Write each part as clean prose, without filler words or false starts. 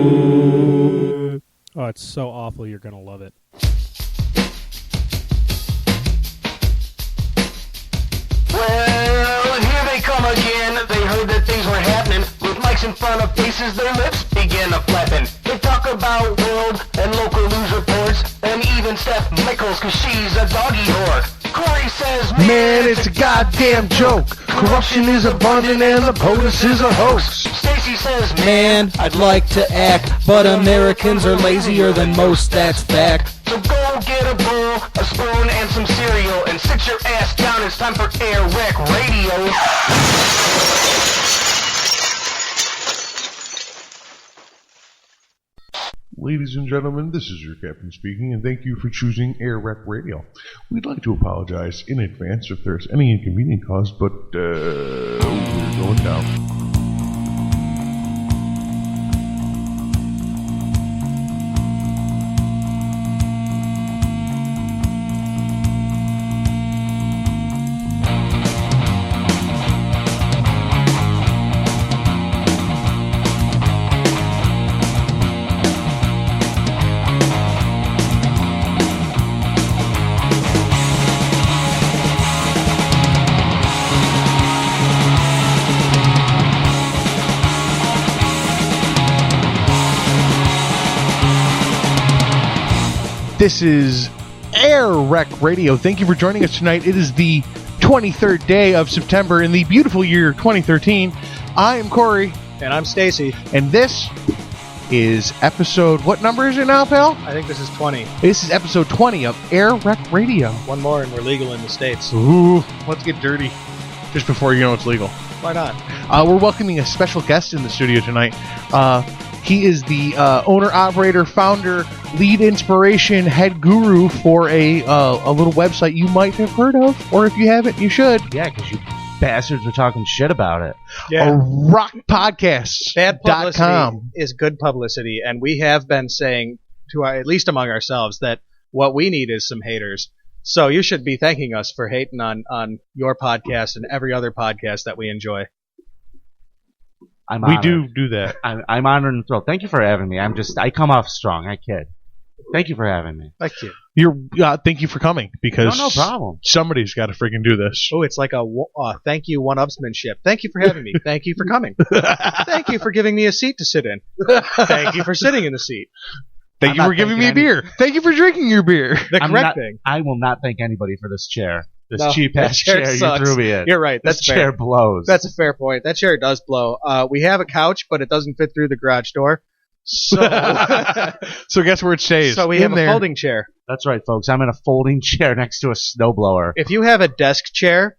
AirWreckRadio. Oh, it's so awful, you're going to love it. Well, here they come again. They heard that things were happening. With mics in front of faces, their lips begin a flapping. They talk about world and local news reports, and even Steph Michaels, cause she's a doggy whore. Corey says, man, it's a goddamn joke. Corruption is abundant and the POTUS is a hoax. Stacy says, Man, I'd like to act, but Americans are lazier than most, that's fact. so go get a bowl, a spoon, and some cereal, and sit your ass down. It's time for Airwreck Radio. Ladies and gentlemen, this is your captain speaking, and thank you for choosing AirWreck Radio. We'd like to apologize in advance if there's any inconvenience caused, but we're going down. This is AirWreck Radio. Thank you for joining us tonight. It is the 23rd day of September in the beautiful year 2013. I am Corey. And I'm Stacy. And this is episode... What number is it now, pal? I think this is 20. This is episode 20 of AirWreck Radio. One more and we're legal in the States. Ooh, let's get dirty. Just before you know it's legal. Why not? We're welcoming a special guest in the studio tonight. He is the owner, operator, founder, lead inspiration, head guru for a little website you might have heard of, or if you haven't, you should. Yeah, because you bastards are talking shit about it. Yeah. ROCPodcasts. Bad publicity is good publicity, and we have been saying, at least among ourselves, that what we need is some haters. So you should be thanking us for hating on your podcast and every other podcast that we enjoy. We do that. I'm honored and thrilled. Thank you for having me. I come off strong. I kid. Thank you for having me. Thank you. Thank you for coming, because no problem. Somebody's got to freaking do this. Oh, it's like a thank you one-upsmanship. Thank you for having me. Thank you for coming. Thank you for giving me a seat to sit in. Thank you for sitting in the seat. Thank you for giving me a beer. Thank you for drinking your beer. The correct thing. I will not thank anybody for this chair. This No, cheap-ass chair chair you sucks. threw me in. You're right. This That's fair. chair blows. That's a fair point. That chair does blow. We have a couch, but it doesn't fit through the garage door. So, So guess where it stays? so we have a folding chair. That's right, folks. I'm in a folding chair next to a snowblower. If you have a desk chair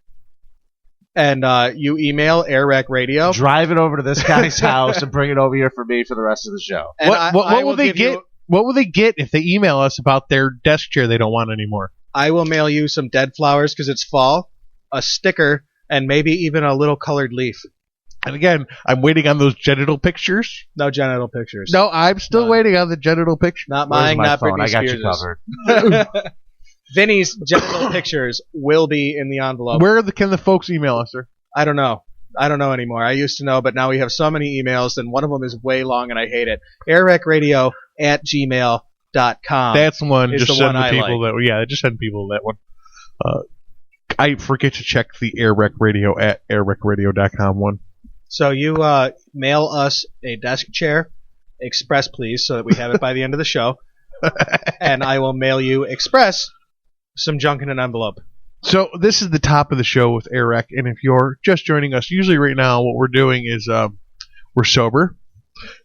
and you email AirWreck Radio, Drive it over to this guy's house and bring it over here for me for the rest of the show. and What will they get? What will they get if they email us about their desk chair they don't want anymore? I will mail you some dead flowers because it's fall, a sticker, and maybe even a little colored leaf. And again, I'm waiting on those genital pictures. No genital pictures. No, I'm still None. waiting on the genital picture. Not Where's mine, my not phone? Britney I got Spears'. you covered. Vinny's genital pictures will be in the envelope. Where can the folks email us, sir? I don't know. I don't know anymore. I used to know, but now we have so many emails, and one of them is way long, and I hate it. AirWreckRadio@gmail.com. That's the one. is Just the send one the I people that. Yeah, just send people that one. I forget to check the AirWreckRadio@airwreckradio.com one. So you mail us a desk chair, express please, so that we have it by the end of the show, and I will mail you express some junk in an envelope. So this is the top of the show with AirWreck, and if you're just joining us, usually right now what we're doing is we're sober,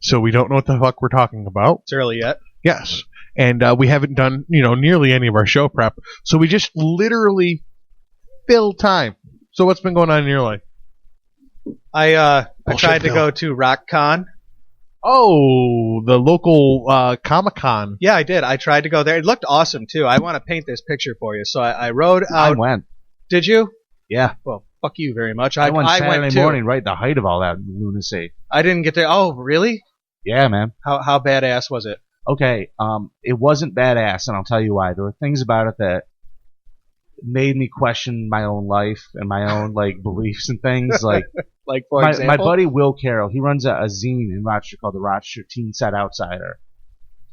so we don't know what the fuck we're talking about. It's early yet. Yes, and we haven't done nearly any of our show prep, so we just literally fill time. So what's been going on in your life? I Bullshit tried to pill. go to RockCon. Oh, the local Comic-Con. Yeah, I did. I tried to go there. It looked awesome too. I want to paint this picture for you. So I rode out. I went. Did you? Yeah. Well, fuck you very much. I went Saturday too. morning, right at the height of all that lunacy. I didn't get there. Oh, really? Yeah, man. How badass was it? Okay, it wasn't badass, and I'll tell you why. There were things about it that made me question my own life and my own like beliefs and things. Like Like, for my example? buddy Will Carroll, he runs a zine in Rochester called the Rochester Teen Set Outsider.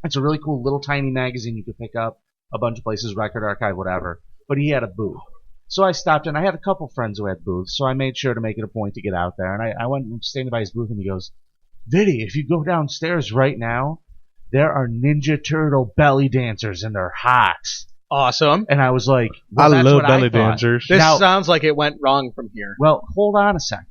It's a really cool little tiny magazine you could pick up a bunch of places, Record Archive, whatever. But he had a booth. So I stopped in. I had a couple friends who had booths, so I made sure to make it a point to get out there. And I went standing by his booth, and he goes, Viddy, if you go downstairs right now, there are Ninja Turtle belly dancers, and they're hot. Awesome. And I was like, well, I that's love what belly I thought. dancers. This Now- sounds like it went wrong from here. Well, hold on a second.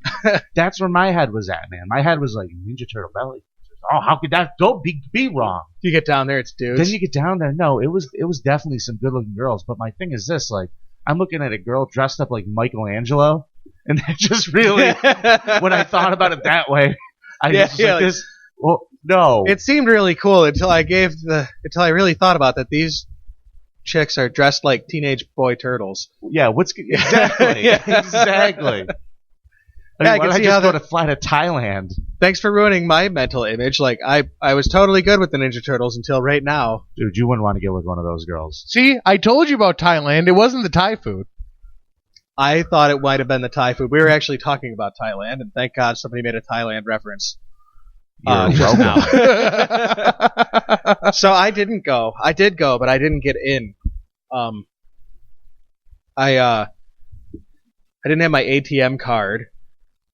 That's where my head was at, man. My head was like, Ninja Turtle belly dancers. Oh, how could that go be wrong? You get down there, it's dudes. Then you get down there. No, it was definitely some good looking girls. But my thing is this: like, I'm looking at a girl dressed up like Michelangelo, and that just really, when I thought about it that way, I Yeah, was yeah, like like- this. Well, no, It seemed really cool until I really thought about that. These chicks are dressed like teenage boy turtles. yeah. What's exactly? Yeah. Exactly. I Yeah, I mean, why can don't I see just how go that- to fly to Thailand? Thanks for ruining my mental image. Like, I was totally good with the Ninja Turtles until right now. Dude, you wouldn't want to get with one of those girls. See, I told you about Thailand. It wasn't the Thai food. I thought it might have been the Thai food. We were actually talking about Thailand, and thank God somebody made a Thailand reference. You're just welcome. now. So I didn't go. I did go, but I didn't get in. I didn't have my ATM card,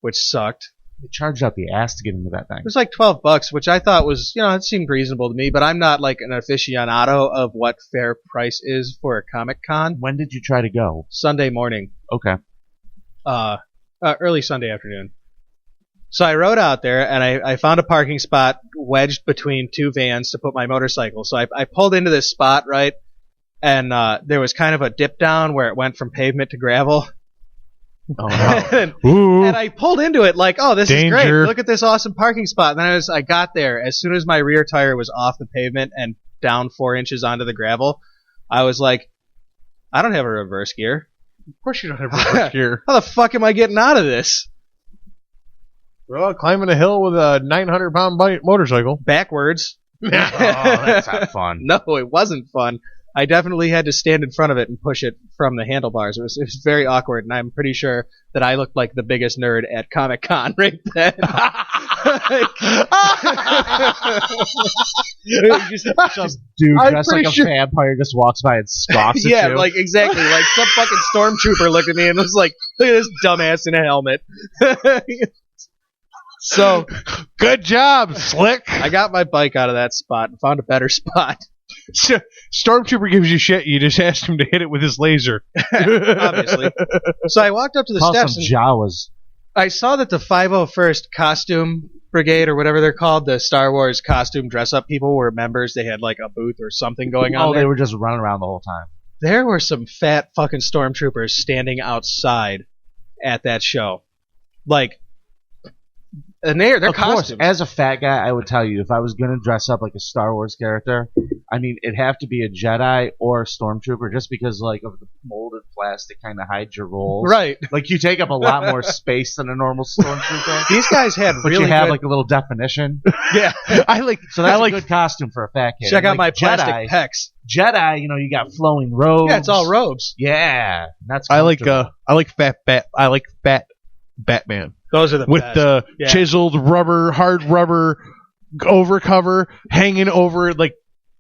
which sucked. They charged out the ass to get into that thing. It was like $12, which I thought was, it seemed reasonable to me, but I'm not like an aficionado of what fair price is for a Comic Con. When did you try to go? Sunday morning, Okay. early Sunday afternoon. So I rode out there and I found a parking spot wedged between two vans to put my motorcycle. So I pulled into this spot, right? And there was kind of a dip down where it went from pavement to gravel. Oh no. Ooh. And I pulled into it like, oh, this is great. Danger. Look at this awesome parking spot. And then I got there, as soon as my rear tire was off the pavement and down 4 inches onto the gravel, I was like, I don't have a reverse gear. Of course you don't have reverse gear. How the fuck am I getting out of this? Well, climbing a hill with a 900-pound motorcycle. Backwards. Oh, that's not fun. No, it wasn't fun. I definitely had to stand in front of it and push it from the handlebars. It was very awkward, and I'm pretty sure that I looked like the biggest nerd at Comic Con right then. Some dude I'm dressed like pretty a sure- vampire just walks by and scoffs at Yeah, you. like exactly. Like some fucking stormtrooper looked at me and was like, "Look at this dumbass in a helmet." So Good job, Slick. I got my bike out of that spot and found a better spot. Stormtrooper gives you shit. You just asked him to hit it with his laser. Obviously. So I walked up to the Call steps some and Jawas. I saw that the 501st Costume Brigade, or whatever they're called, the Star Wars costume dress-up people, were members. They had like a booth or something going on Oh, there. they were just running around the whole time. There were some fat fucking stormtroopers standing outside at that show. Like, and they're Of course, costumes. as a fat guy, I would tell you if I was going to dress up like a Star Wars character, I mean, it'd have to be a Jedi or a Stormtrooper just because, like, of the molded plastic kind of hides your rolls. Right. Like, you take up a lot more space than a normal Stormtrooper. These guys had But really you have, good, like, a little definition. yeah. I like. So that's I like. a good costume for a fat kid. Check out Like my plastic Jedi, pecs. Jedi, you got flowing robes. Yeah, it's all robes. Yeah. That's I like. comfortable. I like fat bat. I like fat Batman Those are the with best. the Yeah. chiseled rubber, hard rubber overcover hanging over like.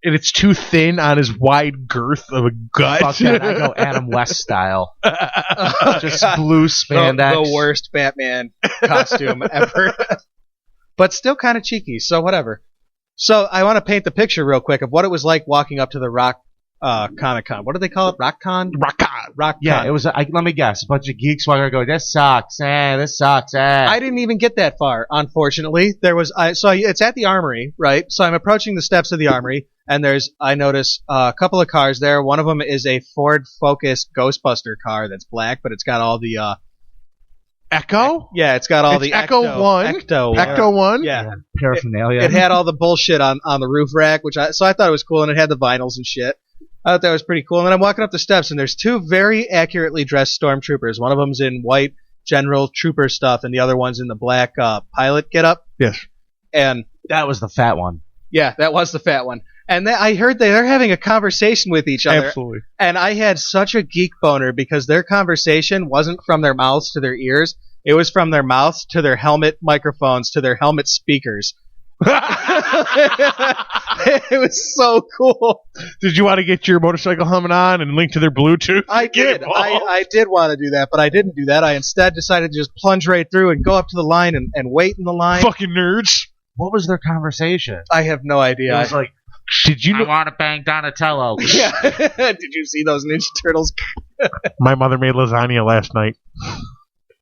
And it's too thin on his wide girth of a gut. Fuck that. I go Adam West style. Just blue the, spandex. the worst Batman costume ever. But still kind of cheeky, so whatever. So I want to paint the picture real quick of what it was like walking up to the Rock Comic Con. What do they call it? RockCon? RockCon. Yeah, it was. Let me guess. A bunch of geeks walking around going, "This sucks. This sucks." I didn't even get that far, unfortunately. It's at the Armory, right? So I'm approaching the steps of the Armory, and I notice a couple of cars there. One of them is a Ford Focus Ghostbuster car that's black, but it's got all the Echo? it's got all It's the Ecto 1. Ecto 1? Yeah. Paraphernalia. It had all the bullshit on the roof rack, so I thought it was cool, and it had the vinyls and shit. I thought that was pretty cool. And then I'm walking up the steps, and there's two very accurately dressed stormtroopers. One of them's in white general trooper stuff, and the other one's in the black pilot getup. Yes. And That was the fat one. Yeah, that was the fat one. And I heard they're having a conversation with each other. Absolutely. And I had such a geek boner because their conversation wasn't from their mouths to their ears. It was from their mouths to their helmet microphones to their helmet speakers. It was so cool. Did you want to get your motorcycle helmet on and link to their Bluetooth? I did. I did want to do that, but I didn't do that. I instead decided to just plunge right through and go up to the line and wait in the line. Fucking nerds. What was their conversation? I have no idea. It was like, Did you I know want to bang Donatello. Yeah. Did you see those Ninja Turtles? my mother made lasagna last night?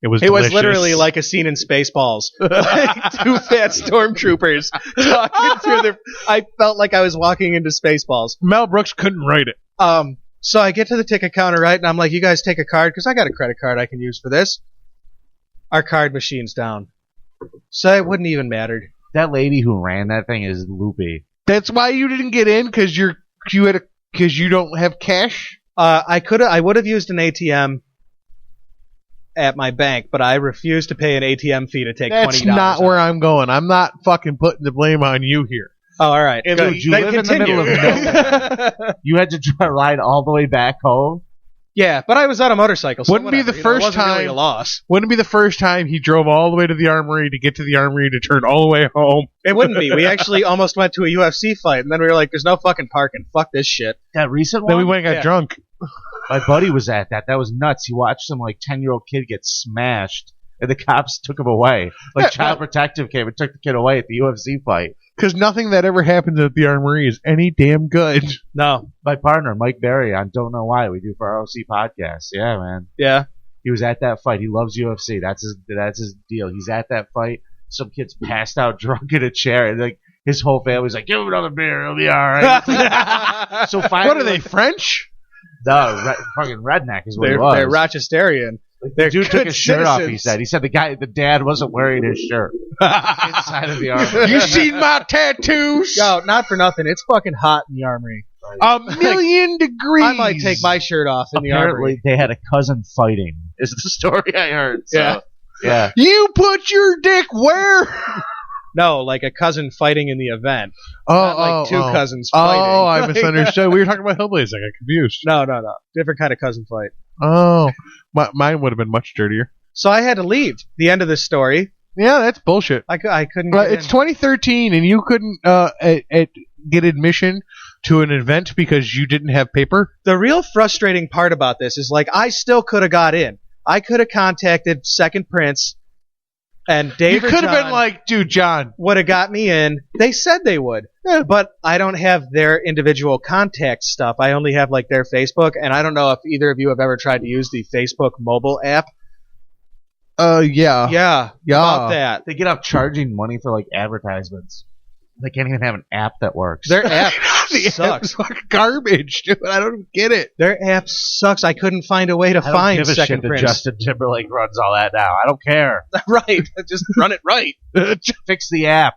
It was It was delicious. literally like a scene in Spaceballs. Like two fat stormtroopers talking through their... I felt like I was walking into Spaceballs. Mel Brooks couldn't write it. So I get to the ticket counter, right, and I'm like, you guys take a card, because I got a credit card I can use for this. Our card machine's down. So it wouldn't even matter. That lady who ran that thing is loopy. That's why you didn't get in, because you don't have cash. I would have used an ATM at my bank, but I refused to pay an ATM fee to take $20. That's not where I'm going. I'm not fucking putting the blame on you here. Oh, all right. Dude, Good. you Then live in the middle of nowhere. You had to ride all the way back home? Yeah, but I was on a motorcycle. So Wouldn't be the whatever, first it wasn't really time- a loss. Wouldn't it be the first time he drove all the way to the armory to get to the armory to turn all the way home? It wouldn't be. We actually almost went to a UFC fight, and then we were like, "There's no fucking parking. Fuck this shit." That recent one? Then we went and got Yeah. drunk. My buddy was at that. That was nuts. He watched some 10-year-old kid get smashed, and the cops took him away. Child Protective came and took the kid away at the UFC fight. Because nothing that ever happens at the armory is any damn good. No. My partner, Mike Berry, on Don't Know Why, we do for ROCPodcasts. Yeah, man. Yeah. He was at that fight. He loves UFC. That's his deal. He's at that fight. Some kid's passed out drunk in a chair, and his whole family's like, "Give him another beer. It'll be all right." So finally, What are they, French? No, fucking redneck is what he They're was. Rochesterian. The dude took good his shirt off, he citizens. said. He said the dad wasn't wearing his shirt inside of the armory. You seen my tattoos? Yo, not for nothing. It's fucking hot in the armory. A million degrees. I might take my shirt off in the Apparently, armory. they had a cousin fighting, is the story I heard. So, Yeah. yeah. You put your dick where? No, like a cousin fighting in the event. Oh, Not like two cousins fighting. Oh, I Like- misunderstood. We were talking about Hellblazer. I got confused. No. Different kind of cousin fight. Oh, mine would have been much dirtier. So I had to leave. The end of this story. Yeah, that's bullshit. I couldn't But get it's in. 2013, and you couldn't get admission to an event because you didn't have paper. The real frustrating part about this is, I still could have got in. I could have contacted Second Prince, and Dave You or could have John been like, dude, John. would have got me in. They said they would. Yeah. But I don't have their individual contact stuff. I only have, their Facebook, and I don't know if either of you have ever tried to use the Facebook mobile app. Yeah. Yeah. About that. They get up charging money for advertisements. They can't even have an app that works. Their app The app sucks. is fucking garbage, dude. I don't get it. Their app sucks. I couldn't find a way to I don't find give a Second shit that Prince. Justin Timberlake runs all that now. I don't care. Right. Just run it right. Fix the app.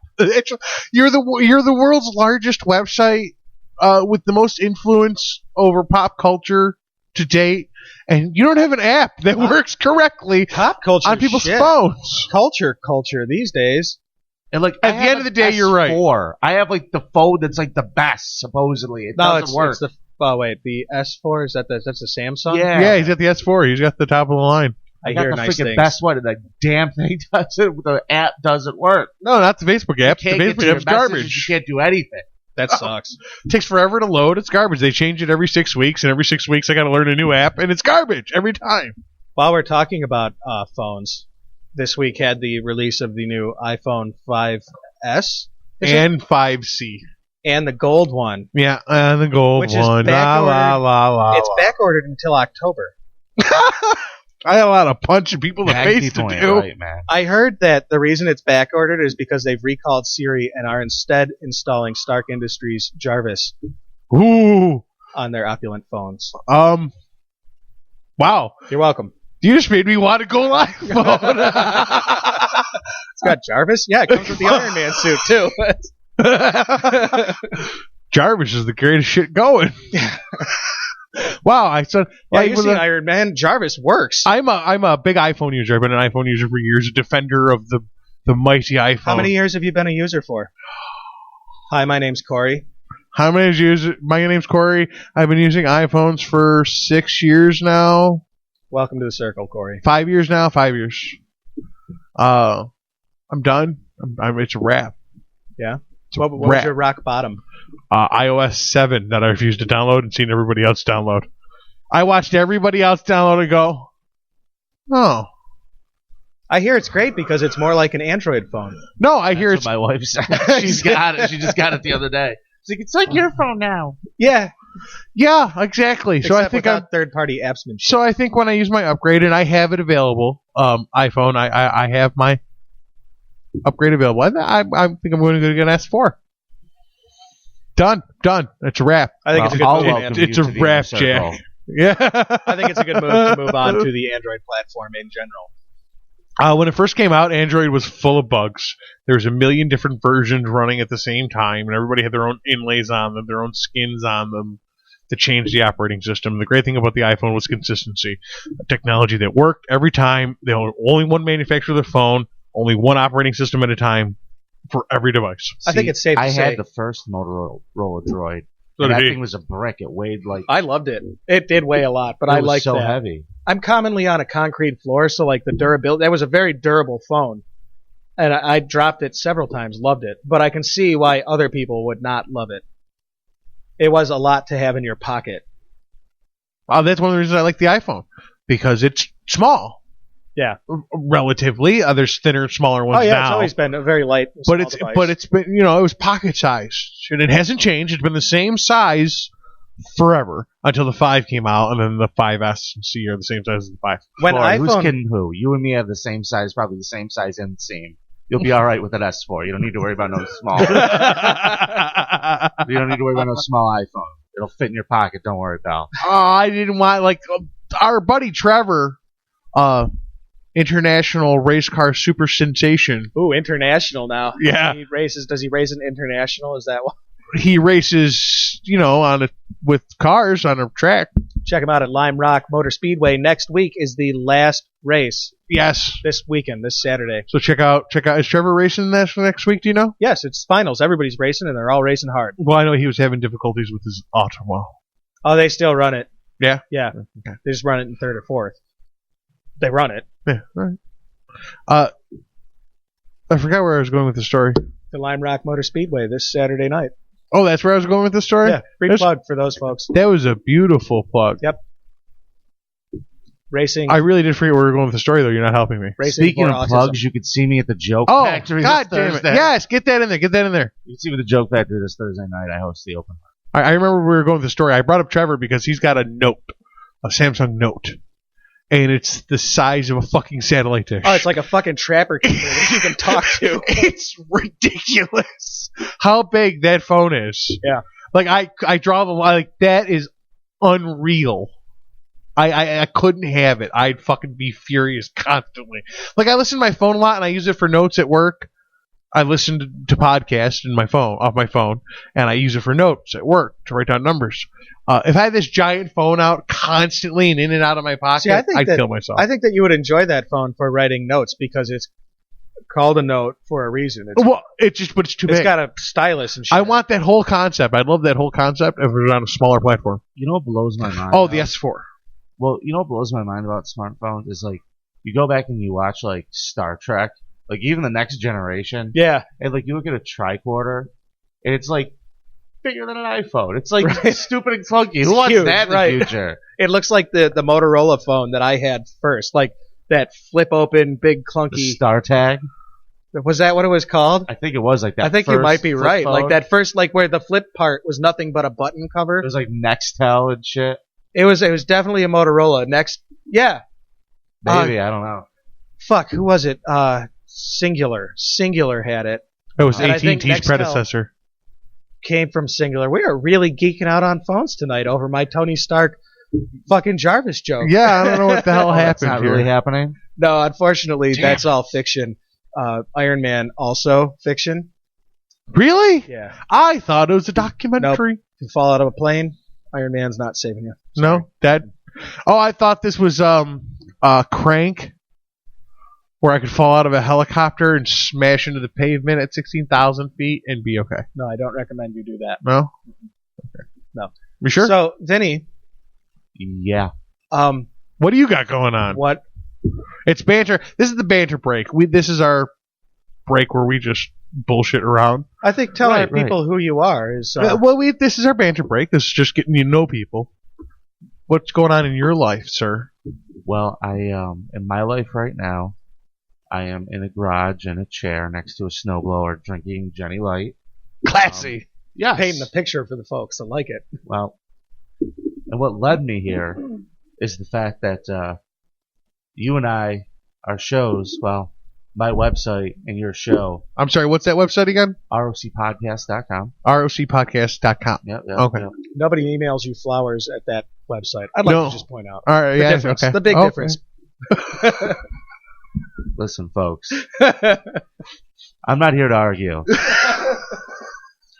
You're the world's largest website with the most influence over pop culture to date, and you don't have an app that works correctly Pop culture on people's shit. phones. Culture these days. And At the end of the day, you're right. S4. I have the phone that's the best, supposedly. It doesn't work. It's the the S4 is that's the Samsung. Yeah. Yeah, he's got the S4. He's got the top of the line. I got hear the nice freaking things. best one, and the damn thing doesn't. The app doesn't work. No, not the Facebook app. The You can't get Facebook to your app's messages, garbage. You can't do anything. That sucks. It takes forever to load. It's garbage. They change it every 6 weeks, and every 6 weeks I got to learn a new app, and it's garbage every time. While we're talking about phones, this week had the release of the new iPhone 5S And 5C. and the gold one. Yeah, and the gold Which is one. La, la, la, la, It's la. back ordered until October. I had a lot of punching people in the Aggie face to point, do. right, man. I heard that the reason it's back ordered is because they've recalled Siri and are instead installing Stark Industries Jarvis Ooh. on their opulent phones. Wow. You're welcome. You just made me want to go live. It's got Jarvis? Yeah, it comes with the Iron Man suit, too. Jarvis is the greatest shit going. Wow, I said, Yeah, like, you with see a- Iron Man. Jarvis works. I'm a big iPhone user. I've been an iPhone user for years, a defender of the mighty iPhone. How many years have you been a user for? Hi, my name's Corey. Hi, my name's Corey. I've been using iPhones for 6 years now. Welcome to the circle, Corey. 5 years now. 5 years. I'm done. It's a wrap. Yeah. What was your rock bottom? iOS 7 that I refused to download and seen everybody else download. I watched everybody else download and go, oh. I hear it's great because it's more like an Android phone. No, I hear That's it's... what my wife said. She's got it. She just got it the other day. She's like, it's like your phone now. Yeah. Yeah, exactly. Except So I think without third-party apps and shit. So I think when I use my upgrade, and I have it available, iPhone, I have my upgrade available. I think I'm going to get an S4. Done. It's a wrap. I think it's a good I'll move, welcome man. you It's a to the wrap, inner circle. Jack. Yeah. I think it's a good move to move on to the Android platform in general. When it first came out, Android was full of bugs. There was a million different versions running at the same time, and everybody had their own inlays on them, their own skins on them to change the operating system. The great thing about the iPhone was consistency. A technology that worked every time. They were only one manufacturer of the phone, only one operating system at a time for every device. I think it's safe to I say. had the first Motorola Droid. So And did that he. thing was a brick. It weighed like... I loved it. It did weigh a lot, but it I was liked so that. heavy. I'm commonly on a concrete floor, so like the durability, that was a very durable phone. And I dropped it several times, loved it. But I can see why other people would not love it. It was a lot to have in your pocket. That's one of the reasons I like the iPhone, because it's small. Yeah. Relatively. There's thinner, smaller ones Oh yeah, now. it's always been a very light, small device. But it's been, it was pocket sized, and it hasn't changed. It's been the same size forever until the 5 came out, and then the 5S and C are the same size as the 5. When Boy, who's iPhone, kidding who? You and me have the same size, probably the same size inseam. You'll be all right with an S4. You don't need to worry about no small. You don't need to worry about no small iPhone. It'll fit in your pocket. Don't worry, pal. I didn't want, our buddy Trevor, international race car super sensation. ooh, international now. Yeah. Does he race an international? Is that what? He races, with cars on a track. Check him out at Lime Rock Motor Speedway. Next week is the last race. Yes. This weekend, this Saturday. So check out. Is Trevor racing next week? Do you know? Yes, it's finals. Everybody's racing, and they're all racing hard. Well, I know he was having difficulties with his auto. Oh, they still run it. Yeah. Yeah. Okay. They just run it in third or fourth. They run it. Yeah. All right. I forgot where I was going with the story. The Lime Rock Motor Speedway this Saturday night. Oh, that's where I was going with the story? Yeah, free plug for those folks. That was a beautiful plug. Yep. Racing. I really did forget where we were going with the story, though. You're not helping me. Racing Speaking for of autism. plugs, you could see me at the Joke Oh, Factory God this damn it. Thursday. Yes, get that in there. Get that in there. You can see me at the Joke Factory this Thursday night. I host the open. I remember we were going with the story. I brought up Trevor because he's got a Samsung Note. And it's the size of a fucking satellite dish. Oh, it's like a fucking trapper keeper that you can talk to. It's ridiculous how big that phone is. Yeah. I draw the line. That is unreal. I couldn't have it. I'd fucking be furious constantly. I listen to my phone a lot, and I use it for notes at work. I listen to podcasts off my phone, and I use it for notes at work to write down numbers. If I had this giant phone out constantly and in and out of my pocket, See, I'd kill myself. I think that you would enjoy that phone for writing notes because it's called a note for a reason. It's But it's too big. It's got a stylus and shit. I want that whole concept. I'd love that whole concept if it was on a smaller platform. You know what blows my mind? Oh, the S4. Well, you know what blows my mind about smartphones is you go back and you watch Star Trek, even the Next Generation. Yeah. And you look at a tricorder, and it's bigger than an iPhone. It's Right. stupid and clunky. Who It's wants huge, that in right. the future? It looks like the Motorola phone that I had first. That flip open, big, The clunky. StarTag. Was that what it was called? I think it was that. I think you first might be flip right. phone. That first, where the flip part was nothing but a button cover. It was Nextel and shit. It was definitely a Motorola. Yeah. Maybe, I don't know. Fuck, who was it? Singular. Singular had it. It was And I think AT&T's Nextel predecessor. Came from Singular. We are really geeking out on phones tonight over my Tony Stark fucking Jarvis joke. Yeah, I don't know what the hell That's happened not here. really happening. No, unfortunately, Damn. that's all fiction. Iron Man also fiction. Really? Yeah. I thought it was a documentary. If you fall out of a plane, Iron Man's not saving you. No, that. Oh, I thought this was Crank. where I could fall out of a helicopter and smash into the pavement at 16,000 feet and be okay? No, I don't recommend you do that. No? Okay. No. You sure? So, Vinny, Yeah. What do you got going on? what? It's banter. This is the banter break. This is our break where we just bullshit around. I think telling Right, people who you are is. This is our banter break. This is just getting you to know people. What's going on in your life, sir? Well, I in my life right now, I am in a garage in a chair next to a snowblower drinking Jenny Light. Classy. Yes. painting the picture for the folks. I like it. Well, and what led me here is the fact that you and I, our shows, well, my website and your show, I'm sorry, what's that website again? ROCPodcasts.com. ROCPodcasts.com. Yep. Okay. Yep. Nobody emails you flowers at that website. I'd like No. to just point out All right, the yeah, difference. okay. The big Okay. difference. Listen, folks, I'm not here to argue.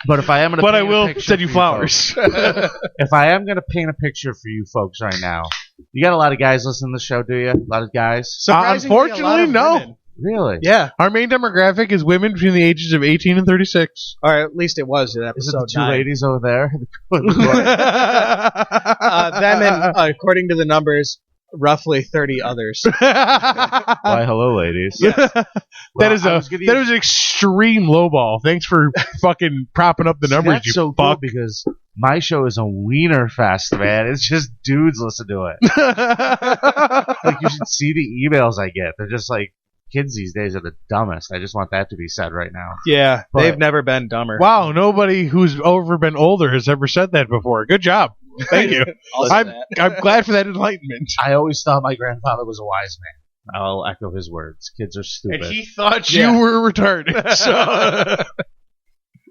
But if I am going to But I will send you flowers. if I am going to paint a picture for you folks right now, you got a lot of guys listening to the show, do you? A lot of guys? Surprisingly, a lot unfortunately, of no. women. Really? Yeah. Our main demographic is women between the ages of 18 and 36. Or at least it was in Is it episode the two 9. ladies over there? Them and, according to the numbers, roughly 30 others. Why, hello, ladies. That is an extreme lowball. Thanks for fucking propping up the numbers, That's you so fuck. cool because my show is a wiener fest, man. It's just dudes listen to it. Like, you should see the emails I get. They're just like, kids these days are the dumbest. I just want that to be said right now. Yeah, But- they've never been dumber. Wow, nobody who's ever been older has ever said that before. Good job. Thank you. I'm glad for that enlightenment. I always thought my grandfather was a wise man. I'll echo his words. Kids are stupid. And he thought Yeah. you were retarded. So.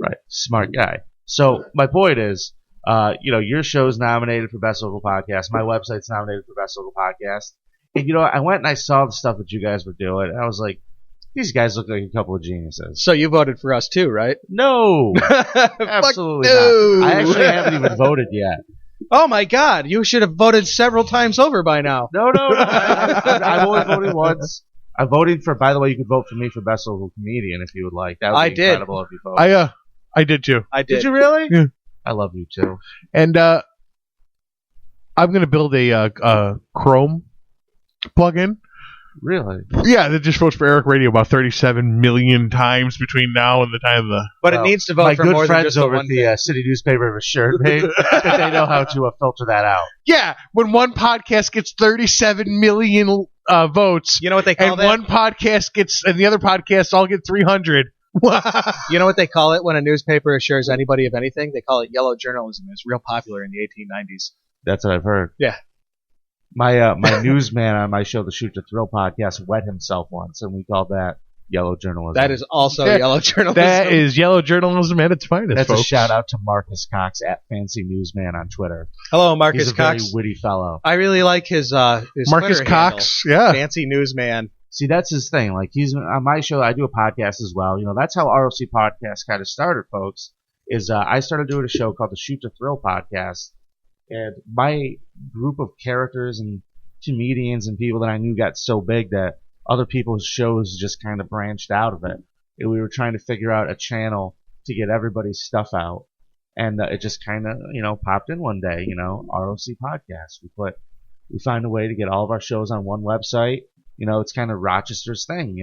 Right. Smart guy. So my point is, your show's nominated for Best Local Podcast. My website's nominated for Best Local Podcast. And, I went and I saw the stuff that you guys were doing, and I was like, these guys look like a couple of geniuses. So you voted for us too, right? No! Absolutely no. not. I actually haven't even voted yet. Oh my God! You should have voted several times over by now. No. I've only voted once. I'm voting for, by the way, you could vote for me for Best Local Comedian if you would like. That would be I did. incredible if you voted. I did too. I did. Did you really? Yeah. I love you too. And I'm going to build a Chrome plugin. Really? Yeah, that just votes for ROCKRadio about 37 million times between now and the time of the... But Well, it needs to vote my for good more than friends just the over one at the city newspaper have assured me that they know how to filter that out. Yeah, when one podcast gets 37 million votes, You know what they call and that? one podcast gets, and the other podcasts all get 300. You know what they call it when a newspaper assures anybody of anything? They call it yellow journalism. It's real popular in the 1890s. That's what I've heard. Yeah. My newsman on my show, the Shoot to Thrill podcast, wet himself once, and we called that yellow journalism. That is also Yeah, yellow journalism. That is yellow journalism at its finest, That's folks. a shout out to Marcus Cox at Fancy Newsman on Twitter. Hello, Marcus He's a Cox. very witty fellow. I really like his Marcus Twitter Cox, handle. yeah. Fancy newsman. See, that's his thing. Like, he's on my show. I do a podcast as well. That's how ROC Podcast kind of started, folks. Is I started doing a show called the Shoot to Thrill podcast, and my group of characters and comedians and people that I knew got so big that other people's shows just kind of branched out of it. And we were trying to figure out a channel to get everybody's stuff out, and it just kind of popped in one day. ROC Podcast. We find a way to get all of our shows on one website. It's kind of Rochester's thing,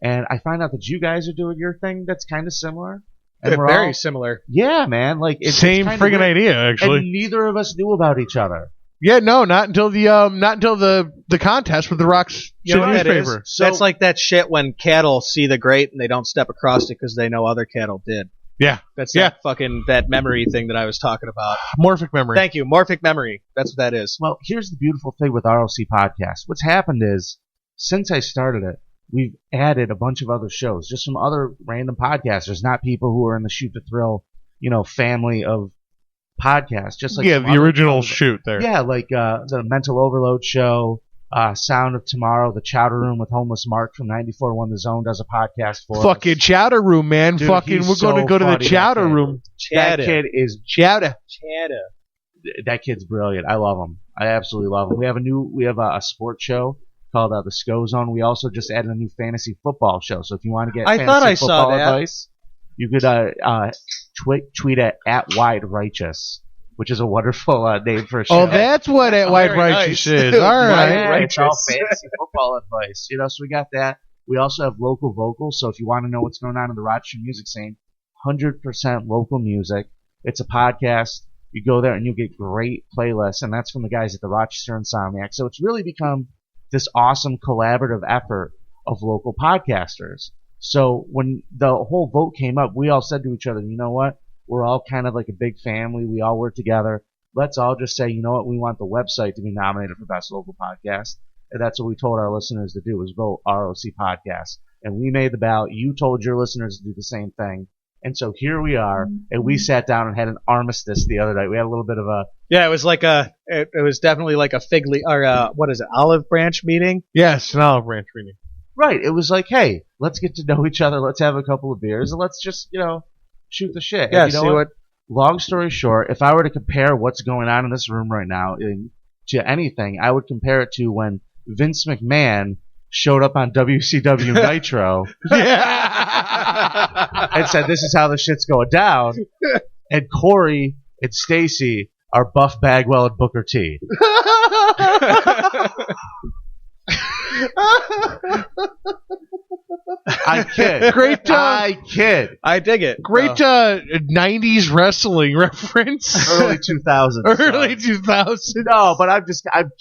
And I find out that you guys are doing your thing that's kind of similar. And They're we're very all, similar. yeah, man. Like it's Same kind of friggin' weird. idea, actually. And neither of us knew about each other. Yeah, no, not until the contest with the Rocks You know City what that newspaper. is? That's like that shit when cattle see the grate and they don't step across it because they know other cattle did. Yeah, That's Yeah. that memory thing that I was talking about. morphic memory. Thank you. Morphic memory. That's what that is. Well, here's the beautiful thing with ROC Podcast. What's happened is, since I started it, we've added a bunch of other shows, just from other random podcasters, not people who are in the Shoot to Thrill, family of podcasts. Just like Yeah, some the other original shows. shoot there. Yeah, like the Mental Overload show, Sound of Tomorrow, the Chowder Room with Homeless Mark from 94.1 The Zone does a podcast for Fucking us. chowder room, man. Dude, Fucking, he's we're going so to go to the funny, chowder that kid. room. That kid is Chowder. that kid's brilliant. I love him. I absolutely love him. We have a sports show called the SCO Zone. We also just added a new fantasy football show. So if you want to get I fantasy thought I saw football that. advice, you could tweet at @WideRighteous, which is a wonderful name for a show. Oh, that's what at White Very Righteous nice. is. All right. Yeah, it's all fantasy football advice. So we got that. We also have local vocals. So if you want to know what's going on in the Rochester music scene, 100% local music. It's a podcast. You go there and you'll get great playlists, and that's from the guys at the Rochester Insomniac. So it's really become this awesome collaborative effort of local podcasters. So when the whole vote came up, we all said to each other, you know what? We're all kind of like a big family. We all work together. Let's all just say, you know what? We want the website to be nominated for Best Local Podcast. And that's what we told our listeners to do, was vote ROC Podcast. And we made the ballot. You told your listeners to do the same thing. And so here we are, and we sat down and had an armistice the other night. We had a little bit of a... Yeah, it was like it was definitely like a fig leaf, or what is it, olive branch meeting? Yes, an olive branch reading. Right. It was like, hey, let's get to know each other. Let's have a couple of beers, and let's just, shoot the shit. Yeah, and you know see what? Long story short, if I were to compare what's going on in this room right now to anything, I would compare it to when Vince McMahon showed up on WCW Nitro and said, this is how the shit's going down. And Corey and Stacy are Buff Bagwell and Booker T. I kid. Great I kid. I dig it. Great 90s wrestling reference. Early 2000s. Early 2000s. No, but I'm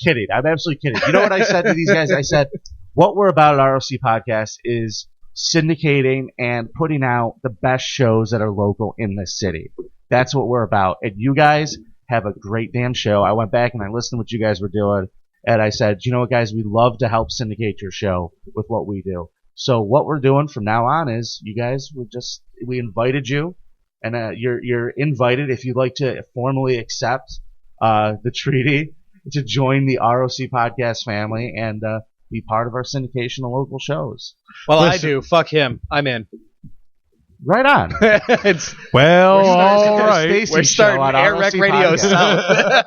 kidding. I'm absolutely kidding. You know what I said to these guys? I said, what we're about at ROC Podcast is syndicating and putting out the best shows that are local in this city. That's what we're about. And you guys have a great damn show. I went back and I listened to what you guys were doing. And I said, you know what, guys? We'd love to help syndicate your show with what we do. So what we're doing from now on is, you guys, we invited you, and you're invited if you'd like to formally accept the treaty to join the ROC Podcast family and be part of our syndication of local shows. Well, I do. Fuck him. I'm in. Right on. It's Well, all right. Stacey's we're starting show on AirWreck ROC Radio Podcast. South.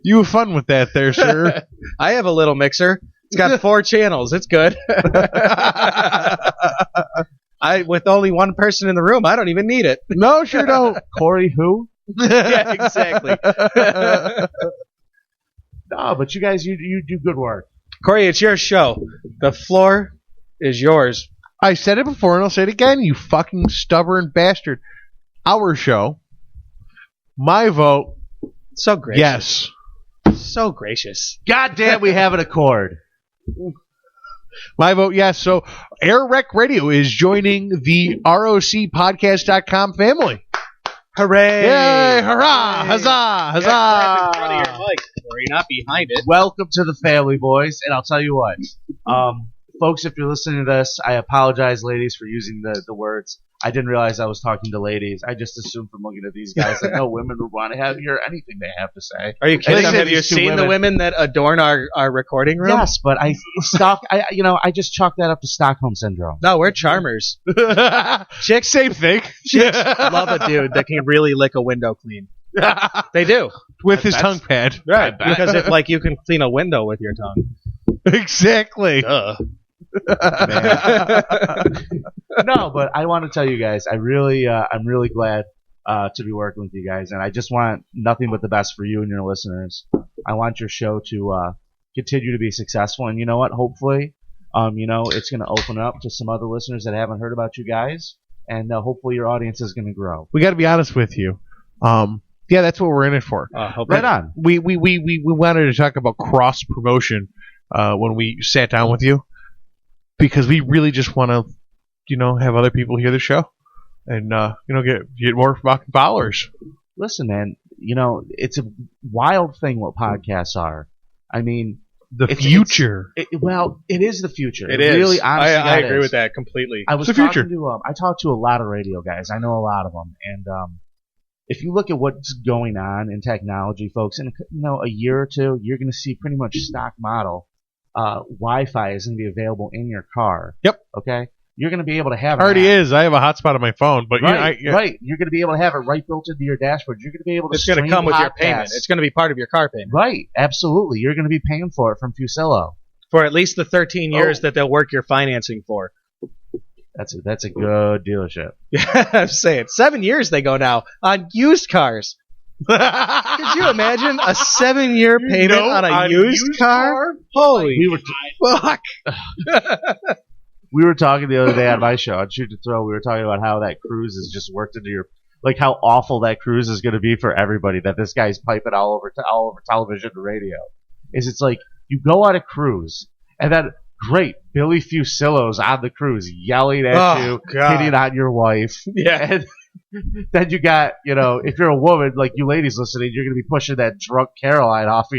You have fun with that there, sir. I have a little mixer. It's got 4 channels. It's good. With only one person in the room, I don't even need it. No, sure don't. Corey who? Yeah, exactly. No, but you guys, you do good work. Corey, it's your show. The floor is yours. I said it before and I'll say it again, you fucking stubborn bastard. Our show. My vote. So gracious. Yes. So gracious. God damn, we have an accord. My vote, yes. So AirWreckRadio is joining the ROCPodcast.com family. Hooray! Yay! Hurrah! Huzzah! In front Huzzah! of your mic, Corey, not behind it. Welcome to the family, boys. And I'll tell you what, folks, if you're listening to this, I apologize, ladies, for using the words. I didn't realize I was talking to ladies. I just assumed from looking at these guys that no women would want to hear anything they have to say. Are you kidding? Listen, Have you these two seen the women that adorn our recording room? Yes, but I just chalk that up to Stockholm syndrome. No, we're charmers. Chicks, Same thing. love a dude that can really lick a window clean. They do. With his tongue pad. Right. Because if you can clean a window with your tongue. Exactly. No, but I want to tell you guys, I'm really glad to be working with you guys, and I just want nothing but the best for you and your listeners. I want your show to continue to be successful, and you know what? Hopefully, it's going to open up to some other listeners that haven't heard about you guys, and hopefully your audience is going to grow. We got to be honest with you. Yeah, that's what we're in it for. Right on. We wanted to talk about cross promotion when we sat down with you, because we really just want to, have other people hear the show and get more fucking followers. Listen, man, it's a wild thing what podcasts are. I mean, the future. It is the future. It is. Really, honestly, I agree with that completely. I was It's the future. talking to I talked to a lot of radio guys. I know a lot of them, and if you look at what's going on in technology, folks, in a year or two, you're going to see pretty much stock model Wi-Fi is going to be available in your car. Yep. Okay. You're going to be able to have Already is. I have a hotspot on my phone, but right. You're going to be able to have it right built into your dashboard. You're going to be able to. It's going to come with your payment. It's going to be part of your car payment. Right. Absolutely. You're going to be paying for it from Fusillo. for at least the 13 years that they'll work your financing for. That's a good dealership. Yeah, I'm saying 7 years they go now on used cars. Could you imagine a 7-year payment on a used car? Holy fuck! We were talking the other day on my show on Shoot to Throw. We were talking about how that cruise is just worked into your, like how awful that cruise is going to be for everybody. That this guy's piping all over television and radio. It's like you go on a cruise and then great Billy Fusillo's on the cruise yelling at you, hitting on your wife. Yeah. And then you got, if you're a woman, like you ladies listening, you're going to be pushing that drunk Caroline off of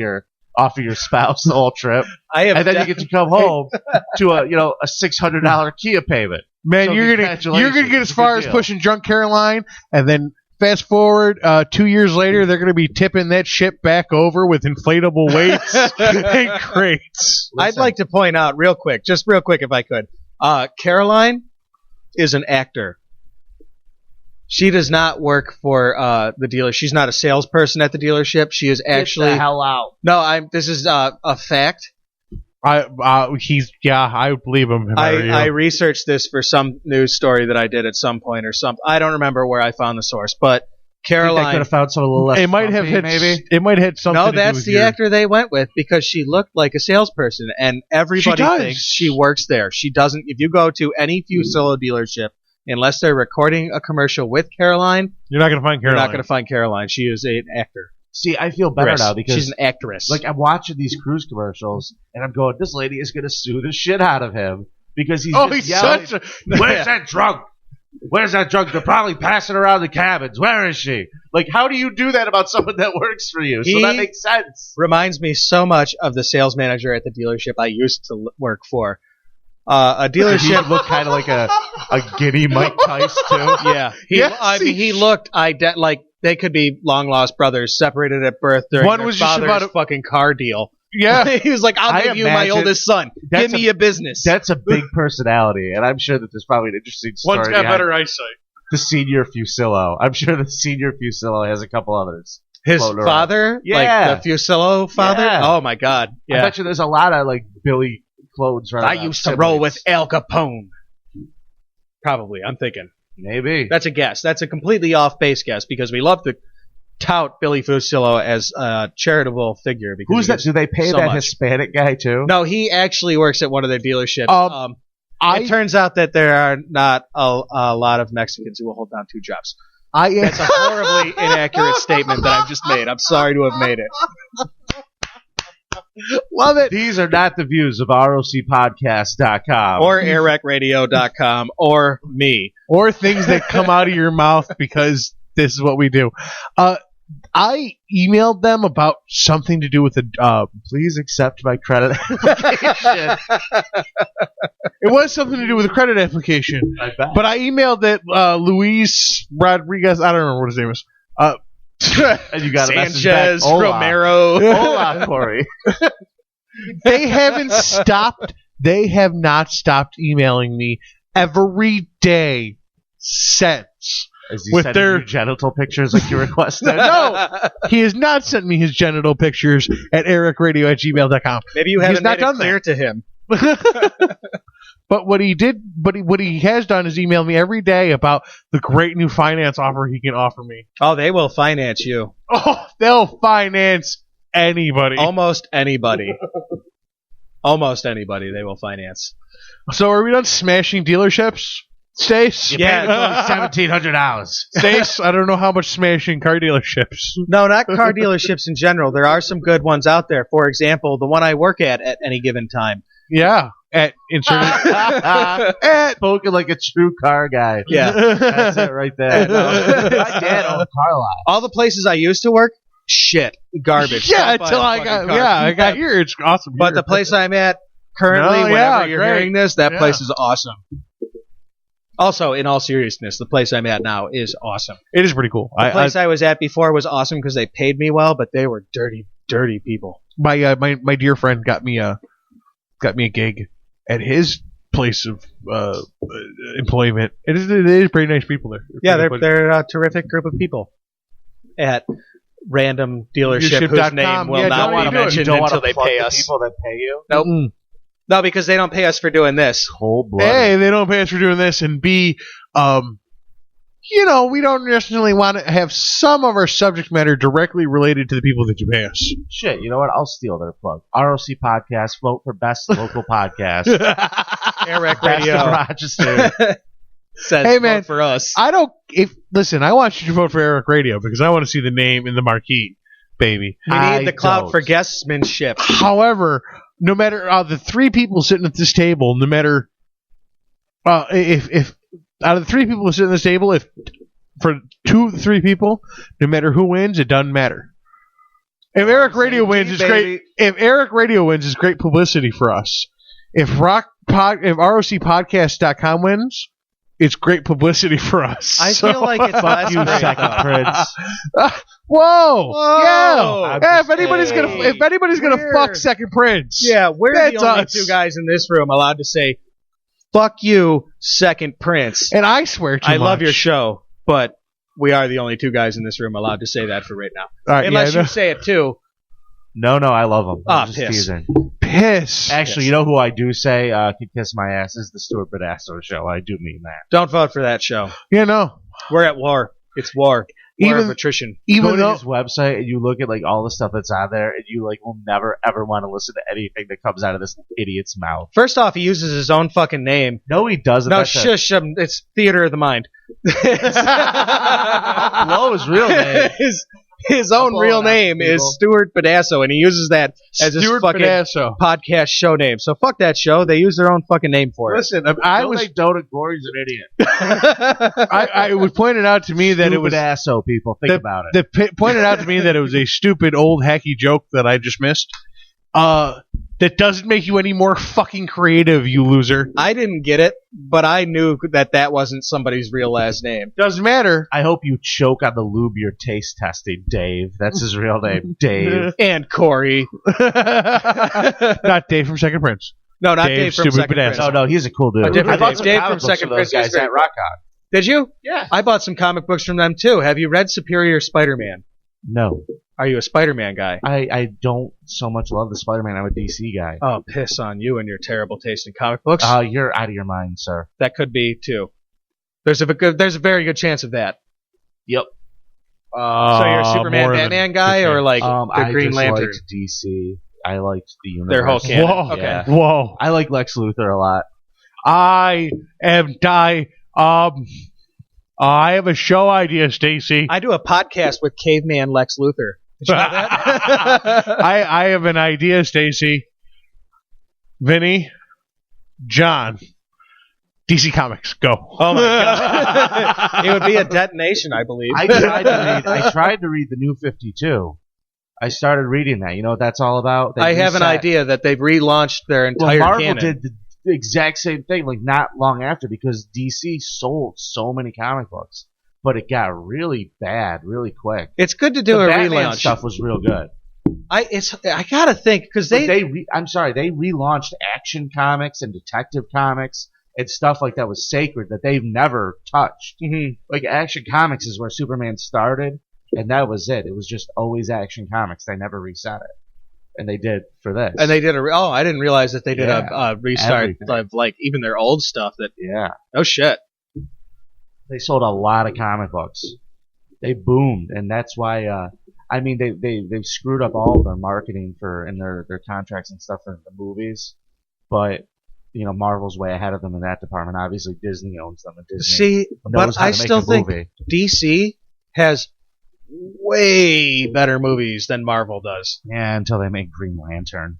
your spouse the whole trip. And then you get to come home to a $600 Kia payment. Man, So you're gonna get as far as pushing drunk Caroline, and then fast forward 2 years later, they're gonna be tipping that ship back over with inflatable weights and crates. I'd like to point out real quick if I could. Caroline is an actor. She does not work for the dealer. She's not a salesperson at the dealership. She is actually. Get the hell out. No, this is a fact. I believe him. I researched this for some news story that I did at some point or something. I don't remember where I found the source, but Caroline. I could have found some a little less. It might have had maybe. It might have had something. No, to that's do with the actor they went with because she looked like a salesperson, and everybody thinks she works there. She doesn't. If you go to any Fusillo dealership, unless they're recording a commercial with Caroline, you're not going to find Caroline. You're not going to find Caroline. She is an actor. See, I feel better now because she's an actress. Like I'm watching these cruise commercials, and I'm going, "This lady is going to sue the shit out of him because he's yelling, Where's that drunk? Where's that drunk? They're probably passing around the cabins. Where is she? Like, how do you do that about someone that works for you? So that makes sense. Reminds me so much of the sales manager at the dealership I used to work for. A dealership looked kind of like a giddy Mike Tice too. Yeah, he looked like they could be long lost brothers, separated at birth during their father's fucking car deal. Yeah, he was like, "I'll give you my oldest son. Give me a business." That's a big personality, and I'm sure that there's probably an interesting story. One's got better eyesight. The senior Fusillo. I'm sure the senior Fusillo has a couple others. His father, like the Fusillo father. Yeah. Oh my God! Yeah. I bet you there's a lot of like Billy clones. I used to roll with Al Capone. Probably, I'm thinking. Maybe. That's a guess. That's a completely off-base guess because we love to tout Billy Fusillo as a charitable figure. Because who's that? Do they pay that Hispanic guy too? No, he actually works at one of their dealerships. It turns out that there are not a lot of Mexicans who will hold down two jobs. That's a horribly inaccurate statement that I've just made. I'm sorry to have made it. Love it. These are not the views of ROCPodcasts.com or AirWreckRadio.com or me. Or things that come out of your mouth because this is what we do. I emailed them about something to do with please accept my credit application. It was something to do with a credit application. I bet. But I emailed that Luis Rodriguez, I don't remember what his name is. And you got Sanchez, a message back. Romero. Hola, Corey. They have not stopped emailing me every day since. Is he sending you genital pictures like you requested? No, he has not sent me his genital pictures at ericradio@gmail.com. Maybe you haven't made it clear to him. But what he has done is email me every day about the great new finance offer he can offer me. Oh, they will finance you. Oh, they'll finance anybody. Almost anybody. Almost anybody they will finance. So are we done smashing dealerships, Stace? Yeah, $1,700. Stace, I don't know how much smashing car dealerships. No, not car dealerships in general. There are some good ones out there. For example, the one I work at any given time. Yeah. At spoken like a true car guy. Yeah. That's it right there. My dad owned a car lot. All the places I used to work, shit, garbage. Yeah, until I got here. It's awesome. But the place I'm at currently, whenever you're hearing this, that place is awesome. Also, in all seriousness, the place I'm at now is awesome. It is pretty cool. The place I was at before was awesome because they paid me well, but they were dirty, dirty people. My dear friend got me a gig at his place of employment. It is pretty nice people there. They're a terrific group of people at random dealership whose name will not be mentioned until they pay us. People that pay you? Nope. No, because they don't pay us for doing this. Cold-blooded. A, they don't pay us for doing this, and B, we don't necessarily want to have some of our subject matter directly related to the people that you pay us. Shit, you know what? I'll steal their plug. ROCPodcasts, vote for best local podcast. AirWreckRadio. Best of Rochester. Says Hey, man, vote for us. I want you to vote for Eric Radio because I want to see the name in the marquee, baby. We need I the clout don't. for guestmanship. However, no matter the three people sitting at this table, no matter if out of the three people sitting at this table, if for 2 of the 3 people, no matter who wins, it doesn't matter. If Eric Radio wins, it's great. If Eric Radio wins, it's great publicity for us. If ROCPodcast.com wins, it's great publicity for us. I feel like it's less You great, second though. prince. Whoa! Yeah. I'm Yeah, just if anybody's gonna Weird. fuck Second Prince, Yeah, we're That's the only us. 2 guys in this room allowed to say, fuck you, Second Prince. and I swear too I love much. your show, but we are the only 2 guys in this room allowed to say that for right now. All right, Unless yeah, you say it too. No, I love him. Ah, I'm just piss. teasing. piss. Actually, you know who I do say could kiss my ass is the Stuart Bedasso show. I do mean that. Don't vote for that show. Yeah, no. We're at war. It's war. War Even- of attrition. Go Even to though his website and you look at like all the stuff that's on there, and you like will never ever want to listen to anything that comes out of this idiot's mouth. First off, he uses his own fucking name. No, he doesn't. No, That's shush. It's theater of the mind. Blow his real name. His own blowing real up name people. is Stuart Bedasso, and he uses that as his Stuart fucking Bedasso. podcast show name. So fuck that show. They use their own fucking name for it. Listen, I was They don't. And Corey's an idiot. it was pointed out to me that it was Bedasso. People think about it. pointed out to me that it was a stupid old hacky joke that I just missed. That doesn't make you any more fucking creative, you loser. I didn't get it, but I knew that wasn't somebody's real last name. Doesn't matter. I hope you choke on the lube you're taste testing, Dave. That's his real name, Dave. And Corey. Not Dave from Second Prince. No, not Dave, Dave from stupid Second Bedasso. Prince. No, he's a cool dude. A different I bought Dave. some Dave comic from books Second from those Prince guys is at great. RockCon. Did you? Yeah. I bought some comic books from them too. Have you read Superior Spider-Man? No, Are you a Spider-Man guy? I don't so much love the Spider-Man. I'm a DC guy. Oh, piss on you and your terrible taste in comic books. You're out of your mind, sir. That could be too. There's a very good chance of that. Yep. So you're a Superman, Batman guy, or like the I Green just Lantern? liked DC. I liked the universe. Their whole canon. Whoa. Okay. Yeah. Whoa. I like Lex Luthor a lot. I have a show idea, Stacy. I do a podcast with Caveman Lex Luthor. Did you know that? I have an idea, Stacy. Vinny, John, DC Comics, go. Oh my god! It would be a detonation, I believe. I tried to read the New 52. I started reading that. You know what that's all about? They I have an reset- idea that they've relaunched their Well, entire Marvel canon. did the exact same thing, like not long after, because DC sold so many comic books, but it got really bad really quick. It's good to do The a Batman relaunch. stuff was real good. I gotta think because They they relaunched Action Comics and Detective Comics and stuff like that was sacred that they've never touched. Mhm. Like Action Comics is where Superman started, and that was it. It was just always Action Comics. They never reset it, and they did for this. and they did I didn't realize that they did Yeah. a restart Everything. of like even their old stuff. That yeah, oh shit. they sold a lot of comic books. They boomed, and that's why. They've screwed up all of their marketing and their contracts and stuff for the movies, but you know Marvel's way ahead of them in that department. Obviously, Disney owns them, and Disney See, knows but how I to make still a think movie. DC has way better movies than Marvel does. Yeah, until they make Green Lantern.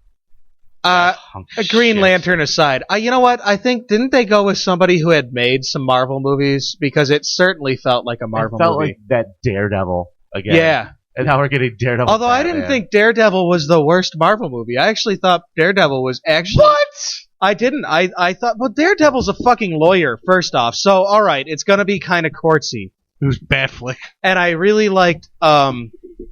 A Hunk of Green shit. Lantern aside, you know what? I think didn't they go with somebody who had made some Marvel movies because it certainly felt like a Marvel It felt movie. like that Daredevil again. Yeah. And now we're getting Daredevil. Although I didn't Batman. think Daredevil was the worst Marvel movie. I actually thought Daredevil was actually What? I didn't. I thought, well, Daredevil's a fucking lawyer, first off. So, all right, it's gonna be kind of courtsy. It was bad flick. And I really liked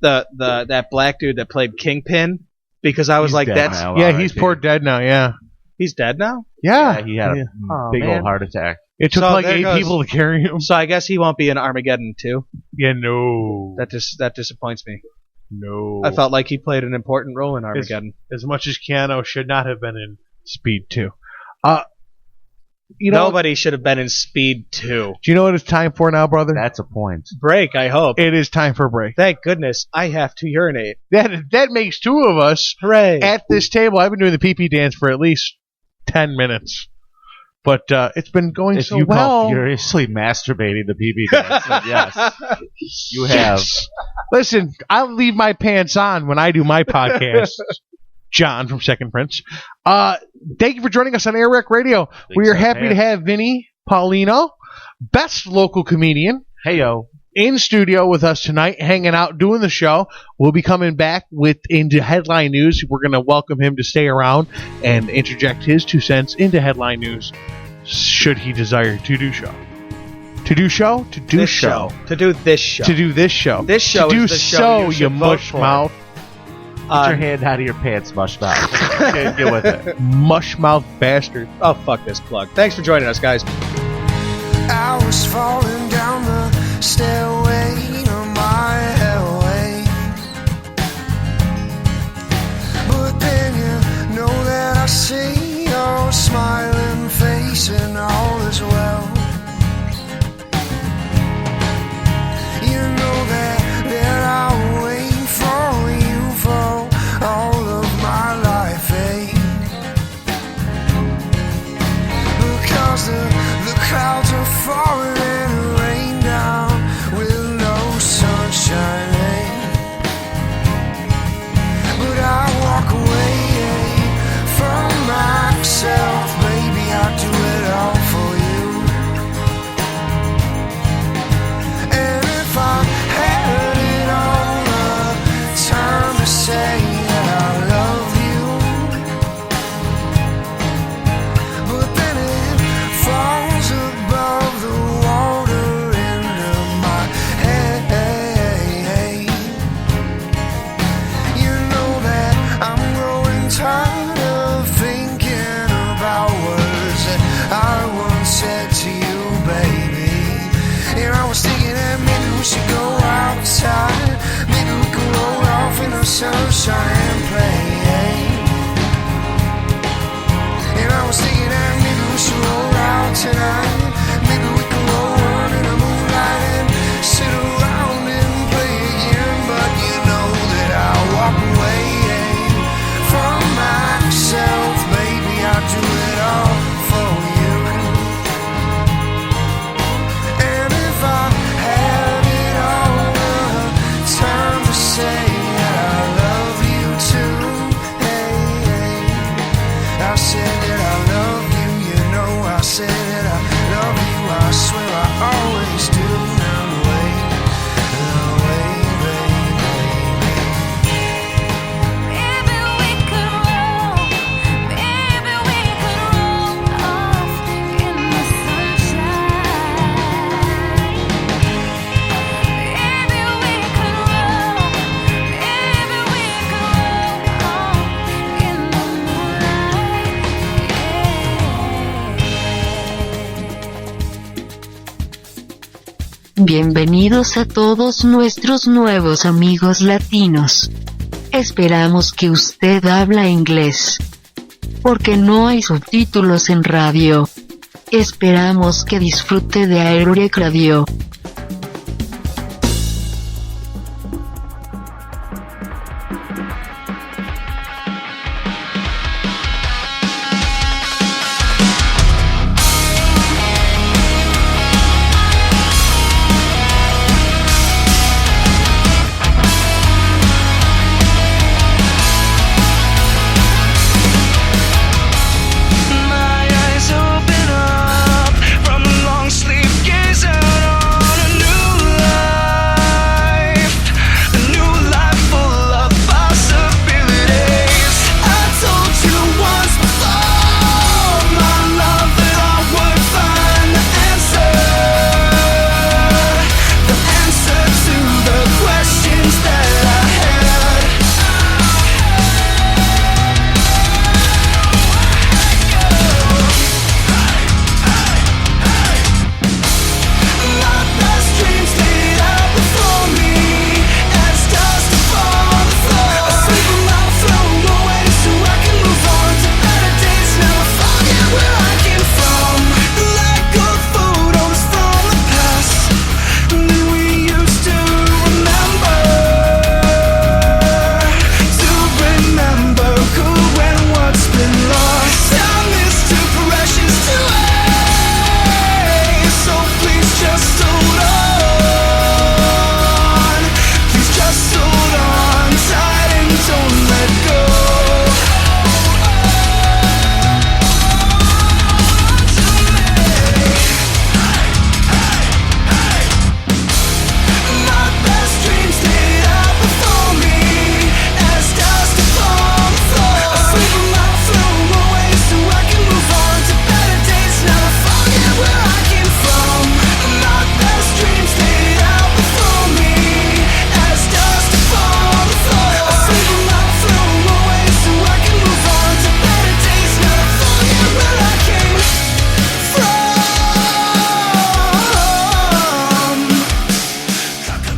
that black dude that played Kingpin because I was He's like, dead that's now, Yeah, RIP. he's poor dead now, yeah. he's dead now. Yeah. Yeah, he had a Oh, big man. old heart attack. It took So like there 8 goes- people to carry him. So I guess he won't be in Armageddon too. Yeah, no. That disappoints me. No. I felt like he played an important role in Armageddon. As much as Keanu should not have been in Speed 2. Nobody should have been in Speed 2. Do you know what it's time for now, brother? That's a point. Break, I hope. It is time for a break. Thank goodness I have to urinate. That makes two of us Hooray. at this table. I've been doing the pee-pee dance for at least 10 minutes. But it's been going If so you well. call furiously masturbating the PB dance, then yes, you have. Listen, I'll leave my pants on when I do my podcast. John from Second Prince. Thank you for joining us on AirWreckRadio. We are happy to have Vinny Paulino, best local comedian, in studio with us tonight, hanging out, doing the show. We'll be coming back into headline news. We're going to welcome him to stay around and interject his 2 cents into headline news, should he desire to do so. To do show? To do this show. To do this show. To do this show. This show to do is the show so, you should you vote mush for. mouth. Get your hand out of your pants, mush mouth. Get with it. Mush mouth bastard. Oh, fuck this plug. Thanks for joining us, guys. I was falling down the stairway to my hellway, but then you know that I see your smiling face and all is well. You know that I'll wait for you for all of my life, because the clouds are falling and rain down with no sunshine, but I walk away from myself, baby, I do it all for you. And if I had it all the time to say that I love you, but then it falls above the water into my head. You know that I'm growing tired of thinking about words that I once said to you, baby. And I was thinking that maybe we should go outside, maybe we could roll off in the sunshine and play. And I was thinking that maybe we should roll out tonight. Maybe we could roll on in the moonlight and sit around and play again. But you know that I'll walk away from myself, baby, I do it all for you. And if I had it all the time to say that I love you too, I said that I love you, you know I said that I love you, I swear I always do. Now wait, baby. Maybe we could roll off in the sunshine. Maybe we could roll off in the moonlight. Bienvenidos a todos nuestros nuevos amigos latinos. Esperamos que usted habla inglés. Porque no hay subtítulos en radio. Esperamos que disfrute de AirWreckRadio. My eyes open up from a long sleep, gaze out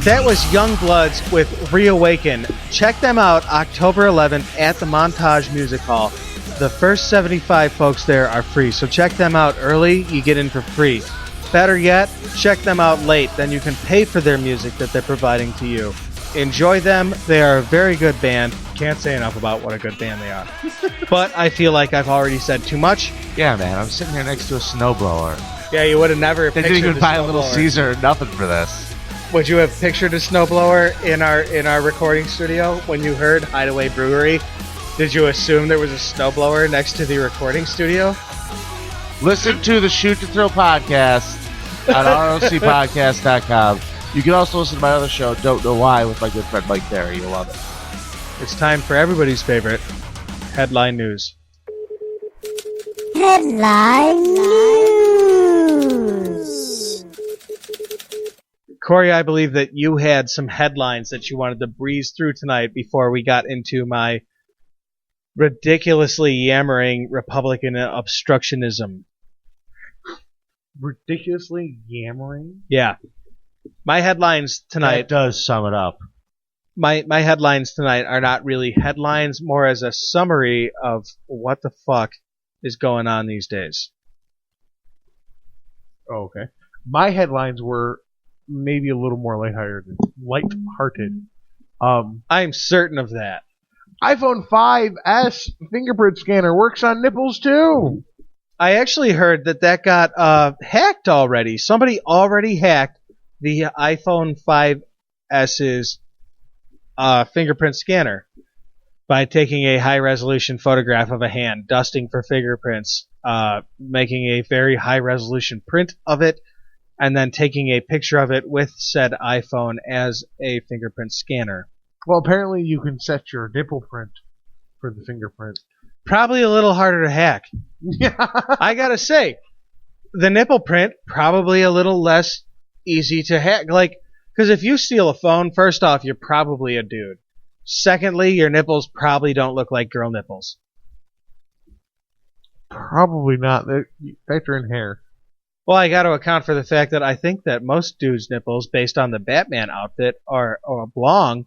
That was Youngbloods with Reawaken. Check them out October 11th at the Montage Music Hall. The first 75 folks there are free, so check them out early. You get in for free. Better yet, check them out late. Then you can pay for their music that they're providing to you. Enjoy them. They are a very good band. Can't say enough about what a good band they are. But I feel like I've already said too much. Yeah, man, I'm sitting here next to a snowblower. Yeah, you would have never They pictured didn't even a buy a Little snowblower. Caesar or nothing for this. Would you have pictured a snowblower in our recording studio when you heard Hideaway Brewery? Did you assume there was a snowblower next to the recording studio? Listen to the Shoot to Thrill podcast at ROCPodcasts.com. You can also listen to my other show, Don't Know Why, with my good friend Mike Derry. You'll love it. It's time for everybody's favorite headline news. Headline news. Corey, I believe that you had some headlines that you wanted to breeze through tonight before we got into my ridiculously yammering Republican obstructionism. Ridiculously yammering. Yeah. My headlines That tonight, does sum it up. my headlines tonight are not really headlines, more as a summary of what the fuck is going on these days. Oh, okay. My headlines were maybe a little more lighthearted. I'm certain of that. iPhone 5S fingerprint scanner works on nipples too. I actually heard that got hacked already. Somebody already hacked the iPhone 5S's fingerprint scanner by taking a high-resolution photograph of a hand, dusting for fingerprints, making a very high-resolution print of it, and then taking a picture of it with said iPhone as a fingerprint scanner. Well, apparently you can set your nipple print for the fingerprint. Probably a little harder to hack. I gotta say, the nipple print, probably a little less easy to hack. Like, because if you steal a phone, first off, you're probably a dude. Secondly, your nipples probably don't look like girl nipples. Probably not. Factor in hair. Well, I got to account for the fact that I think that most dudes' nipples, based on the Batman outfit, are oblong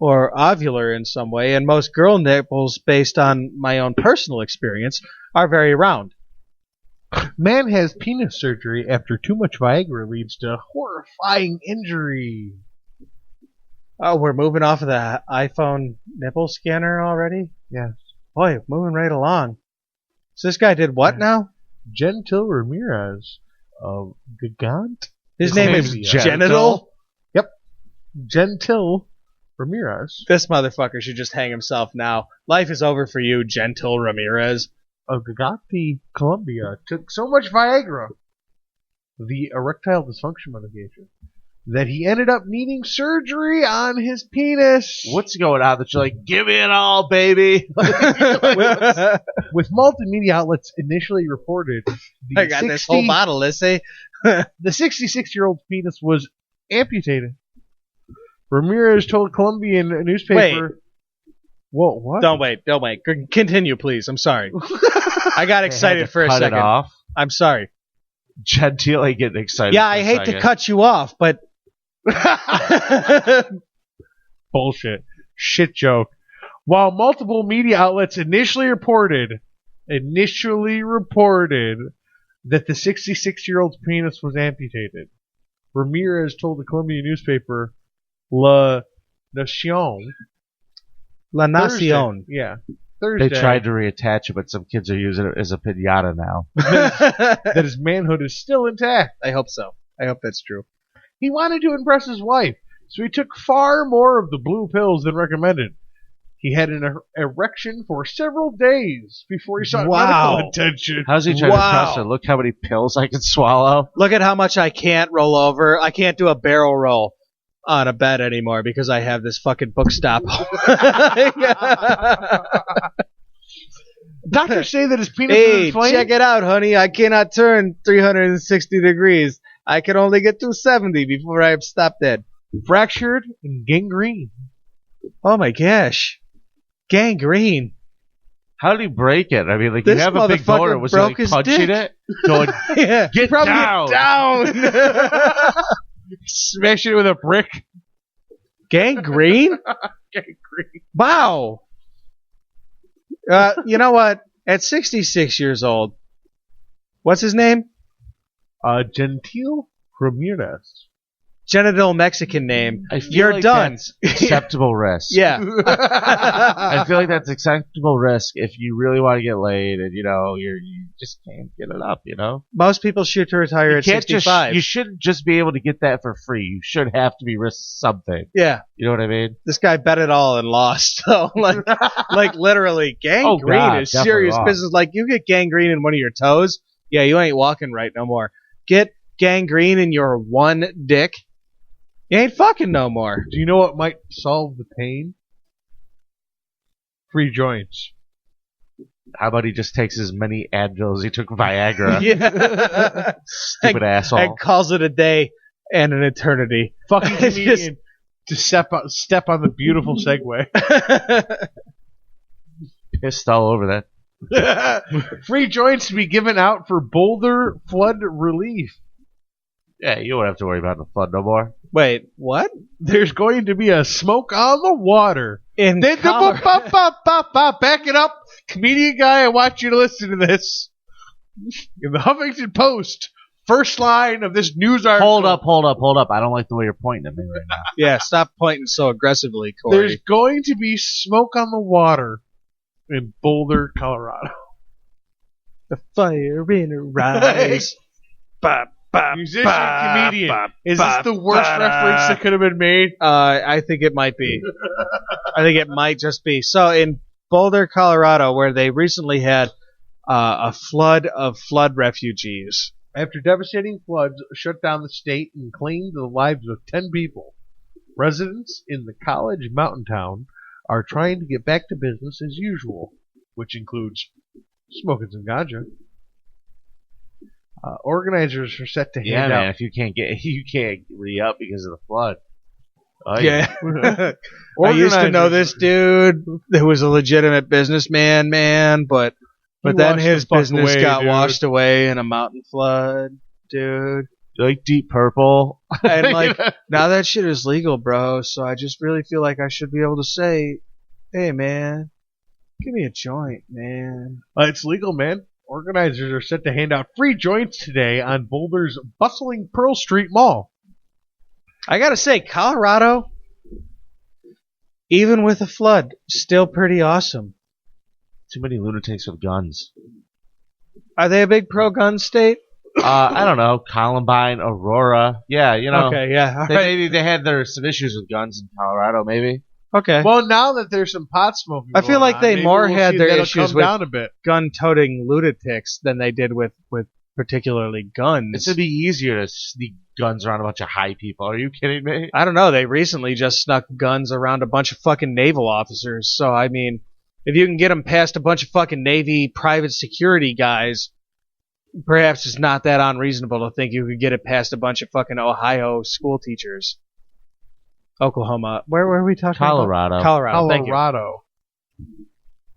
or ovular in some way, and most girl nipples, based on my own personal experience, are very round. Man has penis surgery after too much Viagra leads to horrifying injury. Oh, we're moving off of the iPhone nipple scanner already? Yes. Boy, moving right along. So this guy did what now? Gentil Ramirez of Gigant? His name is Genital? Yep. Gentil Ramirez This motherfucker should just hang himself now. Life is over for you, Gentil Ramirez. of Gigante, Colombia, took so much Viagra, the erectile dysfunction medication, that he ended up needing surgery on his penis. What's going on that you're like, give me it all, baby? With multimedia outlets initially reported, I got this whole bottle, let's say. the 66-year-old's penis was amputated. Ramirez told Colombian newspaper... Whoa, what? Don't wait. Continue, please. I'm sorry. I got excited for a cut second. It off. I'm sorry. Gentile getting excited. Yeah, for I a hate second. to cut you off, but Bullshit. Shit joke. While multiple media outlets initially reported that the 66-year-old's penis was amputated, Ramirez told the Colombian newspaper La Nación La Thursday. Nación. Yeah. Thursday. They tried to reattach it, but some kids are using it as a pinata now. that his manhood is still intact. I hope so. I hope that's true. He wanted to impress his wife, so he took far more of the blue pills than recommended. He had an erection for several days before he sought medical attention. How's he trying to impress her? Look how many pills I can swallow. Look at how much I can't roll over. I can't do a barrel roll on a bed anymore because I have this fucking book stop. Doctors say that his penis is Hey, inflamed. check it out, honey. I cannot turn 360 degrees. I can only get 270 before I stop dead. Fractured and gangrene. Oh my gosh. Gangrene. How did he break it? I mean, like, This you have a big motherfucker boner. Was he broke like his punching dick. it? Going, Yeah. get Probably down. down. Smash it with a brick. Gangrene? Gangrene. Wow. You know what? At 66 years old, what's his name? Gentil Ramirez. Genital Mexican name. I feel You're like done. That's acceptable risk. Yeah. I feel like that's acceptable risk if you really want to get laid and you just can't get it up. Most people shoot to retire You at can't 65. you shouldn't just be able to get that for free. You should have to be risk something. Yeah. You know what I mean? This guy bet it all and lost. So, like literally, gangrene God, is definitely serious lost. business. Like, you get gangrene in one of your toes, yeah, you ain't walking right no more. Get gangrene in your one dick, you ain't fucking no more. Do you know what might solve the pain? Free joints. How about he just takes as many Advil as he took Viagra? Yeah. Stupid asshole. And calls it a day and an eternity. Fucking It's comedian to step on the beautiful segue. Pissed all over that. Free joints to be given out for Boulder flood relief. Yeah, you don't have to worry about the flood no more. Wait, what? There's going to be a smoke on the water. In Then Colorado. back it up. Comedian guy, I want you to listen to this. In the Huffington Post, first line of this news article. Hold up. I don't like the way you're pointing at me right now. Yeah, stop pointing so aggressively, Corey. There's going to be smoke on the water in Boulder, Colorado. the fire in her eyes. Ba, ba, Musician, ba, comedian. ba, Is ba, this the worst ba, reference that could have been made? I think it might be. I think it might just be. So in Boulder, Colorado, where they recently had a flood of flood refugees. After devastating floods shut down the state and claimed the lives of 10 people, residents in the college mountain town are trying to get back to business as usual, which includes smoking some ganja. Organizers are set to hand Yeah, out. man. If you can't re-up because of the flood. Oh, Yeah. I used to know this dude who was a legitimate businessman, man, but then washed his the fuck business away, got dude. washed away in a mountain flood, dude. Like Deep Purple. And like now that shit is legal, bro, so I just really feel like I should be able to say, hey man, give me a joint, man. It's legal, man. Organizers are set to hand out free joints today on Boulder's bustling Pearl Street Mall. I gotta say, Colorado, even with a flood, still pretty awesome. Too many lunatics with guns. Are they a big pro-gun state? I don't know. Columbine, Aurora. Yeah, Okay, yeah, all right. Maybe they had some issues with guns in Colorado, maybe. Okay. Well, now that there's some pot smoking, I feel going like on, they maybe more we'll had see their that'll issues come with down a bit. gun-toting lunatics than they did with particularly guns. It's to be easier to sneak guns around a bunch of high people. Are you kidding me? I don't know. They recently just snuck guns around a bunch of fucking naval officers. So, I mean, if you can get them past a bunch of fucking Navy private security guys, perhaps it's not that unreasonable to think you could get it past a bunch of fucking Ohio school teachers. Oklahoma. Where were we talking Colorado. about? Colorado. Thank you. Colorado.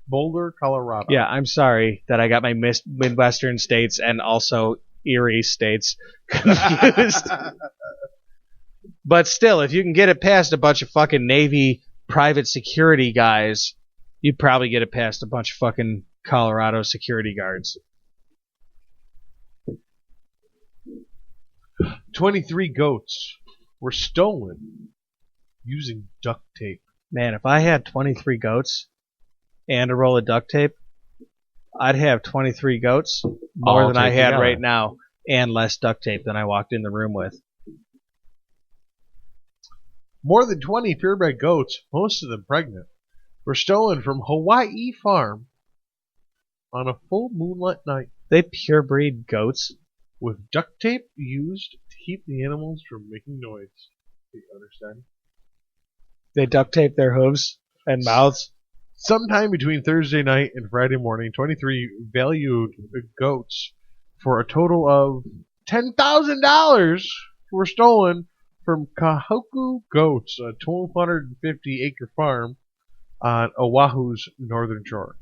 Boulder, Colorado. Yeah, I'm sorry that I got my Midwestern states and also Erie states confused. But still, if you can get it past a bunch of fucking Navy private security guys, you'd probably get it past a bunch of fucking Colorado security guards. 23 goats were stolen using duct tape. Man, if I had 23 goats and a roll of duct tape, I'd have 23 goats more All than I taped had together. right now and less duct tape than I walked in the room with. More than 20 purebred goats, most of them pregnant, were stolen from Hawaii farm on a full moonlight night They purebred goats? with duct tape used to keep the animals from making noise. Do you understand? They duct tape their hooves and mouths? Sometime between Thursday night and Friday morning, 23 valued goats for a total of $10,000 were stolen from Kahoku Goats, a 1,250-acre farm on Oahu's northern shore.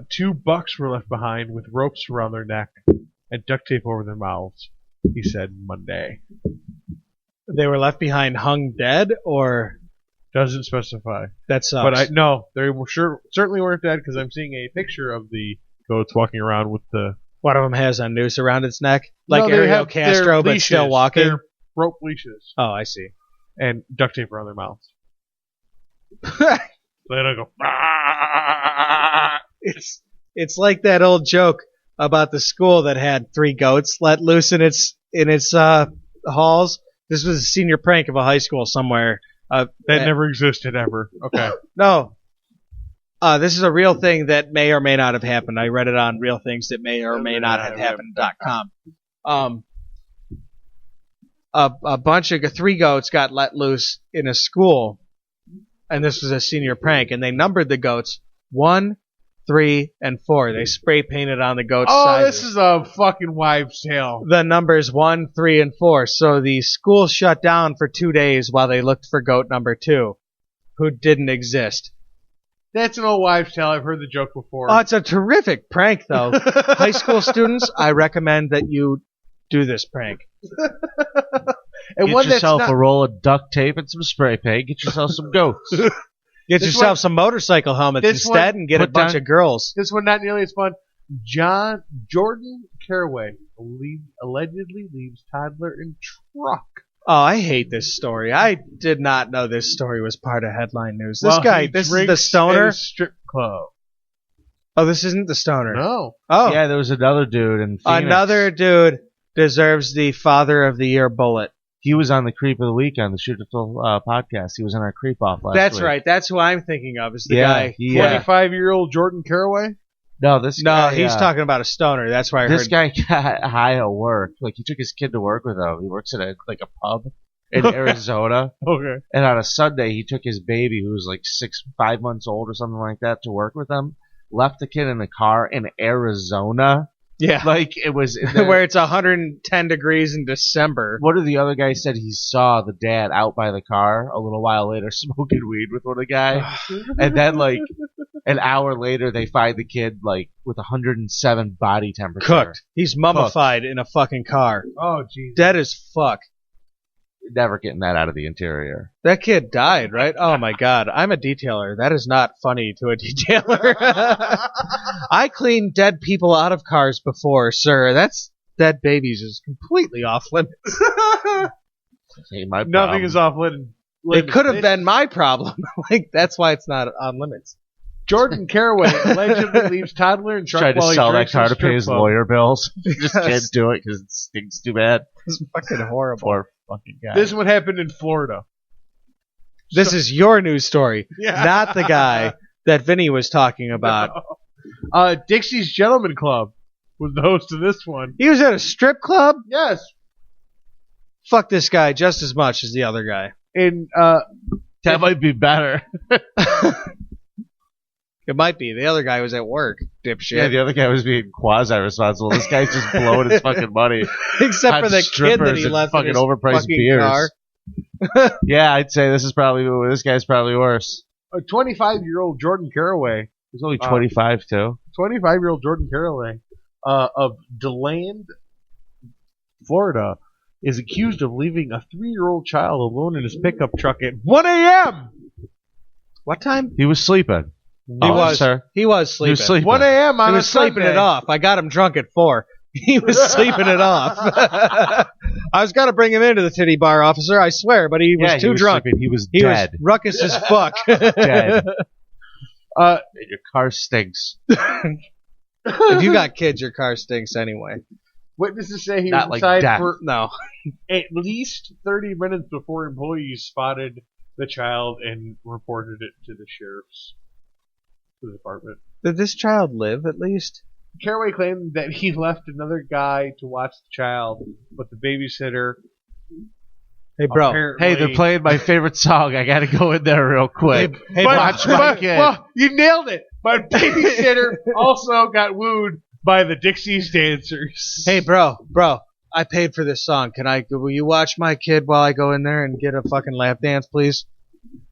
2 bucks were left behind with ropes around their neck and duct tape over their mouths, he said Monday. They were left behind hung dead, or Doesn't specify. that sucks. But they were certainly weren't dead because I'm seeing a picture of the goats walking around with the. One of them has a noose around its neck, like No, they Ariel have Castro, their but leashes. still walking. They're rope leashes Oh, I see. and duct tape around their mouths. They don't go. "Ah." It's like that old joke about the school that had 3 goats let loose in its halls. This was a senior prank of a high school somewhere. That never existed ever. Okay. No. This is a real thing that may or may not have happened. I read it on Real Things That May or May Not Have Happened.com. A bunch of 3 goats got let loose in a school, and this was a senior prank, and they numbered the goats 1, 3, and 4. They spray painted on the goats' sizes. This is a fucking wives' tale. The numbers 1, 3, and 4. So the school shut down for 2 days while they looked for goat number 2, who didn't exist. That's an old wives' tale. I've heard the joke before. Oh, it's a terrific prank, though. High school students, I recommend that you do this prank. And Get one that's yourself not- a roll of duct tape and some spray paint. Get yourself some goats. Get This yourself one- some motorcycle helmets this instead one- and get a put bunch down- of girls. This one not nearly as fun. Jordan Caraway allegedly leaves toddler in truck. Oh, I hate this story. I did not know this story was part of headline news. This Well, guy, he this is the drinks stoner. at a strip club. Oh, this isn't the stoner. No. Oh, Yeah, there was another dude in Phoenix. another dude deserves the Father of the Year bullet. He was on the Creep of the Week on the Shoot to Fill podcast. He was in our Creep Off last That's week. right. That's who I'm thinking of. Is the Yeah, guy? he, uh, 25-year-old Jordan Caraway? No, this No, guy. he's talking about a stoner. That's why I This heard. guy got high at work. Like, he took his kid to work with him. He works at a pub in Arizona. Okay. And on a Sunday, he took his baby, who was like 5 months old or something like that, to work with him. Left the kid in the car in Arizona. Yeah, Like, it was... where it's 110 degrees in December. One of the other guys said he saw the dad out by the car a little while later smoking weed with one of the guys. And then, like, an hour later, they find the kid, like, with 107 body temperature. Cooked. He's mummified in a fucking car. Oh, jeez. Dead as fuck. Never getting that out of the interior. That kid died, right? Oh my god. I'm a detailer. That is not funny to a detailer. I cleaned dead people out of cars before, sir. That's dead babies is completely off limits. Ain't my Nothing problem. is off limits. It could have been my problem. Like, that's why it's not on limits. Jordan Caraway allegedly leaves toddler in truck Tried to while he sell that drinks car in to pay strip his club. lawyer bills. Just can't do it because it stinks too bad. It's fucking horrible. Poor fucking guy. This one happened in Florida. This is your news story, Yeah. not the guy that Vinny was talking about. Dixie's Gentleman Club was the host of this one. He was at a strip club? Yes. Fuck this guy just as much as the other guy. And that might be better. It might be. The other guy was at work, dipshit. Yeah, the other guy was being quasi-responsible. This guy's just blowing his fucking money. Except on for the kid that strippers he and left in fucking his overpriced fucking beers. car. Yeah, I'd say this guy's probably worse. a 25-year-old Jordan Caraway, He's only 25 too. 25-year-old Jordan Caraway of DeLand, Florida, is accused of leaving a 3-year-old child alone in his pickup truck at 1 a.m. What time? He was sleeping. He was. Sir. He was He sleeping. was sleeping. 1 a.m. on He a was sleeping Sunday. it off. I got him drunk at 4. He was sleeping it off. I was gonna bring him into the titty bar, officer. I swear, but he was Yeah, too he was drunk. sleeping. He was He dead. was ruckus as fuck. Dead. Your car stinks. If you got kids, your car stinks anyway. Witnesses say he Not was like inside death. for No. at least 30 minutes before employees spotted the child and reported it to the department. Did this child live at least? Caraway claimed that he left another guy to watch the child, but the babysitter Hey, bro. apparently... Hey, they're playing my favorite song. I gotta go in there real quick. Hey, But- watch my but- kid. well, you nailed it. But babysitter also got wooed by the Dixie's dancers. Hey, bro. I paid for this song. Will you watch my kid while I go in there and get a fucking lap dance, please?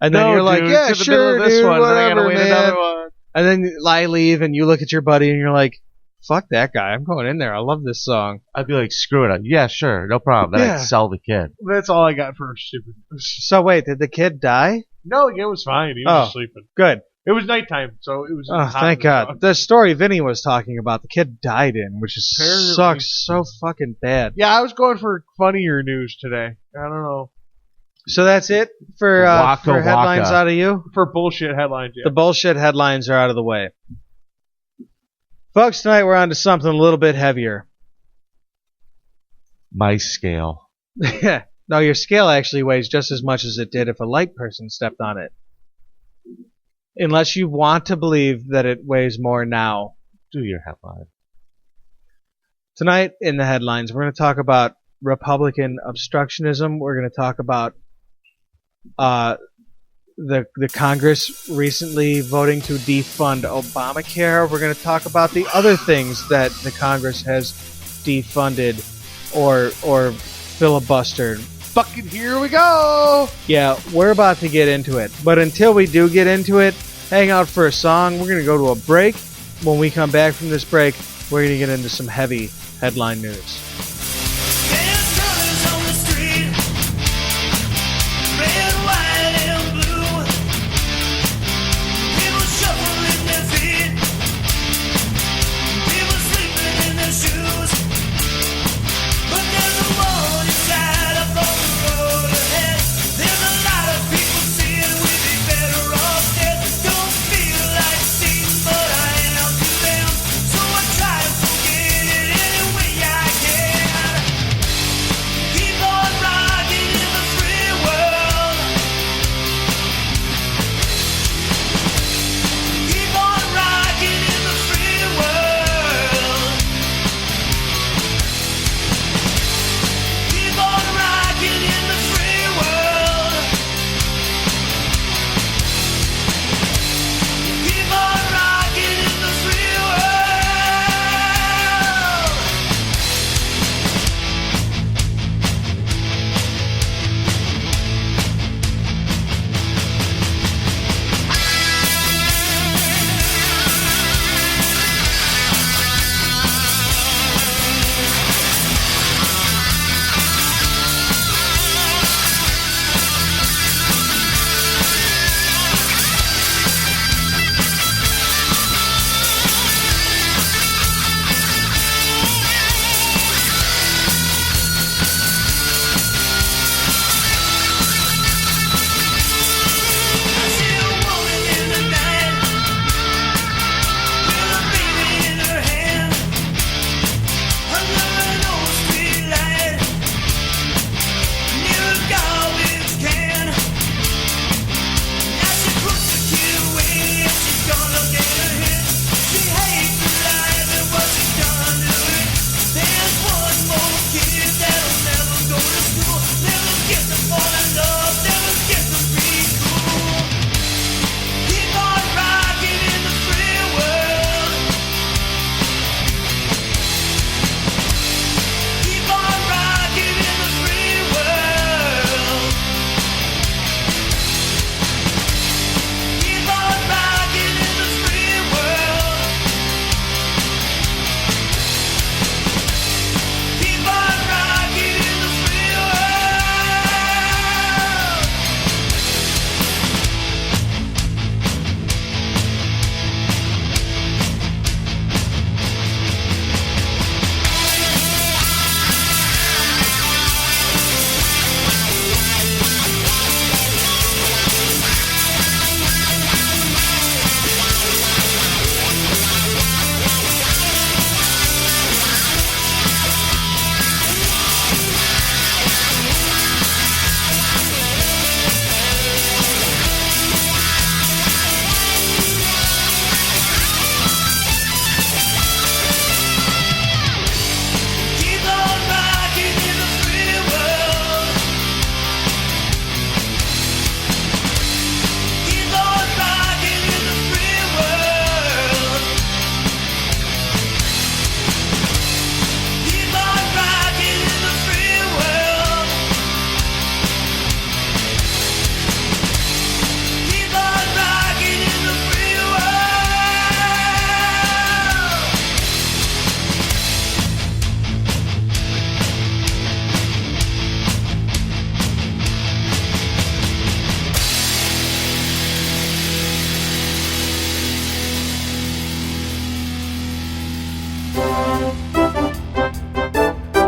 And then No, you're like, dude, yeah, to the sure, middle of this dude, one, then I gotta whatever, wait man. another one. And then I leave, and you look at your buddy, and you're like, fuck that guy. I'm going in there. I love this song. I'd be like, screw it. Yeah, sure, no problem. Then Yeah. I'd sell the kid. That's all I got for stupid. So wait, did the kid die? No, it was fine. He was just sleeping. Good. It was nighttime, so it was. Oh, hot thank in the God. sun. The story Vinny was talking about, the kid died in, which is Apparently. sucks so fucking bad. Yeah, I was going for funnier news today. I don't know. So that's it for Waka headlines waka. out of you? For bullshit headlines, yeah. The bullshit headlines are out of the way. Folks, tonight we're on to something a little bit heavier. My scale. No, your scale actually weighs just as much as it did if a light person stepped on it. Unless you want to believe that it weighs more now. Do your headline. Tonight in the headlines, we're going to talk about Republican obstructionism. We're going to talk about the Congress recently voting to defund Obamacare. We're going to talk about the other things that the Congress has defunded or filibustered. Fucking here we go! Yeah, we're about to get into it. But until we do get into it, hang out for a song. We're going to go to a break. When we come back from this break, we're going to get into some heavy headline news. There's colors on the street, red, white, and blue. People shuffling their feet, people sleeping in their shoes. But there's a warning sign up on the road ahead. There's a lot of people saying we'd be better off dead. Don't feel like seeing, but I am to them. So I try to forget it any way I can.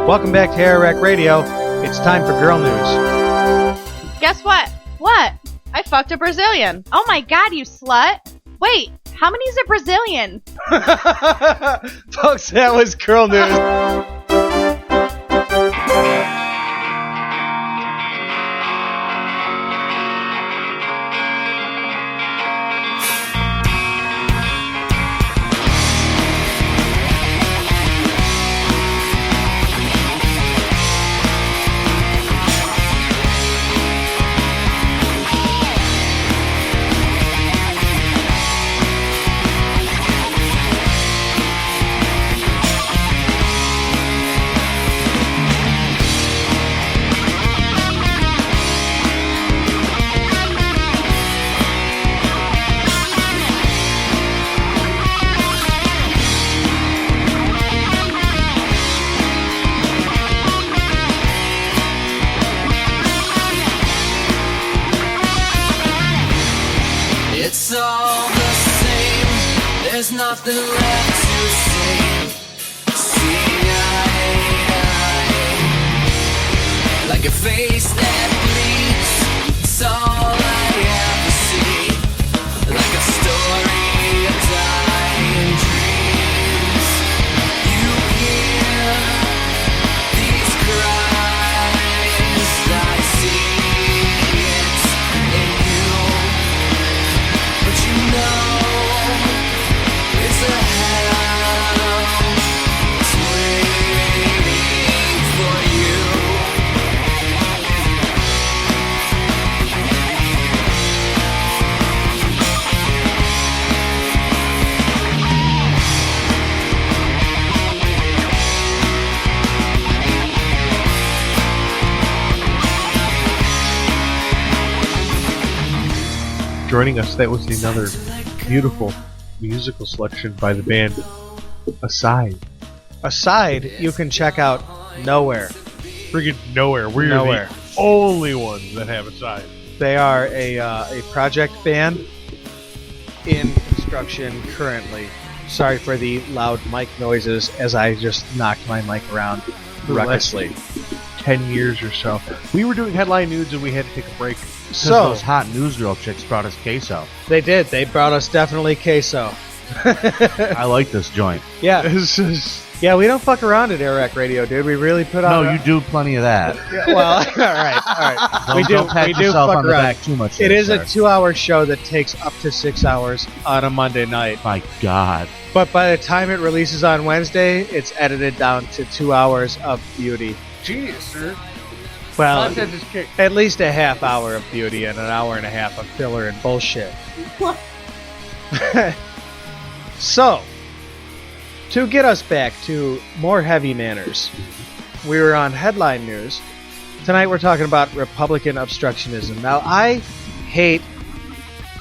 Welcome back to AirWreckRadio. It's time for girl news. Guess what? What? I fucked a Brazilian. Oh my god, you slut. Wait, how many's a Brazilian? Folks, that was girl news. It's all the same, there's nothing left to say. See eye, like a face that bleeds. It's all I ever see, like a story of dying dreams. You hear these cries, I see it in you. But you know, it's a hell that's waiting for you. Joining us, that was another beautiful musical selection by the band Aside. Aside, you can check out Nowhere. Friggin' Nowhere. We're Nowhere. the only ones that have Aside. They are a project band in construction currently. Sorry for the loud mic noises as I just knocked my mic around recklessly. 10 years or so. We were doing headline news and we had to take a break. So those hot newsreel chicks brought us queso. They did. They brought us definitely queso. I like this joint. Yeah. This is... Yeah, we don't fuck around at AirWreckRadio, dude. We really put on... No, you do plenty of that. Yeah, well, all right. Don't pat yourself fuck on the around. back too much. It there, is a sir. 2-hour show that takes up to 6 hours on a Monday night. My God. But by the time it releases on Wednesday, it's edited down to 2 hours of beauty. Genius, sir. Well, Content is king. at least a half hour of beauty and an hour and a half of filler and bullshit. So, to get us back to more heavy manners, we were on headline news. Tonight we're talking about Republican obstructionism. Now, I hate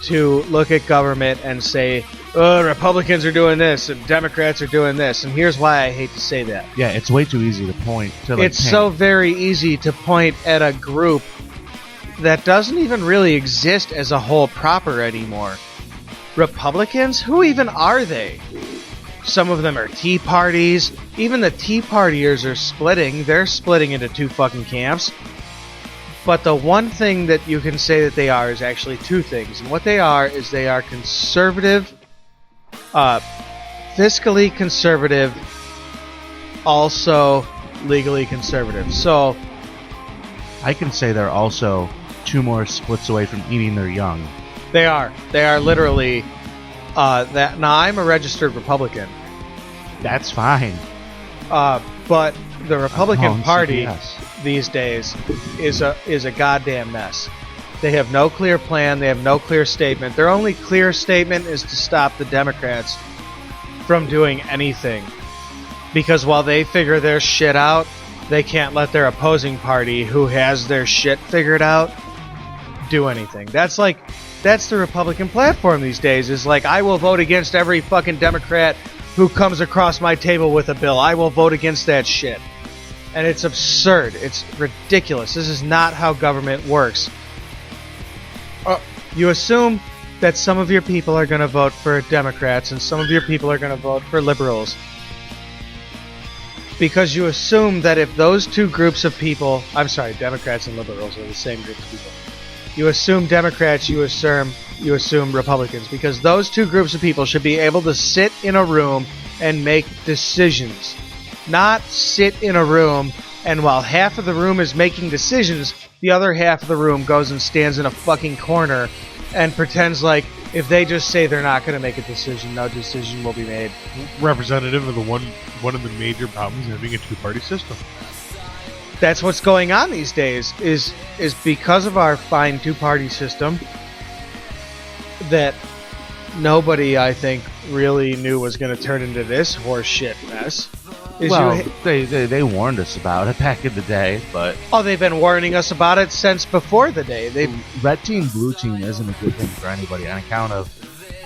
to look at government and say, oh, Republicans are doing this and Democrats are doing this, and here's why I hate to say that. Yeah, it's way too easy to point to. Like, It's so very easy to point at a group that doesn't even really exist as a whole proper anymore. Republicans? Who even are they? Some of them are Tea Parties. Even the Tea Partiers are splitting. They're splitting into two fucking camps. But the one thing that you can say that they are is actually two things. And what they are is they are conservative, fiscally conservative, also legally conservative. So I can say they're also 2 more splits away from eating their young. they are literally that. Now I'm a registered Republican, That's fine. but the Republican on Party CBS. these days is a goddamn mess. They have no clear plan. They have no clear statement. Their only clear statement is to stop the Democrats from doing anything. Because while they figure their shit out, they can't let their opposing party, who has their shit figured out, do anything. That's the Republican platform these days, is like, I will vote against every fucking Democrat who comes across my table with a bill. I will vote against that shit. And it's absurd. It's ridiculous. This is not how government works. You assume that some of your people are going to vote for Democrats and some of your people are going to vote for liberals. Because you assume that if those two groups of people, I'm sorry, Democrats and liberals are the same group of people. You assume Democrats, you assume Republicans, because those two groups of people should be able to sit in a room and make decisions. Not sit in a room and while half of the room is making decisions, the other half of the room goes and stands in a fucking corner and pretends like if they just say they're not going to make a decision, no decision will be made. Representative of the one of the major problems having a two-party system. That's what's going on these days, is because of our fine two-party system that nobody, I think, really knew was going to turn into this horseshit mess. They warned us about it back in the day, but... Oh, they've been warning us about it since before the day. Red team, blue team isn't a good thing for anybody on account of...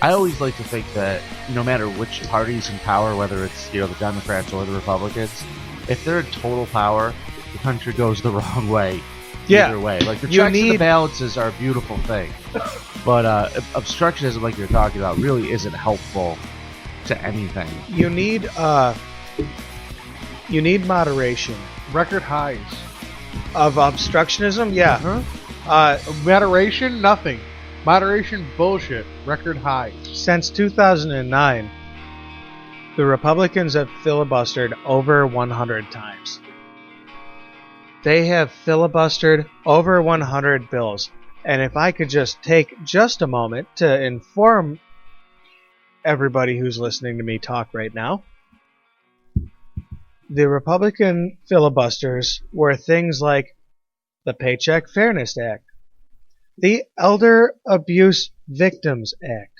I always like to think that no matter which party's in power, whether it's the Democrats or the Republicans, if they're in total power, the country goes the wrong way. Yeah. Either way. Like, the checks and the balances are a beautiful thing. But obstructionism, like you're talking about, really isn't helpful to anything. You need moderation. Record highs. Of obstructionism? Yeah. Moderation? Nothing. Moderation? Bullshit. Record high. Since 2009, the Republicans have filibustered over 100 times. They have filibustered over 100 bills. And if I could just take just a moment to inform everybody who's listening to me talk right now, the Republican filibusters were things like the Paycheck Fairness Act, the Elder Abuse Victims Act,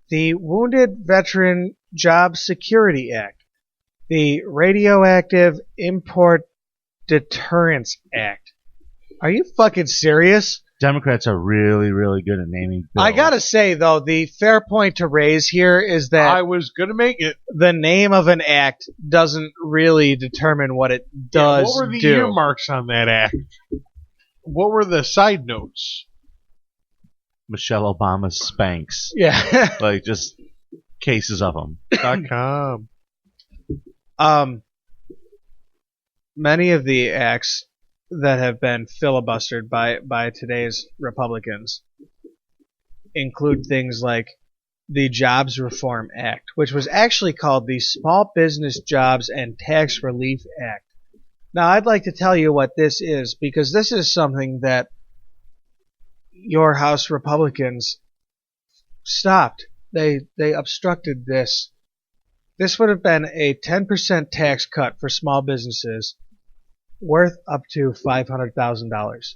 the Wounded Veteran Job Security Act, the Radioactive Import Deterrence Act. Are you fucking serious? Democrats are really, really good at naming bills. I gotta say, though, the fair point to raise here is that I was gonna make it. The name of an act doesn't really determine what it does what were the do. earmarks on that act? What were the side notes? Michelle Obama's Spanx. Yeah. Like, just cases of them. .com. Many of the acts that have been filibustered by today's Republicans include things like the Jobs Reform Act, which was actually called the Small Business Jobs and Tax Relief Act. Now, I'd like to tell you what this is, because this is something that your House Republicans stopped. They obstructed this. This would have been a 10% tax cut for small businesses worth up to $500,000.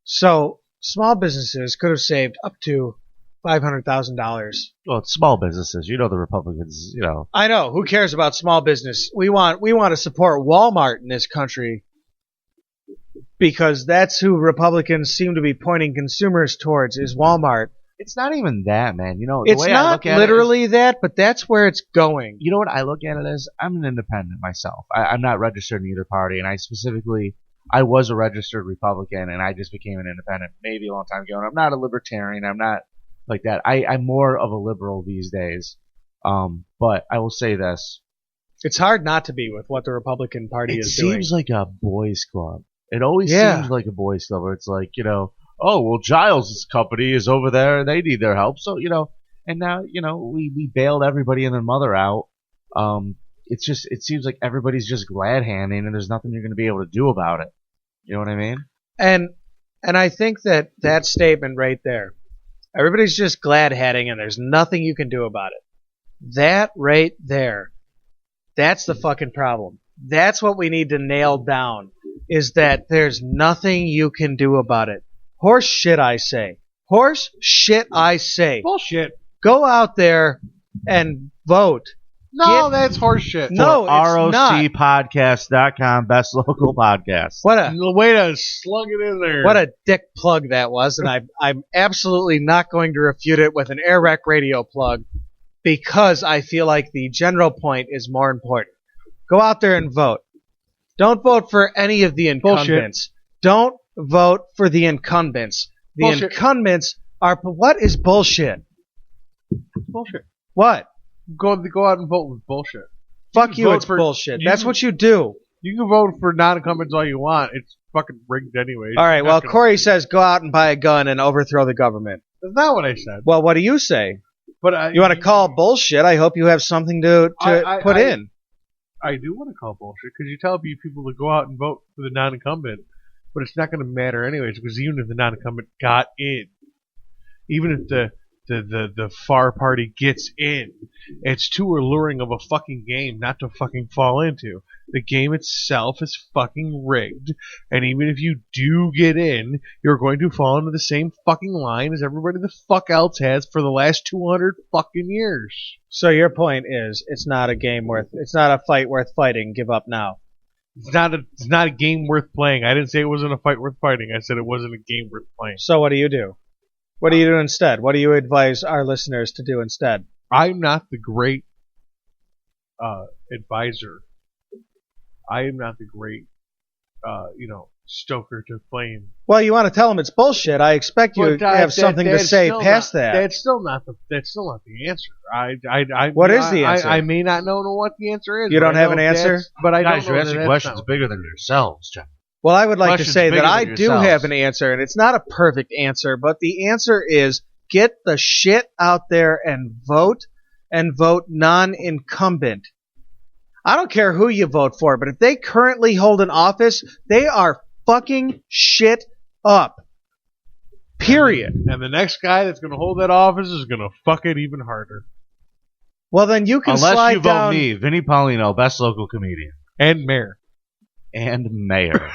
So, small businesses could have saved up to $500,000. Well, it's small businesses. The Republicans, I know. Who cares about small business? We want to support Walmart in this country because that's who Republicans seem to be pointing consumers towards, is Walmart. It's not even that, man. The It's way I not look at literally that, but that's where it's going. You know what I look at it as? I'm an independent myself. I'm not registered in either party, and I was a registered Republican, and I just became an independent maybe a long time ago. And I'm not a libertarian. I'm not like that. I'm more of a liberal these days. But I will say this. It's hard not to be with what the Republican Party is doing. It seems like a boys' club. It always seems like a boys' club where it's like, oh, well, Giles' company is over there and they need their help. So, and now, we bailed everybody and their mother out. It seems like everybody's just glad handing and there's nothing you're going to be able to do about it. You know what I mean? And I think that statement right there, everybody's just glad handing and there's nothing you can do about it. That right there, that's the fucking problem. That's what we need to nail down, is that there's nothing you can do about it. Horse shit, I say. Horse shit, I say. Bullshit. Go out there and vote. No, that's horse shit. No, it's not. ROCPodcasts.com, best local podcast. What a way to slug it in there. What a dick plug that was, and I'm absolutely not going to refute it with an AirWreckRadio plug, because I feel like the general point is more important. Go out there and vote. Don't vote for any of the incumbents. Bullshit. Don't vote for the incumbents. The Bullshit. Incumbents are... What is bullshit? Bullshit. What? Go out and vote with bullshit. Fuck you, vote it's for- bullshit. you That's can- what you do. You can vote for non-incumbents all you want. It's fucking rigged anyway. All right, You're well, not gonna- Corey says go out and buy a gun and overthrow the government. That's not what I said. Well, what do you say? But You want to call bullshit? I hope you have something to put in. I do want to call bullshit because you tell people to go out and vote for the non-incumbent, but it's not going to matter anyways because even if the non-incumbent got in, even if the far party gets in, it's too alluring of a fucking game not to fucking fall into. The game itself is fucking rigged, and even if you do get in, you're going to fall into the same fucking line as everybody the fuck else has for the last 200 fucking years. So your point is, it's not a fight worth fighting. Give up now. It's not a game worth playing. I didn't say it wasn't a fight worth fighting. I said it wasn't a game worth playing. So what do you do? What do you do instead? What do you advise our listeners to do instead? I'm not the great advisor. I am not the great, stoker to flame. Well, you want to tell them it's bullshit. I expect you to have something to say past that. That's still not the answer. What is the answer? I may not know what the answer is. You don't but I have know an answer? but I Guys, don't know you're asking that questions that's bigger than yourselves, John. Well, I would like to Questions say bigger that I than do yourselves. have an answer, and it's not a perfect answer, but the answer is get the shit out there and vote non-incumbent. I don't care who you vote for, but if they currently hold an office, they are fucking shit up. Period. And the next guy that's going to hold that office is going to fuck it even harder. Well, then you can Unless slide you vote down. me, Vinnie Paulino, best local comedian. And mayor. And mayor.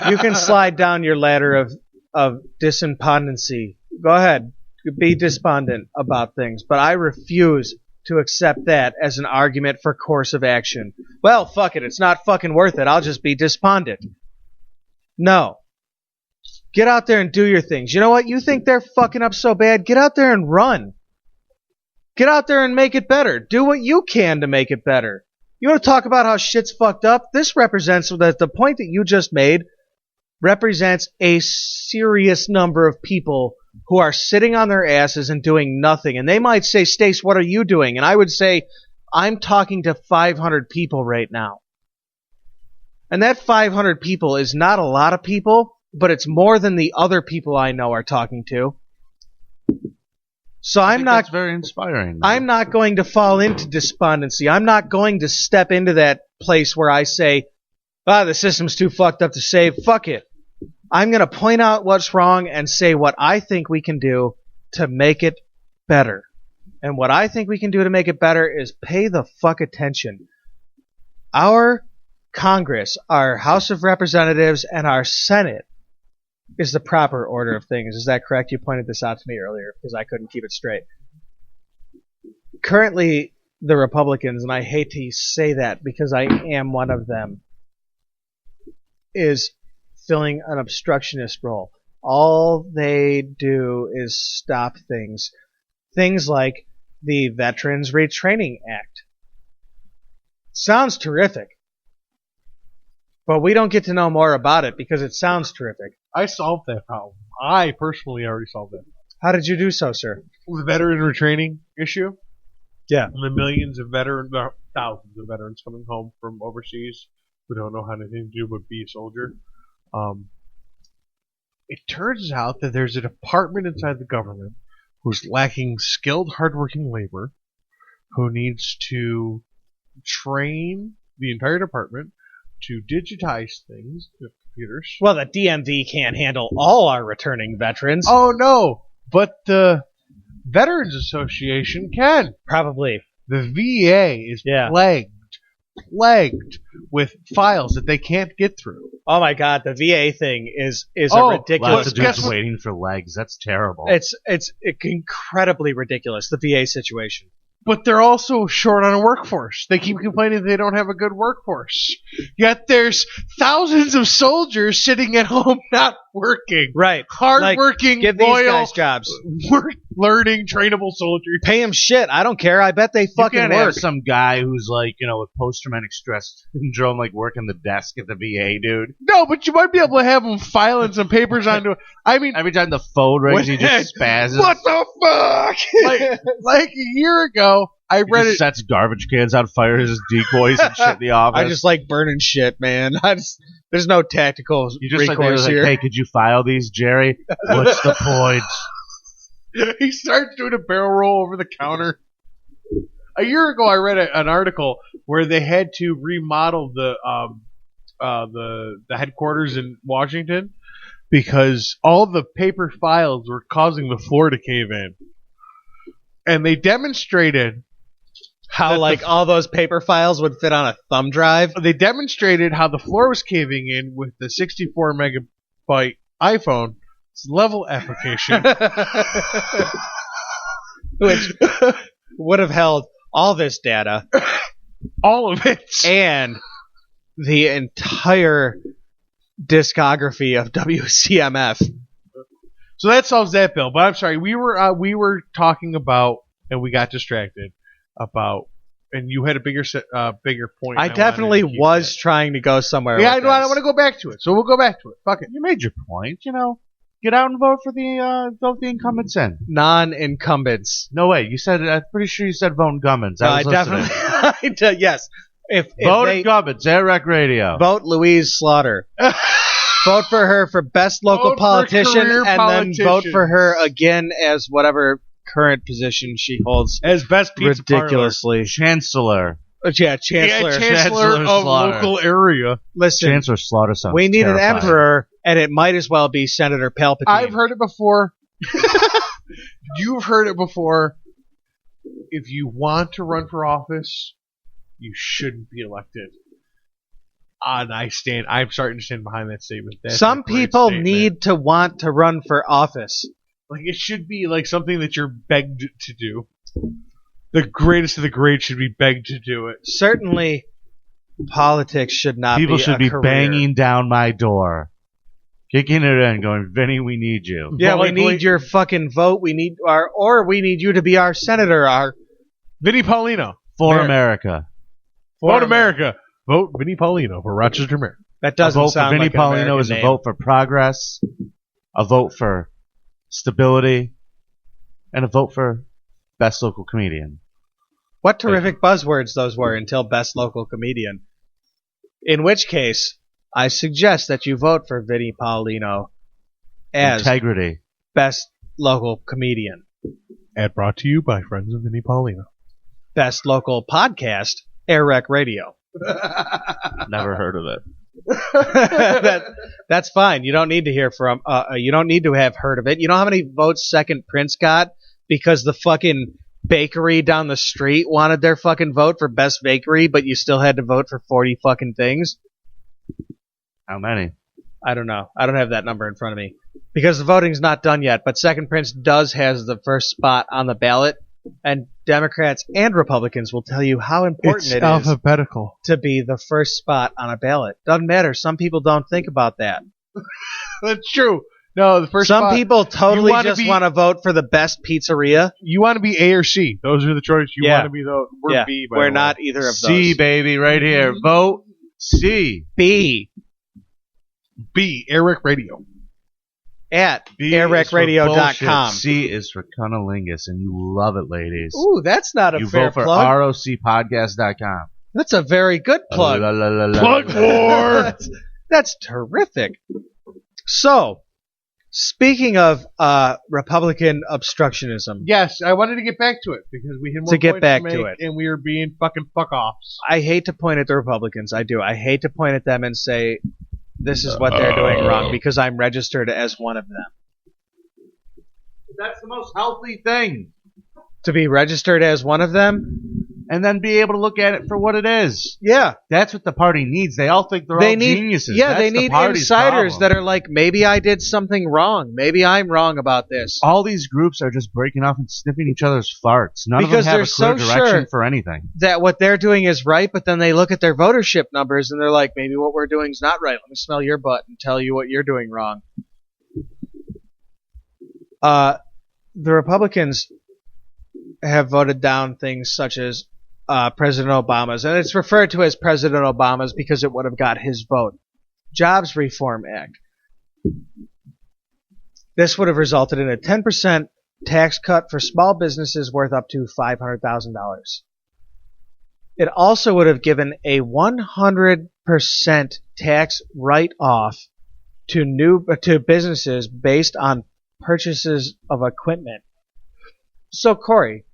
You can slide down your ladder of despondency. Go ahead. Be despondent about things, but I refuse to accept that as an argument for course of action. Well, fuck it. It's not fucking worth it. I'll just be despondent. No. Get out there and do your things. You know what? You think they're fucking up so bad? Get out there and run. Get out there and make it better. Do what you can to make it better. You want to talk about how shit's fucked up? This represents that the point that you just made represents a serious number of people who are sitting on their asses and doing nothing. And they might say, Stace, what are you doing? And I would say, I'm talking to 500 people right now. And that 500 people is not a lot of people, but it's more than the other people I know are talking to. So That's very inspiring. I'm not going to fall into despondency. I'm not going to step into that place where I say, the system's too fucked up to save. Fuck it. I'm going to point out what's wrong and say what I think we can do to make it better. And what I think we can do to make it better is pay the fuck attention. Our Congress, our House of Representatives, and our Senate is the proper order of things. Is that correct? You pointed this out to me earlier because I couldn't keep it straight. Currently, the Republicans, and I hate to say that because I am one of them, is filling an obstructionist role. All they do is stop things. Things like the Veterans Retraining Act. Sounds terrific. But we don't get to know more about it because it sounds terrific. I solved that problem. I personally already solved that. How did you do so, sir? The veteran retraining issue. Yeah. And the millions of veterans, thousands of veterans coming home from overseas who don't know how anything to do but be a soldier. It turns out that there's a department inside the government who's lacking skilled, hardworking labor, who needs to train the entire department to digitize things with computers. Well, the DMV can't handle all our returning veterans. Oh, no. But the Veterans Association can. Probably. The VA is plagued with files that they can't get through. Oh my God, the VA thing is a ridiculous. Lots of dudes waiting for legs. That's terrible. It's incredibly ridiculous, the VA situation. But they're also short on a workforce. They keep complaining they don't have a good workforce. Yet there's thousands of soldiers sitting at home not working. Right. Hard-working, give loyal, these guys jobs. Learning, trainable soldiers. Pay them shit. I don't care. I bet they fucking you can't work. have some guy who's like, with post-traumatic stress syndrome, like working the desk at the VA, dude. No, but you might be able to have him filing some papers onto it. I mean, every time the phone rings, he just spazzes. What the fuck? like a year ago, I He read just it. sets garbage cans on fire as his decoys and shit in the office. I just like burning shit, man. There's no tactical you just recourse like, here. hey, could you file these, Jerry? What's the point? He starts doing a barrel roll over the counter. A year ago, I read an article where they had to remodel the headquarters in Washington because all the paper files were causing the floor to cave in, and they demonstrated How like all those paper files would fit on a thumb drive. they demonstrated how the floor was caving in with the 64 megabyte iPhone level application. Which would have held all this data All of it. and the entire discography of WCMF. So that solves that bill. But I'm sorry, we were talking about, and we got distracted about, and you had a bigger point. I and definitely wanted to keep was that. trying to go somewhere. Yeah, I with know. I this. want to go back to it, so we'll go back to it. Fuck it. You made your point, you know. Get out and vote for the incumbents in. Non-incumbents. No way. You said I'm pretty sure you said vote incumbents. No, I I was listening. definitely. Yes. If Vote they incumbents. AirWreckRadio. vote Louise Slaughter. Vote for her for best local Vote for politician, career and politician. then vote for her again as whatever current position she holds. As best pizza Ridiculously. Chancellor. Yeah, Chancellor. Chancellor of Slaughter. local area. Listen, Chancellor Slaughter sounds we need terrifying. an emperor, and it might as well be Senator Palpatine. I've heard it before. You've heard it before. If you want to run for office, you shouldn't be elected. And I'm starting to stand behind that statement. That's Some a great people statement. need to want to run for office. Like, it should be like something that you're begged to do. The greatest of the great should be begged to do it. Certainly, politics should not People be should a be career. banging down my door, kicking it in, going, Vinny, we need you. Yeah, we Like, need your fucking vote. We need or we need you to be our senator. Our Vinnie Paulino. For Mayor. America. Vote America. Vote Vinnie Paulino for Rochester Mayor. that A doesn't vote for sound Vinny like an Paulino American is a name. vote for progress, a vote for stability, and a vote for best local comedian. What terrific buzzwords those were until best local comedian. In which case, I suggest that you vote for Vinnie Paulino as Integrity. best local comedian. Ad brought to you by friends of Vinnie Paulino. Best local podcast, AirWreckRadio. Never heard of it. That's fine. You don't need to hear from. You don't need to have heard of it. You know how many votes Second Prince got because the fucking bakery down the street wanted their fucking vote for best bakery, but you still had to vote for 40 fucking things. How many? I don't know. I don't have that number in front of me because the voting's not done yet. But Second Prince has the first spot on the ballot, and Democrats and Republicans will tell you how important It's it is alphabetical. to be the first spot on a ballot. Doesn't matter. Some people don't think about that. That's true. No, the first Some spot, people totally you wanna just be- want to vote for the best pizzeria. You want to be A or C. Those are the choices. You Yeah. want to be the. We're Yeah, B. By we're the way. not either of C, those. baby, right here. Vote C. B B. AirWreckRadio. at B is for airwreckradio.com. bullshit. C is for cunnilingus, and you love it, ladies. Ooh, that's not a you fair vote for plug. ROCPodcasts.com. That's a very good plug. Plug war. That's terrific. So, speaking of Republican obstructionism, Yes, I wanted to get back to it because we had more To get points back to to make, it. and we were being fucking fuck-offs. I hate to point at the Republicans. I do. I hate to point at them and say, this is what they're doing wrong because I'm registered as one of them. That's the most healthy thing. To be registered as one of them? And then be able to look at it for what it is. Yeah. That's what the party needs. They all think they're all geniuses. Yeah, That's they the need party's insiders problem. that are like, maybe I did something wrong. Maybe I'm wrong about this. All these groups are just breaking off and sniffing each other's farts. None Because of them they're have a clear so direction sure for anything. That what they're doing is right, but then they look at their votership numbers and they're like, maybe what we're doing is not right. Let me smell your butt and tell you what you're doing wrong. The Republicans have voted down things such as President Obama's, and it's referred to as President Obama's because it would have got his vote. Jobs Reform Act. This would have resulted in a 10% tax cut for small businesses worth up to $500,000. It also would have given a 100% tax write-off to businesses based on purchases of equipment. So, Corey,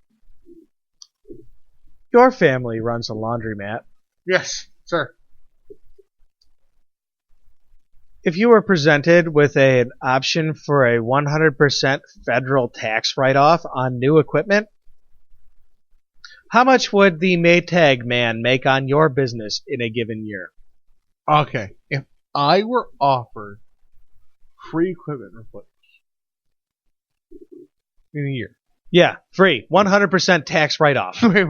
your family runs a laundromat. Yes, sir. If you were presented with an option for a 100% federal tax write-off on new equipment, how much would the Maytag man make on your business in a given year? Okay. If I were offered free equipment replacement in a year. Yeah, free. 100% tax write-off. Wait.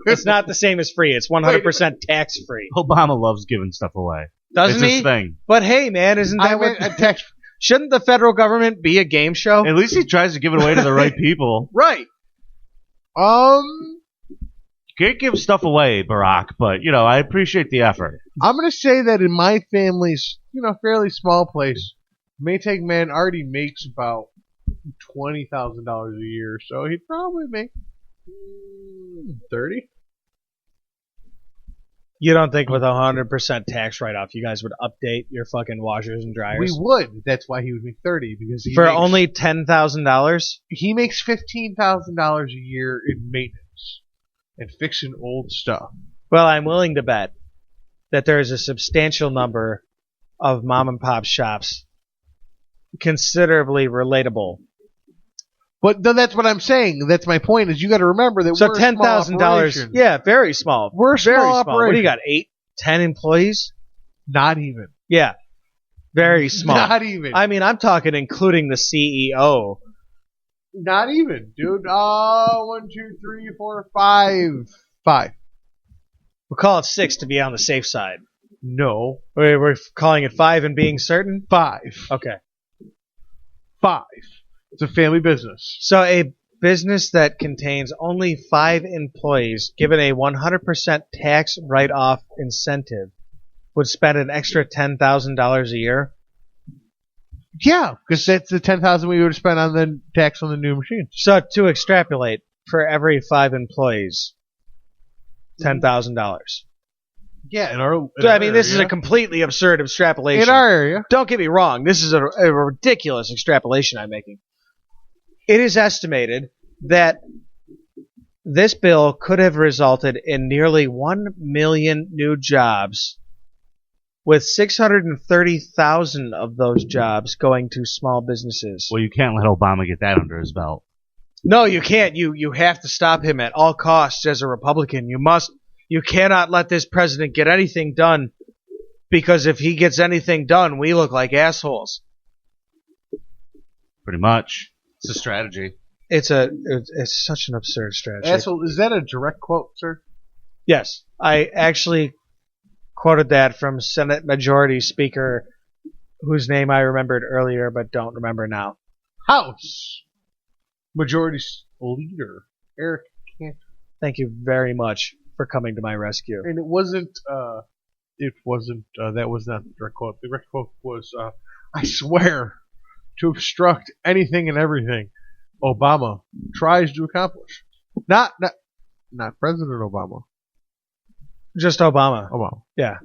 It's not the same as free. It's 100% tax-free. Obama loves giving stuff away. Doesn't it's he? his thing. But hey, man, isn't that what... tax? Shouldn't the federal government be a game show? At least he tries to give it away to the right people. Right. You can't give stuff away, Barack, but, I appreciate the effort. I'm going to say that in my family's, fairly small place, Maytag man already makes about $20,000 a year, so he'd probably make 30. You don't think with a 100% tax write-off, you guys would update your fucking washers and dryers? We would. That's why he would make 30 because he for makes, only $10,000. He makes $15,000 a year in maintenance and fixing old stuff. Well, I'm willing to bet that there is a substantial number of mom and pop shops considerably relatable. But that's what I'm saying. That's my point. Is you got to remember that So we're $10,000, yeah, very small. We're very small small. What do you got? 8, 10 employees? Not even. Yeah, very small. Not even. I mean, I'm talking including the CEO. Not even, dude. 1, 2, 3, 4, 5. 5. We'll call it 6 to be on the safe side. No. We're calling it 5 and being certain? 5. Okay. 5. It's a family business. So a business that contains only 5 employees, given a 100% tax write-off incentive, would spend an extra $10,000 a year? Yeah, because that's the $10,000 we would have spent on the tax on the new machine. So to extrapolate, for every 5 employees, $10,000. Yeah, in our I mean, this is a completely absurd extrapolation. In our area. Don't get me wrong. This is a ridiculous extrapolation I'm making. It is estimated that this bill could have resulted in nearly 1 million new jobs, with 630,000 of those jobs going to small businesses. Well, you can't let Obama get that under his belt. No, you can't. You have to stop him at all costs as a Republican. You cannot let this president get anything done, because if he gets anything done, we look like assholes. Pretty much. It's a strategy. It's such an absurd strategy. Asshole, is that a direct quote, sir? Yes, I actually quoted that from Senate Majority Speaker, whose name I remembered earlier but don't remember now. House Majority Leader Eric Cantor. Thank you very much for coming to my rescue. And it wasn't. That was not the direct quote. The direct quote was, "I swear to obstruct anything and everything Obama tries to accomplish." Not President Obama. Just Obama. Obama. Yeah.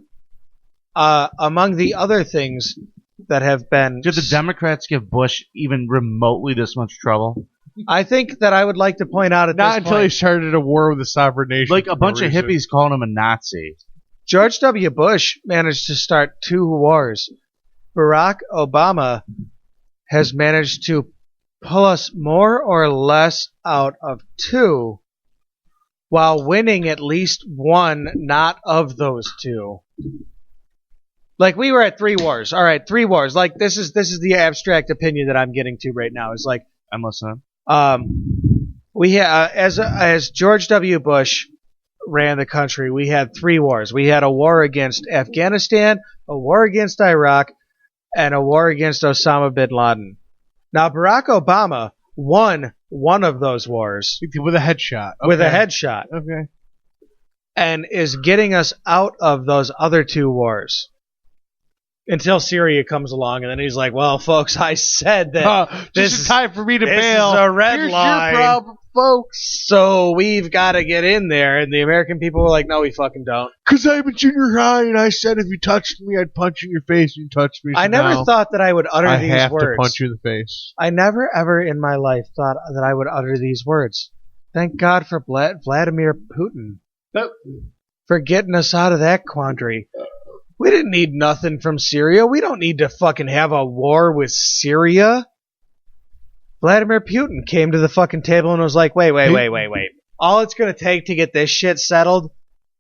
Among the other things that have been... Did the Democrats give Bush even remotely this much trouble? I think that I would like to point out at Not this until point, he started a war with a sovereign nation. Like a bunch of hippies calling him a Nazi. George W. Bush managed to start 2 wars. Barack Obama has managed to pull us more or less out of 2 while winning at least 1 not of those 2. Like, we were at 3 wars. All right, 3 wars. Like, this is the abstract opinion that I'm getting to right now. Is like, I'm listening. we as George W. Bush ran the country, we had 3 wars. We had a war against Afghanistan, a war against Iraq, and a war against Osama bin Laden. Now, Barack Obama won one of those wars. with a headshot. Okay. With a headshot. Okay. And is getting us out of those other 2 wars. Until Syria comes along, and then he's like, well, folks, I said that This is time for me to this bail. is a red Here's line. your problem, folks. So we've got to get in there. And the American people were like, no, we fucking don't. Because I'm in junior high, and I said if you touched me, I'd punch you in your face. You touched me. So I never now thought that I would utter I these have words. to punch you in the face. I never, ever in my life thought that I would utter these words. Thank God for Vladimir Putin for getting us out of that quandary. We didn't need nothing from Syria. We don't need to fucking have a war with Syria. Vladimir Putin came to the fucking table and was like, wait. All it's going to take to get this shit settled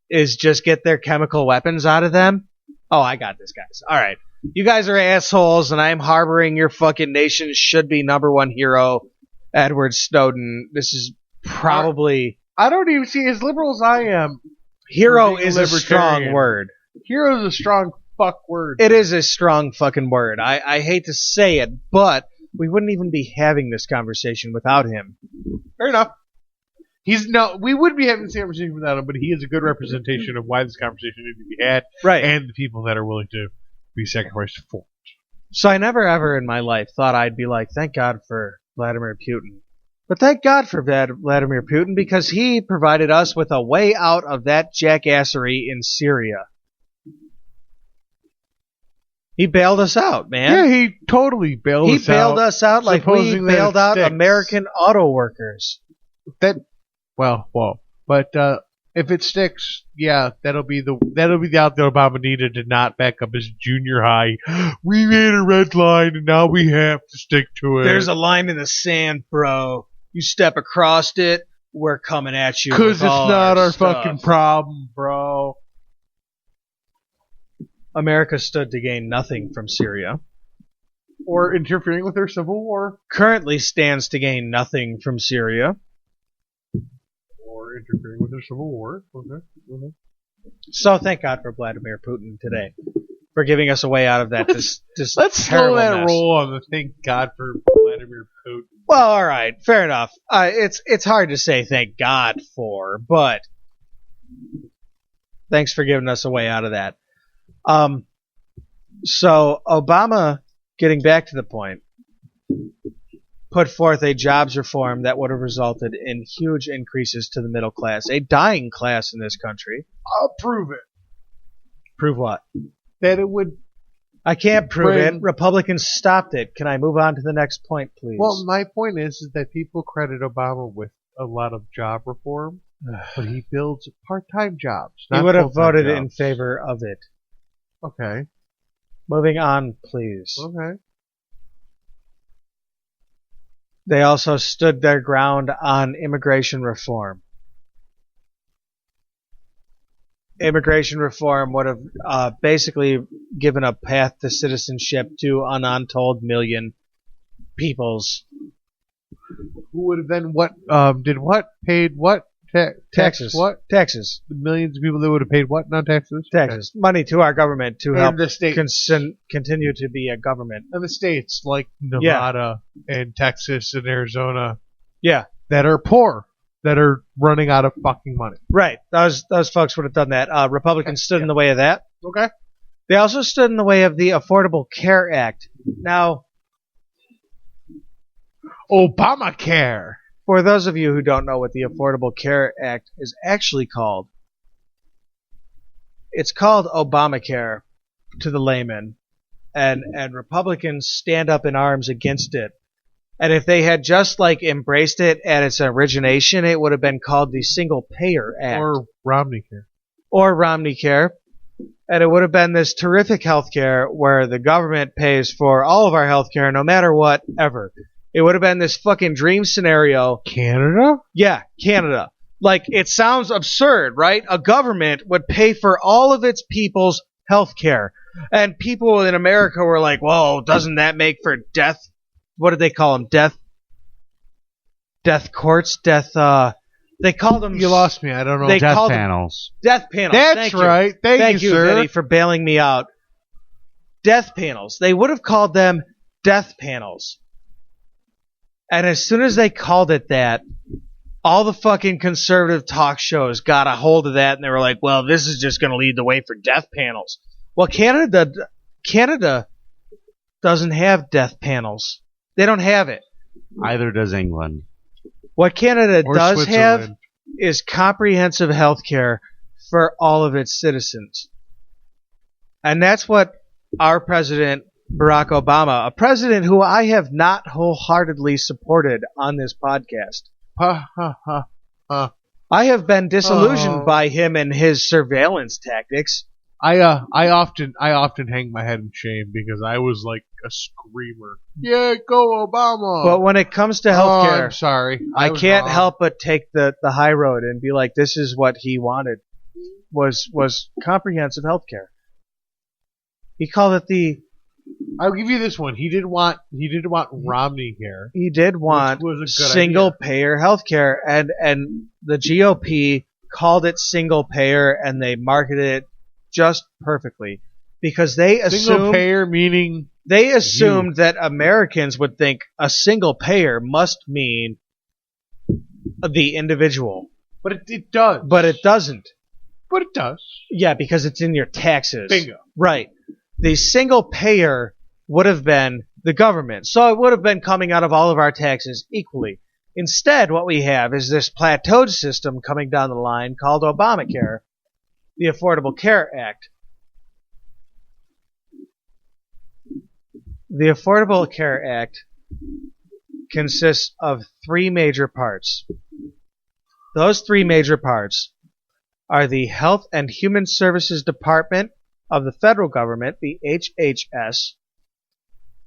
is just get their chemical weapons out of them. Oh, I got this, guys. All right. You guys are assholes, and I'm harboring your fucking nation's should-be number one hero, Edward Snowden. This is probably... I don't even see as liberal as I am. Hero is a strong libertarian. word. Hero is a strong fuck word. It is a strong fucking word. I hate to say it, but we wouldn't even be having this conversation without him. Fair enough. We wouldn't be having this conversation without him, but he is a good representation of why this conversation needs to be had, Right. and the people that are willing to be sacrificed for it. So I never ever in my life thought I'd be like, thank God for Vladimir Putin. But thank God for Vladimir Putin, because he provided us with a way out of that jackassery in Syria. He bailed us out, man. Yeah, he totally bailed us out. He bailed us out like we supposing that bailed it out sticks. American auto workers. But if it sticks, yeah, that'll be the out that Obama needed to not back up his junior high. We made a red line, and now we have to stick to it. There's a line in the sand, bro. You step across it, we're coming at you. Because it's not our stuff. fucking problem, bro. America stood to gain nothing from Syria. Or interfering with their civil war. Currently stands to gain nothing from Syria. Or interfering with their civil war. Okay. So thank God for Vladimir Putin today. For giving us a way out of that. This Let's slow terrible that mess. roll on the thank God for Vladimir Putin. Well, all right, fair enough. It's hard to say thank God for, but thanks for giving us a way out of that. So Obama, getting back to the point, put forth a jobs reform that would have resulted in huge increases to the middle class, a dying class in this country. I'll prove it. Prove what? That it would. I can't prove it. Republicans stopped it. Can I move on to the next point, please? Well, my point is that people credit Obama with a lot of job reform, but he builds part-time jobs. He not would have full-time voted jobs. in favor of it. Okay. Moving on, please. Okay. They also stood their ground on immigration reform. Immigration reform would have basically given a path to citizenship to an untold million peoples. Who would have then paid what? Taxes. What? Taxes. The millions of people that would have paid what? Not taxes? Taxes. Money to our government to And help the states. continue to be a government. And the states like Nevada and Texas and Arizona Yeah. that are poor, that are running out of fucking money. Right. Those folks would have done that. Republicans stood in the way of that. Okay. They also stood in the way of the Affordable Care Act. Now, Obamacare. for those of you who don't know what the Affordable Care Act is actually called, it's called Obamacare to the layman, and Republicans stand up in arms against it. And if they had just embraced it at its origination, it would have been called the Single Payer Act. Or Romney Care. Or Romney Care. And it would have been this terrific health care where the government pays for all of our health care no matter what, ever. It would have been this fucking dream scenario. Canada? Yeah, Canada. It sounds absurd, right? A government would pay for all of its people's health care. And people in America were like, whoa, doesn't that make for death? What did they call them? Death courts? They called them... You lost me. I don't know. They Death called them panels. death panels. That's Thank you. right. Thank you, sir. Vinny, for bailing me out. Death panels. They would have called them death panels. And as soon as they called it that, all the fucking conservative talk shows got a hold of that, and they were like, well, this is just going to lead the way for death panels. Well, Canada Canada doesn't have death panels. They don't have it. Either does England. What Canada Or does have Switzerland. is comprehensive health care for all of its citizens. And that's what our president, Barack Obama, a president who I have not wholeheartedly supported on this podcast. Ha ha ha ha. I have been disillusioned Oh. by him and his surveillance tactics. I often hang my head in shame because I was like a screamer. Yeah, go Obama. But when it comes to I'm healthcare, sorry. I was can't wrong. help but take the high road and be like, this is what he wanted, was comprehensive healthcare. He called it the. I'll give you this one. He did want Romney care. He did want was a good single payer healthcare, and the GOP called it single payer, and they marketed it just perfectly because they Single assumed payer meaning they assumed that Americans would think a single payer must mean the individual, but it does. but it doesn't. But it does. Yeah, because it's in your taxes. Bingo. Right. The single payer would have been the government. So it would have been coming out of all of our taxes equally. Instead, what we have is this plateaued system coming down the line called Obamacare, the Affordable Care Act. The Affordable Care Act consists of three major parts. Those three major parts are the Health and Human Services Department of the federal government, the HHS,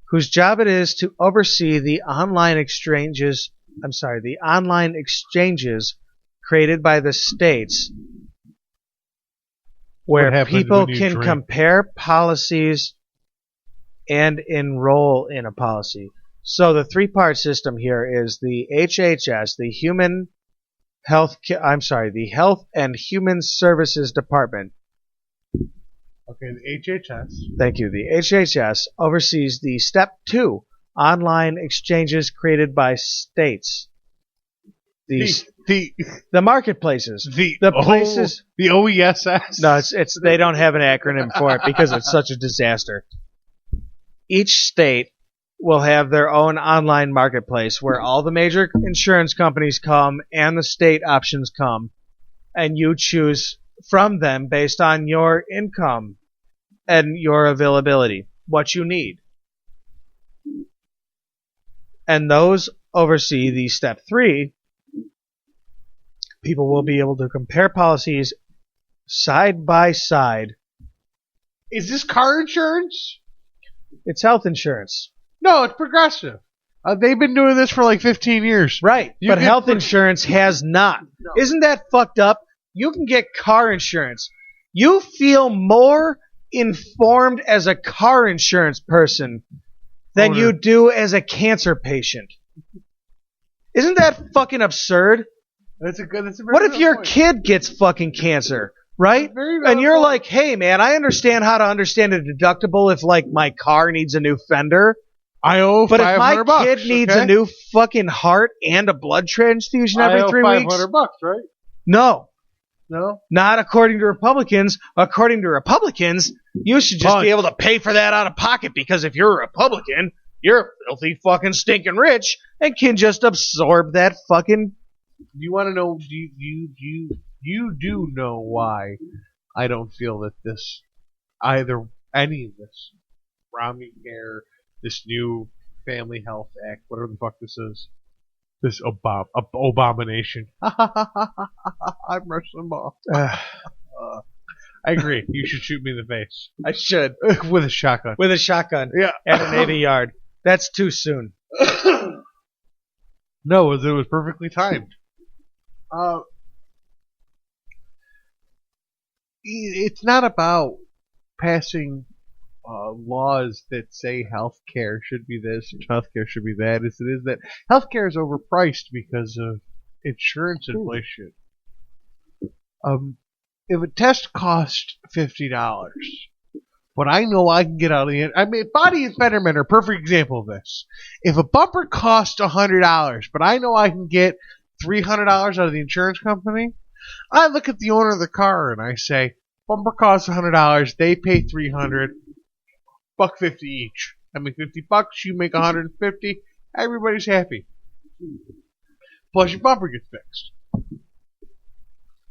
whose job it is to oversee the online exchanges created by the states What where happens people when you can drink? compare policies and enroll in a policy. So the three-part system here is the HHS, the the Health and Human Services Department. Okay, the HHS. Thank you. The HHS oversees the Step 2 online exchanges created by states. The marketplaces. The places. The OESS. No, it's they don't have an acronym for it because it's such a disaster. Each state will have their own online marketplace where all the major insurance companies come and the state options come, and you choose from them based on your income and your availability, what you need. And those oversee the Step 3. People will be able to compare policies side by side. Is this car insurance? It's health insurance. No, it's Progressive. They've been doing this for like 15 years. Right, You but get health pro- insurance has not. Isn't that fucked up? You can get car insurance. You feel more informed as a car insurance person than you do as a cancer patient. Isn't that fucking absurd? That's a very What if good your point. kid gets fucking cancer, right? Very valid And you're point. like, hey man, I understand how to understand a deductible if like my car needs a new fender. I owe But if my $500, kid needs okay? a new fucking heart and a blood transfusion every I owe 3 weeks, $500, right? no. No. Not according to Republicans. According to Republicans, you should just But- be able to pay for that out of pocket because if you're a Republican, you're filthy fucking stinking rich and can just absorb that fucking. Do you want to know? You do know why I don't feel that any of this Romney Care, this new Family Health Act, whatever the fuck this is, this abomination. I'm Russian Ball. I agree. You should shoot me in the face I should with a shotgun. with a shotgun Yeah. at a Navy Yard. That's too soon. No, it was perfectly timed. It's not about passing laws that say healthcare should be this and healthcare should be that. It is that healthcare is overpriced because of insurance inflation. If a test costs $50, but I know I can get out of the end. I mean, Body is Betterment are a perfect example of this. If a bumper costs $100, but I know I can get $300 out of the insurance company, I look at the owner of the car and I say, bumper costs $100, they pay $300. $1.50 each. I make $50, you make $150. Everybody's happy. Plus your bumper gets fixed.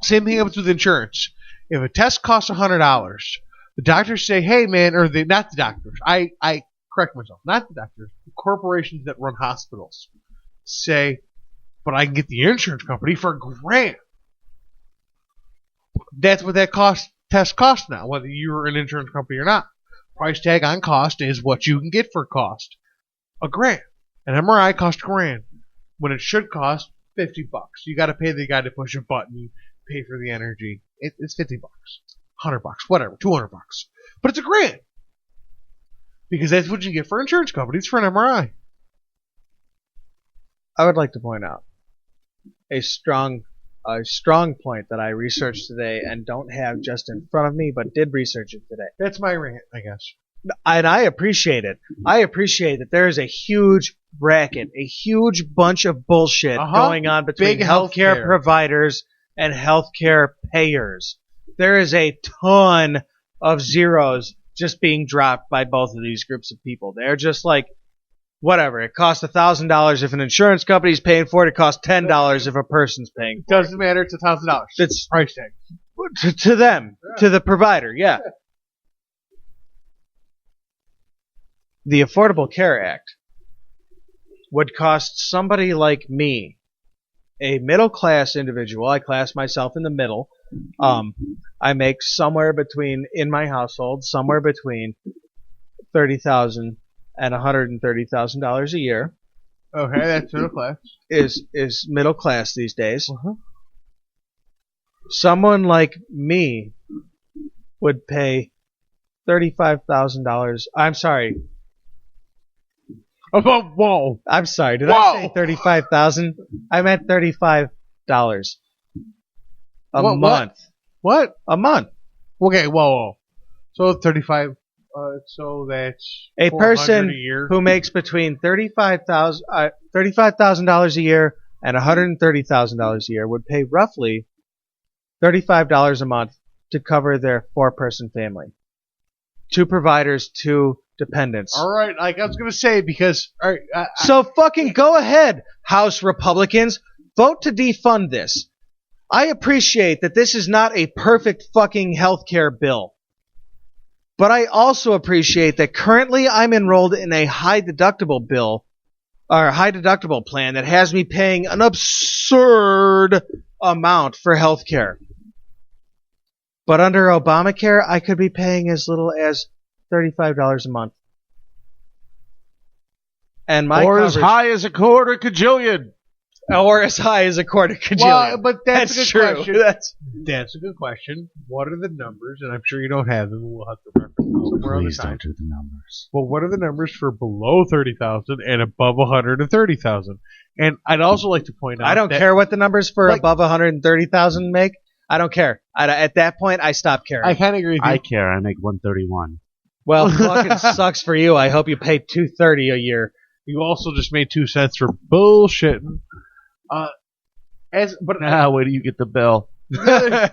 Same thing happens with insurance. If a test costs $100, the doctors say, "Hey man," or not the doctors. I correct myself. Not the doctors. The corporations that run hospitals say, "But I can get the insurance company for $1,000." That's what that test costs now, whether you're an insurance company or not. Price tag on cost is what you can get for cost. $1,000. An MRI costs $1,000 when it should cost $50. You got to pay the guy to push a button, pay for the energy. It's $50, $100, whatever, $200. But it's $1,000 because that's what you get for insurance companies for an MRI. I would like to point out a strong point that I researched today and don't have just in front of me, but did research it today. That's my rant, I guess. And I appreciate it. I appreciate that there is a huge racket, a huge bunch of bullshit going on between Big healthcare healthcare providers and healthcare payers. There is a ton of zeros just being dropped by both of these groups of people. They're just like, whatever, it costs $1,000 if an insurance company is paying for it. It costs $10 if a person's paying for it. Doesn't matter. It's $1,000. It's price tag to them, to the provider. Yeah. The Affordable Care Act would cost somebody like me, a middle-class individual. I class myself in the middle. I make somewhere between, in my household, somewhere between $30,000 and $130,000 a year. Okay, that's middle class. Is middle class these days. Someone like me would pay $35,000. I'm sorry. Whoa. I'm sorry. Did I say 35,000? I meant $35 a month. What? A month. Okay, whoa. So 35. So that's a person a year. Who makes between $35,000 a year and $130,000 a year would pay roughly $35 a month to cover their 4-person family. 2 providers, 2 dependents. All right, like I was gonna say, because all right, so fucking go ahead, House Republicans, vote to defund this. I appreciate that this is not a perfect fucking healthcare bill. But I also appreciate that currently I'm enrolled in a high deductible bill, or a high deductible plan that has me paying an absurd amount for health care. But under Obamacare, I could be paying as little as $35 a month. And my or as high as a quarter cajillion. Or as high as a quarter cajillion. Well, but that's a good true. question. That's a good question. What are the numbers? And I'm sure you don't have them. We'll have to reference them somewhere on the Please side. don't do the numbers. Well, what are the numbers for below 30,000 and above 130,000? And I'd also like to point out I don't care what the numbers for above 130,000 make. I don't care. At that point, I stop caring. I kind of agree with you. I care. I make 131. Well, fucking sucks for you. I hope you pay $230 a year. You also just made 2 cents for bullshitting. Where do you get the bill? The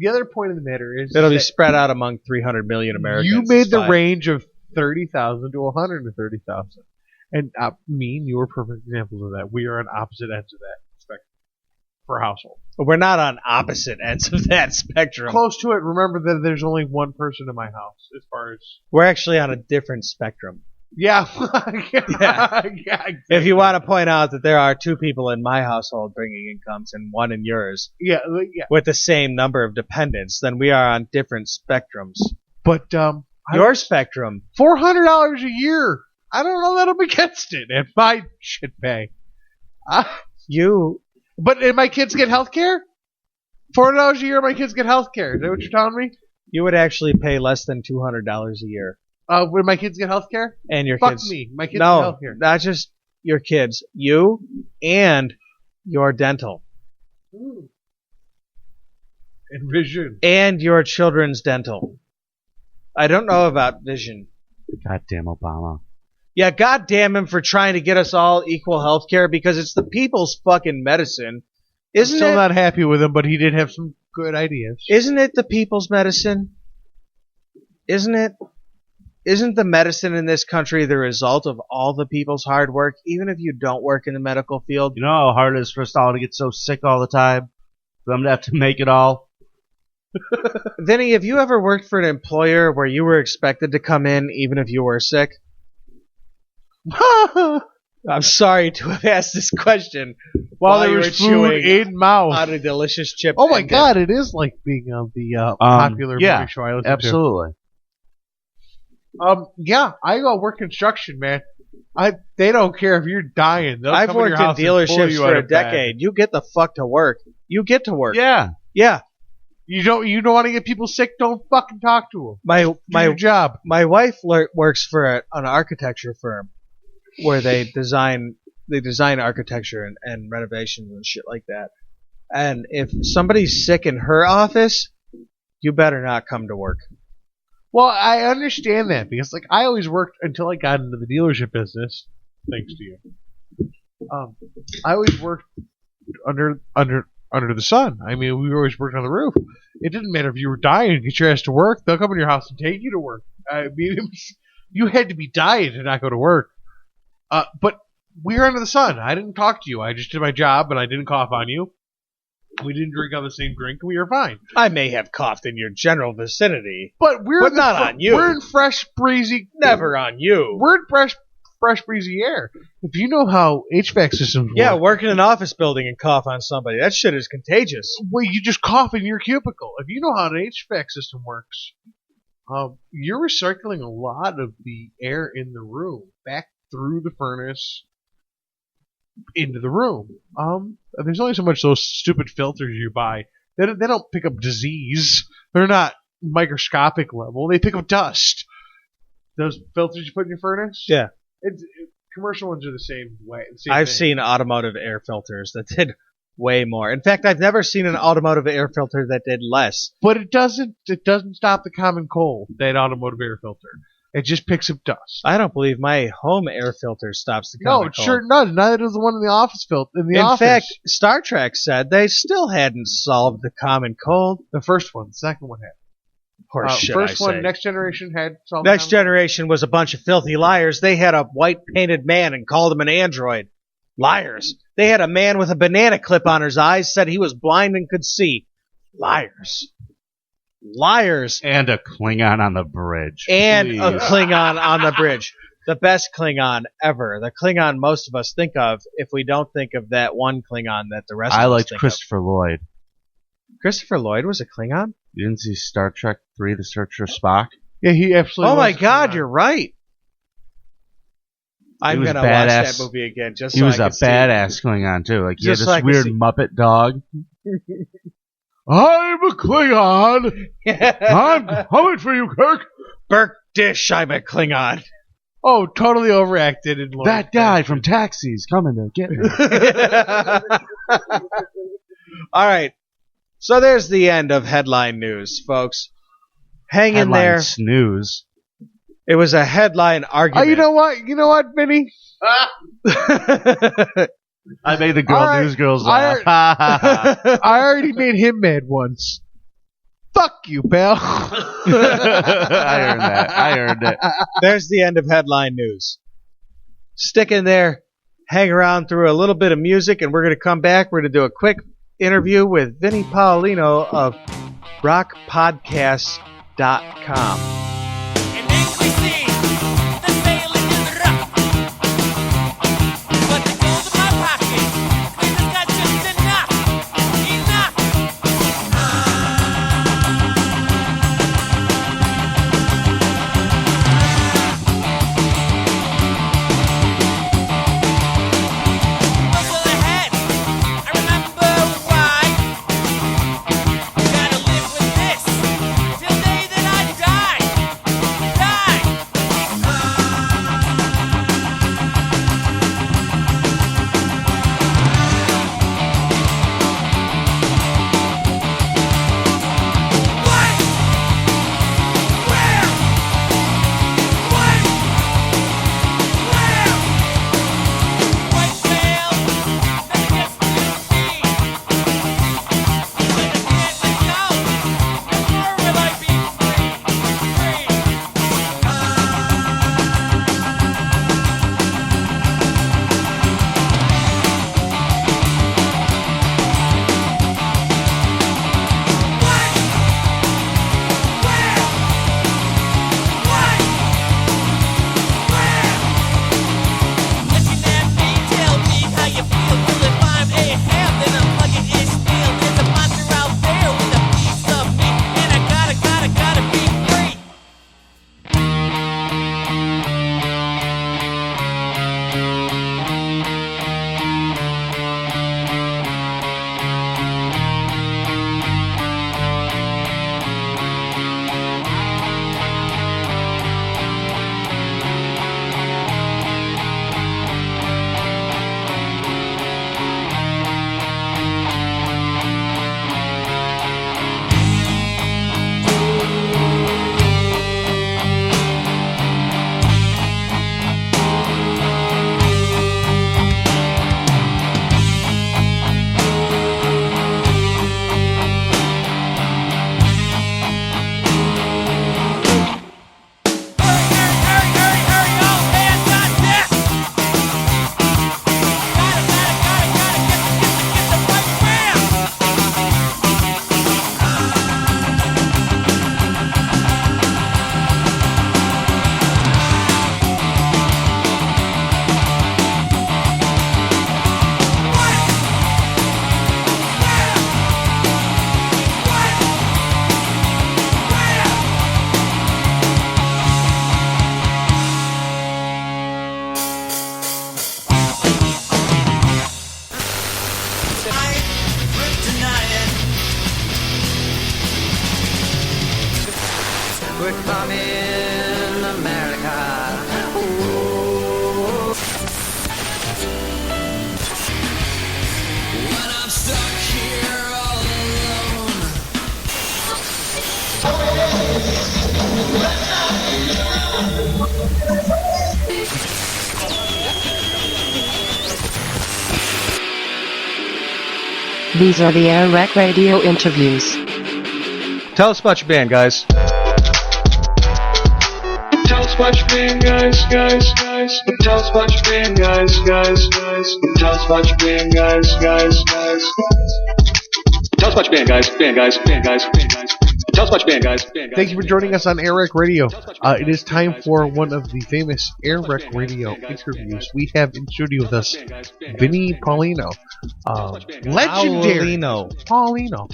other point of the matter is it'll be spread out among 300 million Americans. You made the range of 30,000 to 130,000, and me and you are perfect examples of that. We are on opposite ends of that spectrum for household. We're not on opposite ends of that spectrum. Close to it. Remember that there's only one person in my house, as far as we're actually on a different spectrum. Yeah. Yeah. Exactly. If you want to point out that there are 2 people in my household bringing incomes and 1 in yours, with the same number of dependents, then we are on different spectrums. But your spectrum, $400 a year. I don't know that'll be against it if I should pay. But my kids get health care? $400 a year, my kids get health care. Is that what you're telling me? You would actually pay less than $200 a year. Would my kids get health care? And your Fuck kids. me. My kids get health care. No, not just your kids. You and your dental. Ooh. And vision. And your children's dental. I don't know about vision. Goddamn Obama. Yeah, goddamn him for trying to get us all equal health care because it's the people's fucking medicine. I'm still not happy with him, but he did have some good ideas. Isn't it the people's medicine? Isn't it? isn't the medicine in this country the result of all the people's hard work, even if you don't work in the medical field? You know how hard it is for us all to get so sick all the time? For them to have to make it all? Vinny, have you ever worked for an employer where you were expected to come in even if you were sick? I'm sorry to have asked this question While there you was were food chewing in mouth. on a delicious chip. Oh my and dip. god, it is like being on the popular yeah, movie show I listen absolutely. to. Yeah, I work construction, man. They don't care if you're dying. They'll I've come in worked your in house and pull dealerships you for out a of bed. decade. You get the fuck to work. You get to work. Yeah. Yeah. You don't want to get people sick? Don't fucking talk to them. My your job. My wife works for an architecture firm where they design architecture and renovations and shit like that. And if somebody's sick in her office, you better not come to work. Well, I understand that because like I always worked until I got into the dealership business. Thanks to you. I always worked under the sun. I mean, we always worked on the roof. It didn't matter if you were dying to get your ass to work. They'll come in your house and take you to work. I mean, you had to be dying to not go to work. But we were under the sun. I didn't talk to you. I just did my job, and I didn't cough on you. We didn't drink on the same drink, and we were fine. I may have coughed in your general vicinity, But but not on you. We're in fresh, breezy. Never on you. We're in fresh, breezy air. If you know how HVAC systems Yeah, work, work in an office building and cough on somebody. That shit is contagious. well, you just cough in your cubicle. If you know how an HVAC system works, you're recycling a lot of the air in the room back through the furnace into the room. There's only so much those stupid filters you buy. They don't pick up disease. They're not microscopic level. They pick up dust. Those filters you put in your furnace? Yeah. Commercial ones are the same way. I've seen automotive air filters that did way more. In fact, I've never seen an automotive air filter that did less. But it doesn't stop the common cold, that automotive air filter. It just picks up dust. I don't believe my home air filter stops the common No, it cold. sure does. Neither does the one in the office filter. In fact, Star Trek said they still hadn't solved the common cold. The first one. The second one had. Horse shit, First I one, say. Next Generation had solved Next the common Generation was a bunch of filthy liars. They had a white painted man and called him an android. Liars. They had a man with a banana clip on his eyes, said he was blind and could see. Liars. Liars. And a Klingon on the bridge. And Please. a Klingon on the bridge. The best Klingon ever. The Klingon most of us think of if we don't think of that one Klingon that the rest I of us liked think Christopher Lloyd. of. Christopher Lloyd was a Klingon? You didn't see Star Trek 3, The Search for Spock? Yeah, he absolutely Oh my was a god, Klingon. you're right. I'm was going to watch badass. that movie again just He so was I a can see. badass Klingon, too. Like, he had Just this so I can weird see. Muppet dog. I'm a Klingon. I'm coming for you, Kirk. Burke Dish, I'm a Klingon. Oh, totally overacted. And Lloyd. That guy from Taxi's coming to get me. All right. So there's the end of headline news, folks. Hang in Headline there. snooze. It was a headline Oh, argument. you know what? You know what, Vinny? I made the girl All right. news girls laugh. I already made him mad once. Fuck you, pal. I earned it. There's the end of headline news. Stick in there. Hang around through a little bit of music, and we're going to come back. We're going to do a quick interview with Vinny Paolino of ROCPodcasts.com. And then we see the sailing in the rock. But the gold in my pocket, clean as got just enough. Enough. Muscle ahead. I remember why. Gotta live with this till the day that I die. We're coming, America. When I'm stuck here all alone. These are the AirWreckRadio interviews. Tell us about your band, guys. Tell us about your band, guys. Tell us about your band, guys. Tell us about your band, guys. Tell us about your band, guys. Tell us about your band, guys. Thank you for joining us on AirWreck Radio. It is time for one of the famous AirWreck Radio interviews. We have in studio with us Vinny Paulino. Legendary. Paulino.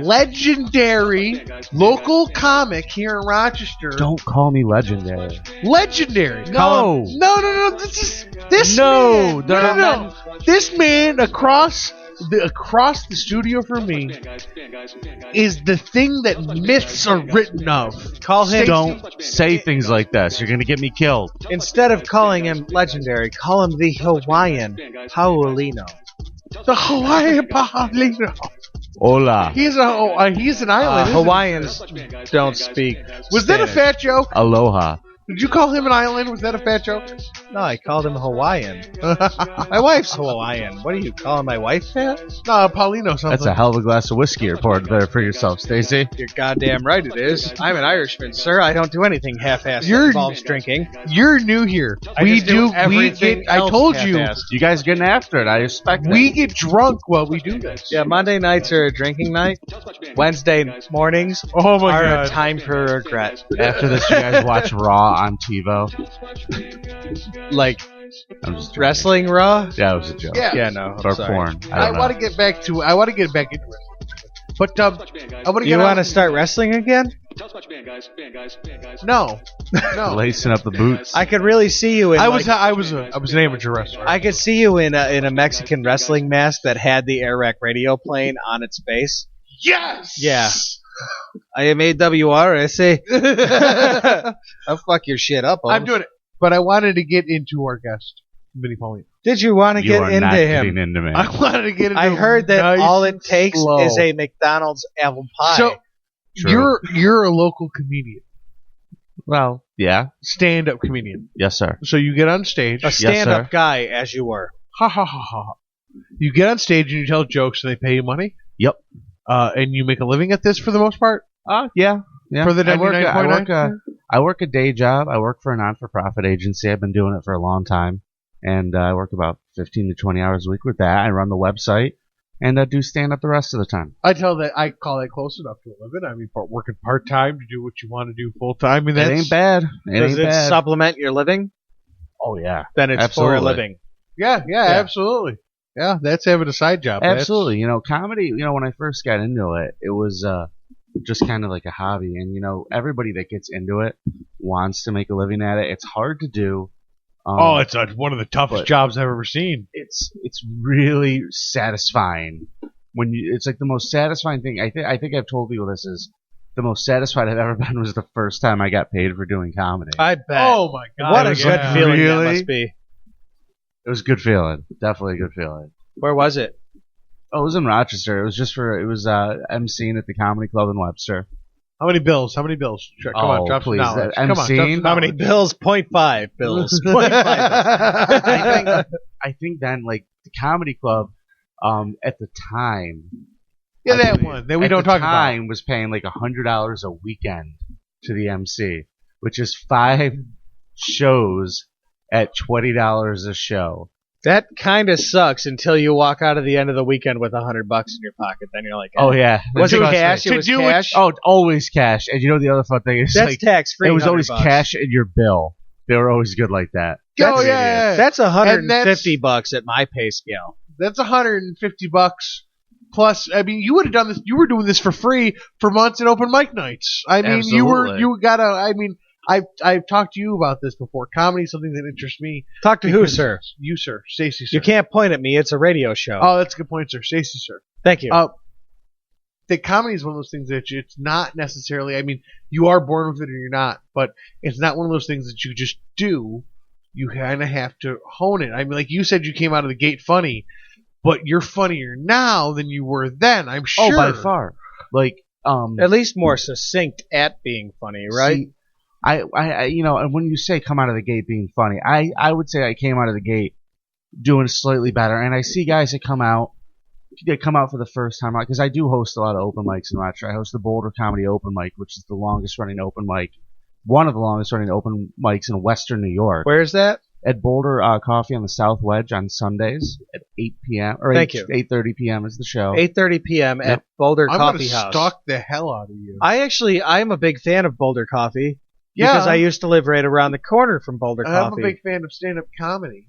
Legendary local comic here in Rochester. Don't call me legendary. Legendary. No. No. This man across the studio from me is the thing that myths are written of. Call him. Don't say things like this. You're going to get me killed. Instead of calling him legendary, call him the Hawaiian Paulino. The Hawaiian Paulino. Hola. He's an island. isn't Hawaiians don't speak. Was that a Spanish. fat joke? Aloha. Did you call him an island? Was that a fat joke? No, I called him Hawaiian. My wife's Hawaiian. What are you calling my wife fat? No, Paulino something. That's a hell of a glass of whiskey you're pouring there for yourself, Stacy. You're goddamn right it is. I'm an Irishman, sir. I don't do anything half-assed that You're- involves drinking. You're new here. I just do everything I else told you. half-assed. You guys getting after it. I respect We that. get drunk while we do this. Yeah, Monday nights are a drinking night. Wednesday mornings Oh my are a god. time for regret. After this, you guys watch Raw on TiVo. Like I'm just joking. wrestling Raw? Yeah, it was a joke. Yeah. Yeah, no. I'm Or sorry. porn. I don't know. want to get back into it. But I want to You get want to start wrestling again? No. Lacing up the boots. I could really see you in. I like, was an amateur wrestler. I could see you in a Mexican wrestling mask that had the AirWreck radio playing on its base. Yes. Yeah. I am AWR. I'll fuck your shit up. I'm Holmes. doing it. But I wanted to get into our guest, Vinny Paulino. Did you want to You get are into not him? getting into me. I wanted to get into I heard that nice all and it takes slow. is a McDonald's apple pie. So True. you're a local comedian, Well, yeah. stand-up comedian. Yes, sir. So you get on stage. a stand-up sir. guy, as you were. Ha ha ha ha. You get on stage and you tell jokes and they pay you money. Yep. And you make a living at this for the most part. Yeah. Yeah. For the I work 99.9? I work a day job. I work for a non-for-profit agency. I've been doing it for a long time. And I work about 15 to 20 hours a week with that. I run the website and I do stand-up the rest of the time. I call that close enough to a living. I mean, working part time to do what you want to do full time. And It that's ain't bad. It Does ain't it bad. supplement your living? Oh, yeah. Then it's Absolutely. for a living. Yeah, absolutely. Yeah, that's having a side job. Absolutely. You know, comedy, when I first got into it, it was just kind of like a hobby. And, everybody that gets into it wants to make a living at it. It's hard to do. It's one of the toughest but- jobs I've ever seen. It's really satisfying. It's like the most satisfying thing. I think I've told people this is the most satisfied I've ever been was the first time I got paid for doing comedy. I bet. Oh my god! what a Yeah. good feeling that Really? must be. It was a good feeling. Definitely a good feeling. Where was it? Oh, it was in Rochester. It was emceeing at the Comedy Club in Webster. How many bills? Come on, drop please. some knowledge. Come on, drop emceeing? some How many knowledge. bills? 0.5 bills. 0.5. I think then, like, the Comedy Club, at the time, Yeah, I that believe, one that we at don't the talk time was paying like $100 a weekend to the MC, which is 5 shows at $20 a show. That kind of sucks until you walk out of the end of the weekend with $100 in your pocket. Then you're like, Oh yeah, Was it Trust me. cash? It was cash? Oh, always cash. And you know the other fun thing is That's like tax free. it was always cash in your bill. They were always good like that. about. Oh yeah. That's And $150 at my pay scale. That's $150 plus. I mean, you would have done this. You were doing this for free for months at open mic nights. I mean, Absolutely. you gotta. I mean, I've talked to you about this before. Comedy is something that interests me. Talk to who, because- sir? You, sir. Stacy, sir. You can't point at me. It's a radio show. Oh, that's a good point, sir. Stacy, sir. Thank you. that comedy is one of those things that it's not necessarily. I mean, you are born with it or you're not, but it's not one of those things that you just do. You kind of have to hone it. I mean, like you said, you came out of the gate funny, but you're funnier now than you were then. I'm sure. Oh, by far. Like, At least more succinct at being funny, right? See, I, you know, and when you say come out of the gate being funny, I would say I came out of the gate doing slightly better. And I see guys that come out for the first time, because I do host a lot of open mics in Rochester. I host the Boulder Comedy Open Mic, which is the longest running open mic, one of the longest running open mics in Western New York. Where's that? At Boulder Coffee on the South Wedge on Sundays at 8 p.m. or Thank you. 8:30 p.m. is the show. 8:30 p.m. at Boulder I'm Coffee gonna House. stalk the hell out of you. I'm a big fan of Boulder Coffee Yeah. because I used to live right around the corner from Boulder I'm a Coffee. big fan of stand-up comedy.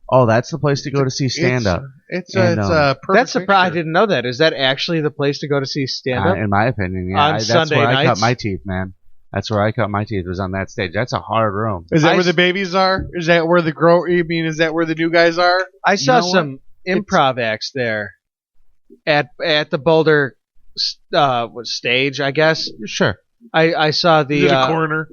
Oh, that's the place to go to see stand-up. It's And, a perfect That's surprising. I mixture. didn't know that. Is that actually the place to go to see stand-up? In my opinion, yeah. On That's Sunday where I cut nights? my teeth, man. That's where I cut my teeth, was on that stage. That's a hard room. Is that I where the s- babies are? Is that where the is that where the new guys are? I saw know what? some improv acts there at the Boulder stage, I guess. Sure. I saw Is the it a corner?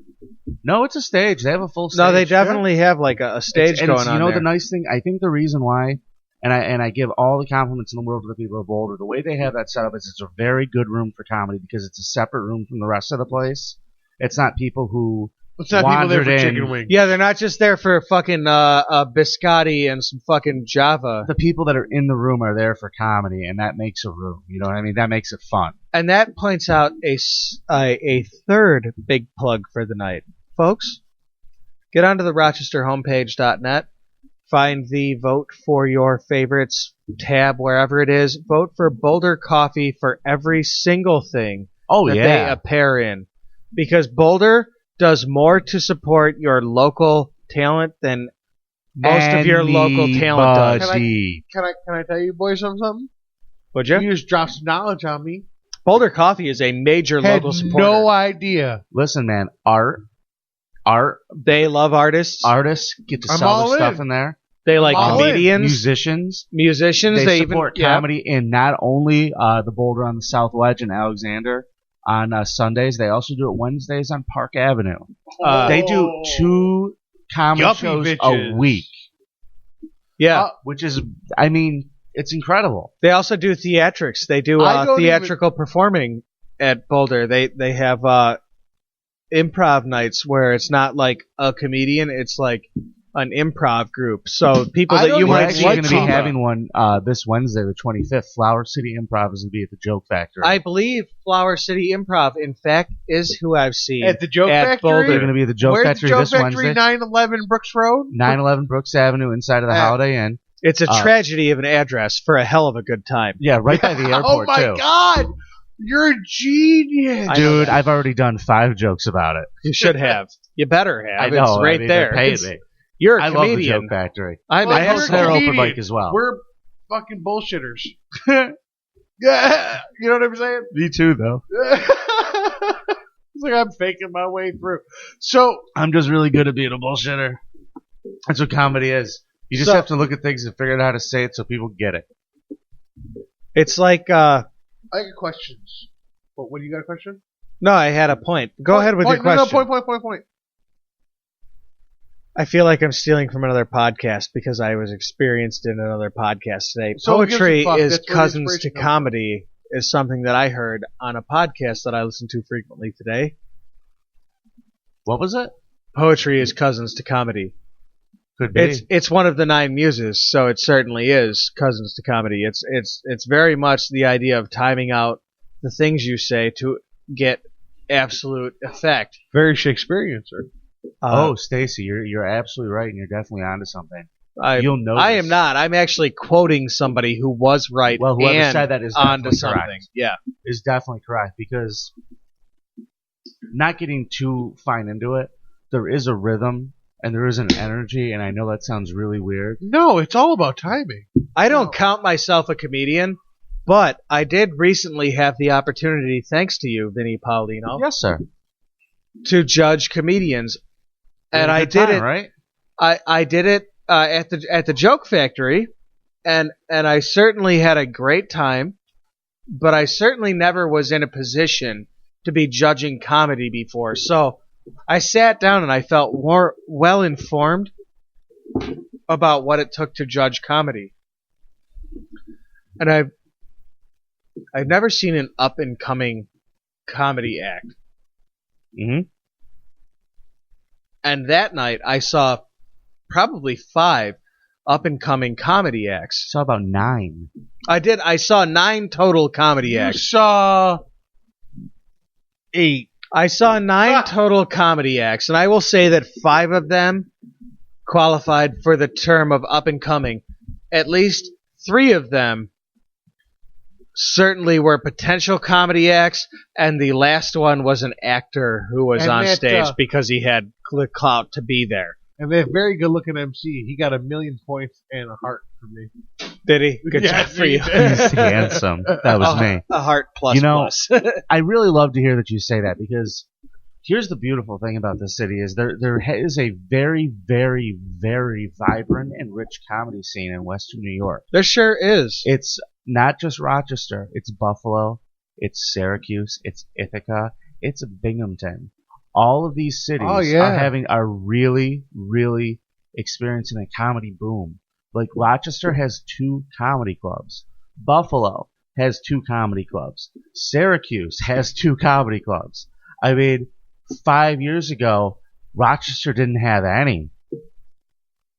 No, it's a stage. They have a full stage. no, they definitely have like a stage And going on you know there. the nice thing? I think the reason why, and I give all the compliments in the world to the people of Boulder, the way they have that set up is it's a very good room for comedy because it's a separate room from the rest of the place. It's not people who It's not people there wandered for in. chicken wings. Yeah, they're not just there for fucking biscotti and some fucking Java. The people that are in the room are there for comedy, and that makes a room. You know what I mean? That makes it fun. And that points out a third big plug for the night. Folks, get onto the rochesterhomepage.net, find the Vote for Your Favorites tab wherever it is. Vote for Boulder Coffee for every single thing Oh, that they yeah. appear in. Because Boulder does more to support your local talent than most of your local talent does. Anybody. Can I tell you boys something? Would you? You just dropped some knowledge on me. Boulder Coffee is a major Had local supporter. no idea. Listen, man, art, They love artists. artists get to I'm sell all the stuff in. in there. They like all in. comedians, Musicians. musicians. They even support yeah. comedy in not only the Boulder on the South Wedge and Alexander on Sundays, they also do it Wednesdays on Park Avenue. They do 2 comedy Yuppie shows bitches. a week, Yeah. which is, I mean, it's incredible. They also do theatrics. They do I don't theatrical performing at Boulder. They have improv nights where it's not like a comedian, it's like an improv group. So people I that don't you We're might actually see going to be genre. having one this Wednesday, the 25th. Flower City Improv is going to be at the Joke Factory. I believe Flower City Improv, in fact, is who I've seen At the Joke Factory? Boulder. They're going to be at the Joke Where's Factory the Joke this Factory? Wednesday. 911 Brooks Road? 911 Brooks Avenue inside of the Holiday Inn. It's a tragedy of an address for a hell of a good time. Yeah, right by the airport, oh my too. God! You're a genius! I know Dude, that. I've already done 5 jokes about it. You should have. You better have. I know. It's right I mean, there. They paid It's- me. You're a I love the comedian. Joke Factory. I'm Well, an I you're host a their asshole. open comedian. mic as well. We're fucking bullshitters. Yeah, you know what I'm saying? Me too, though. It's like I'm faking my way through. So, I'm just really good at being a bullshitter. That's what comedy is. You just So- have to look at things and figure out how to say it so people get it. It's like, I got questions. What do you got a question? no, I had a point. Go ahead with your No, question. point. I feel like I'm stealing from another podcast because I was experienced in another podcast today. So who gives a Poetry fuck? is That's where the cousins to inspiration comes comedy is something that I heard on a podcast that I listen to frequently today. What was it? Poetry is cousins to comedy. Could be. It's one of the 9 muses, so it certainly is cousins to comedy. It's very much the idea of timing out the things you say to get absolute effect. Very Shakespearean, sir. Oh, Stacy, you're absolutely right, and you're definitely onto something. You'll know I this. am not. I'm actually quoting somebody who was right. Well, whoever and said that is onto definitely something. correct. Yeah. Is definitely correct because not getting too fine into it, there is a rhythm and there is an energy, and I know that sounds really weird. No, it's all about timing. I don't count myself a comedian, but I did recently have the opportunity, thanks to you, Vinny Paulino, Yes, sir. to judge comedians, and Had a I good did time, it. right? I did it at the Joke Factory, and I certainly had a great time. but I certainly never was in a position to be judging comedy before. So I sat down and I felt more well informed about what it took to judge comedy. And I've never seen an up and coming comedy act. Mm-hmm. And that night I saw probably 5 up and coming comedy acts. Saw about 9. I did. I saw 9 total comedy acts. You saw 8. I saw 9 total comedy acts, and I will say that 5 of them qualified for the term of up and coming. At least 3 of them certainly were potential comedy acts, and the last one was an actor who was on stage because he had the clout to be there. And that very good looking MC, he got 1,000,000 points and a heart from me. Did he? Good job for you. He's handsome. That was me. A heart plus plus. I really love to hear that you say that, because here's the beautiful thing about this city is there is a very, very, very vibrant and rich comedy scene in Western New York. There sure is. It's not just Rochester. It's Buffalo. It's Syracuse. It's Ithaca. It's Binghamton. All of these cities are really, really experiencing a comedy boom. Like Rochester has 2 comedy clubs. Buffalo has 2 comedy clubs. Syracuse has 2 comedy clubs. I mean, 5 years ago, Rochester didn't have any.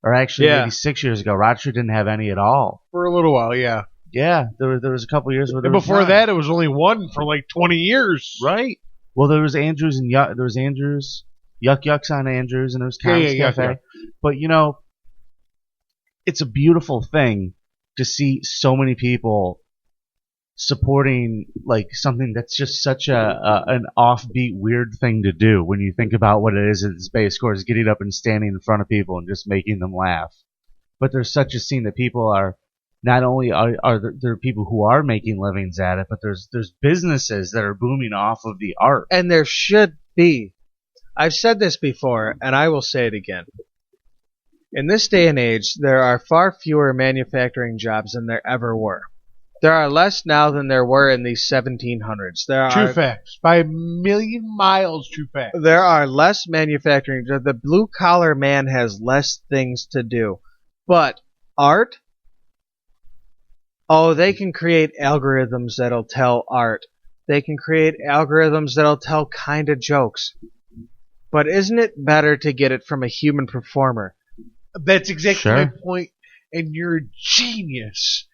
Or actually, maybe 6 years ago, Rochester didn't have any at all. For a little while, yeah. Yeah, there was a couple years where there And was before none. that, it was only 1 for like 20 years. Right. Well, there was Andrews and Yuck. There was Andrews, Yuck Yucks on Andrews, and there was Tom's Cafe. Yeah. But it's a beautiful thing to see so many people supporting like something that's just such an offbeat, weird thing to do when you think about what it is at the Space Corps, is getting up and standing in front of people and just making them laugh. But there's such a scene that people are. Not only are there people who are making livings at it, but there's businesses that are booming off of the art. And there should be. I've said this before, and I will say it again. In this day and age, there are far fewer manufacturing jobs than there ever were. There are less now than there were in the 1700s. True facts. By a million miles, true facts. There are less manufacturing jobs. The blue-collar man has less things to do. But art... Oh, they can create algorithms that'll tell art. They can create algorithms that'll tell kind of jokes. But isn't it better to get it from a human performer? That's exactly my point, and you're a genius.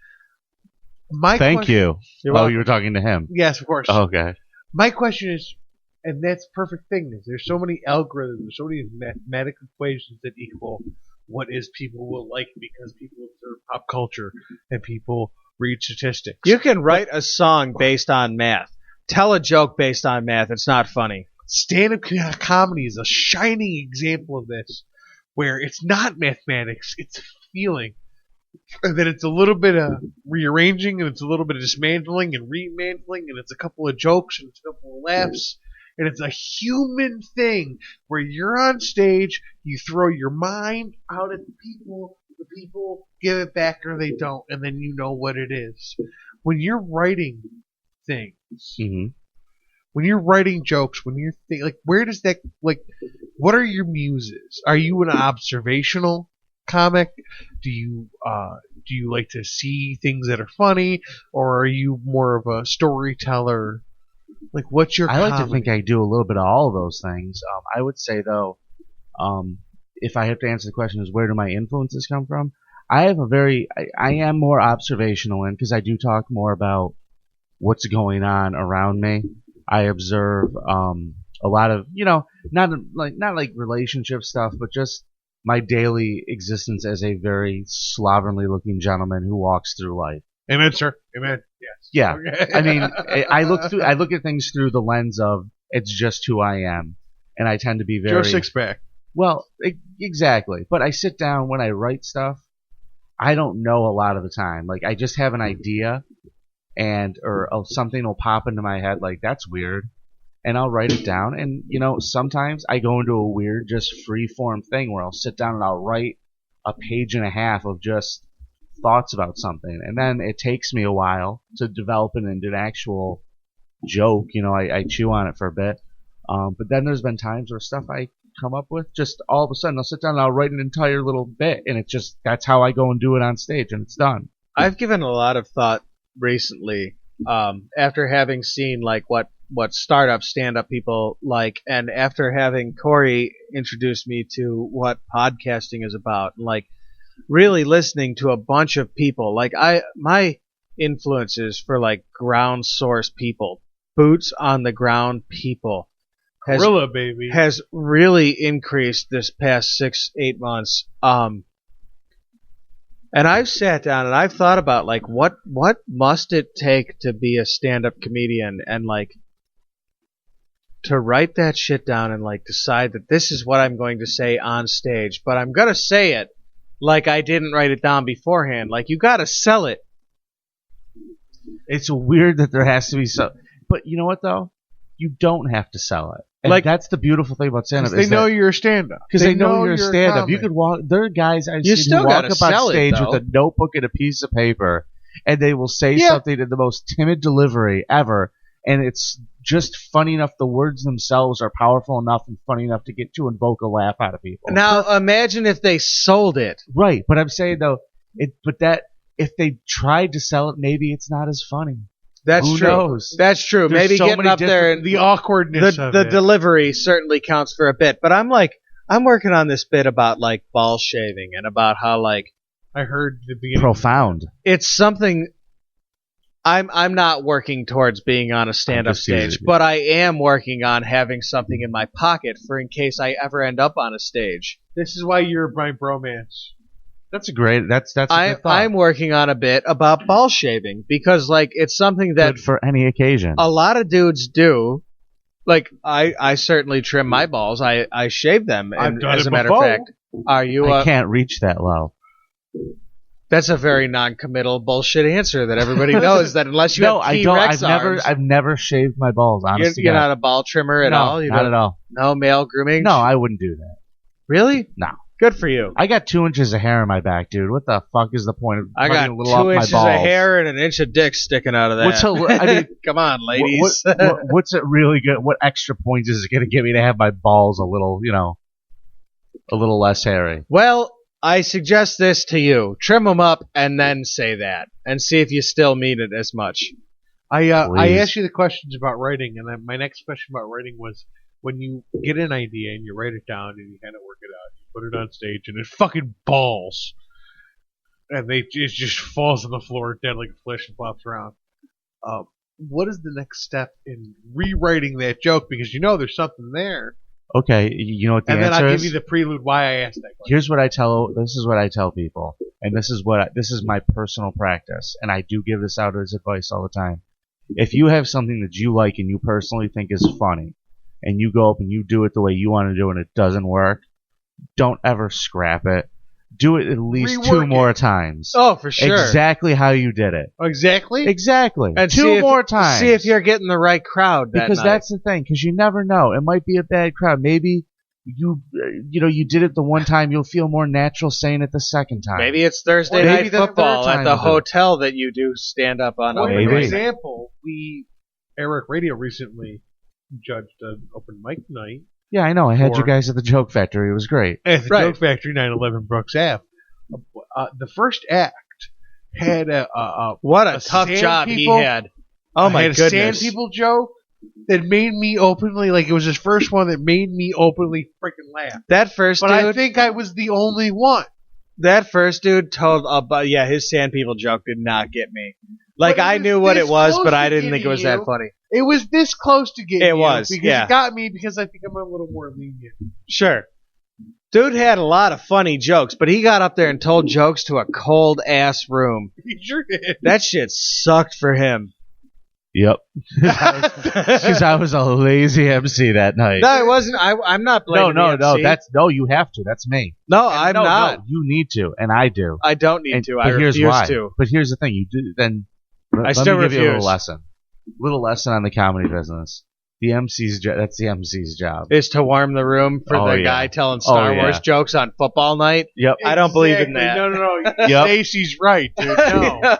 Thank you. You're welcome. You were talking to him. Yes, of course. Oh, okay. My question is, and that's the perfect thing, is there's so many algorithms, so many mathematical equations that equal what is people will like because people observe pop culture and people read statistics. You can write a song based on math. Tell a joke based on math. It's not funny. Stand-up comedy is a shining example of this, where it's not mathematics, it's feeling. And then it's a little bit of rearranging, and it's a little bit of dismantling and remantling, and it's a couple of jokes, and it's a couple of laughs. And it's a human thing where you're on stage, you throw your mind out at the people give it back or they don't, and then you know what it is. When you're writing things, when you're writing jokes, when you're where does that, what are your muses? Are you an observational comic? Do you like to see things that are funny, or are you more of a storyteller? What's your I like comedy? to think I do a little bit of all of those things. I would say, though, if I have to answer the question is where do my influences come from, I am more observational because I do talk more about what's going on around me. I observe a lot of, not like relationship stuff, but just my daily existence as a very slovenly looking gentleman who walks through life. Amen, sir. Amen. Yes. Yeah. Okay. I mean, I look at things through the lens of it's just who I am, and I tend to be very Joe Sixpack. Well, exactly. But I sit down when I write stuff. I don't know a lot of the time. I just have an idea, or something will pop into my head. That's weird, and I'll write it down. And sometimes I go into a weird, just free form thing where I'll sit down and I'll write a page and a half of just thoughts about something, and then it takes me a while to develop it into an actual joke. You know, I chew on it for a bit. But then there's been times where stuff I come up with, just all of a sudden I'll sit down and I'll write an entire little bit, and it's just, that's how I go and do it on stage, and it's done. I've given a lot of thought recently, after having seen like what startup stand-up people like, and after having Corey introduce me to what podcasting is about, like really listening to a bunch of people. Like my influences for like ground source people, boots on the ground people, Gorilla, baby. has really increased this past 6-8 months. And I've sat down and I've thought about like what must it take to be a stand-up comedian, and like to write that shit down and like decide that this is what I'm going to say on stage, but I'm gonna say it like I didn't write it down beforehand. Like, you gotta sell it. It's weird that there has to be so, but you know what though? You don't have to sell it. And Like- that's the beautiful thing about stand-up. They know you're a stand-up. Because they know you're a you're stand-up. comic. You could walk. There are guys I've You seen still who walk gotta up on sell it, stage though. with a notebook and a piece of paper, and they will say Yeah. something in the most timid delivery ever, and it's just funny enough. The words themselves are powerful enough and funny enough to get to invoke a laugh out of people. Now imagine if they sold it. Right, but I'm saying though, that if they tried to sell it, maybe it's not as funny. That's Who true. knows? That's true. There's Maybe so getting many up there different- and The awkwardness of the it. delivery certainly counts for a bit. But I'm working on this bit about like ball shaving, and about how like I heard the beginning. Profound. it's something I'm not working towards being on a stand-up just teasing stage, you. but I am working on having something in my pocket for in case I ever end up on a stage. This is why you're my bromance. That's a great. That's a good thought. I'm working on a bit about ball shaving, because like it's something that Good for any occasion. a lot of dudes do. Like I certainly trim my balls. I shave them. I've And done as it a matter of before. fact, are you? I can't reach that low. That's a very non-committal bullshit answer that everybody knows. That unless you No, have I don't. T-Rex arms, I've never shaved my balls. Honestly, you're not a ball trimmer at all. You not don't- at all. No male grooming. No, I wouldn't do that. Really? No. Good for you. I got 2 inches of hair on my back, dude. What the fuck is the point of I got running a little off 2 my inches of balls? hair and an inch of dick sticking out of that. What's I mean, come on, ladies. what's it really good? What extra points is it going to give me to have my balls a little, a little less hairy? Well, I suggest this to you: trim them up and then say that, and see if you still mean it as much. I Please. asked you the questions about writing, and then my next question about writing was, when you get an idea and you write it down and you kind of work it out, you put it on stage, and it fucking balls, and it just falls on the floor dead like a fish and flops around. What is the next step in rewriting that joke? Because you know there's something there, Okay, you know what the and then answer I'll is? give you the prelude why I asked that question. Here's what I tell. This is what I tell people, and this is my personal practice, and I do give this out as advice all the time. If you have something that you like and you personally think is funny, and you go up and you do it the way you want to do it and it doesn't work, don't ever scrap it. Do it at least Rework 2 more it. times. Oh, for sure. Exactly how you did it. Exactly. Exactly. And 2 more times. See if you're getting the right crowd. That Because night. that's the thing. Because you never know. It might be a bad crowd. Maybe you did it the one time. You'll feel more natural saying it the second time. Maybe it's Thursday Maybe night the third football time at the you'll do it. hotel that you do stand up on. Well, open for Maybe. mic. example, AirWreckRadio recently judged an open mic night Yeah, I know. I had you Or- guys at the Joke Factory. It was great. at the Right. Joke Factory, 911 Brooks Ave. The first act had What a a tough sand job people- he had. Oh my had a goodness. sand people joke that made me openly, like it was his first one that made me openly freaking laugh. That first But dude. I think I was the only one. That first dude told about his sand people joke did not get me. Like But it I was knew what this it was, close but to I didn't think it getting was that you. funny. It was this close to getting It you was, because yeah. it got me because I think I'm a little more lenient. Sure. Dude had a lot of funny jokes, but he got up there and told jokes to a cold ass room. He sure did. That shit sucked for him. Yep. Because I was a lazy MC that night. No, it wasn't. I'm not blaming no, the MC. you have to. That's me. No, I'm No, not. no, you need to, and I do. I don't need And- to. but I here's refuse why. to. But here's the thing: you do then. Let still me give you a refuse. little lesson. Little lesson on the comedy business. The MC's that's the MC's job. Is to warm the room for the guy telling Star Wars jokes on football night. Yep. I don't believe in that. No. Yep. Stacy's right, dude. No.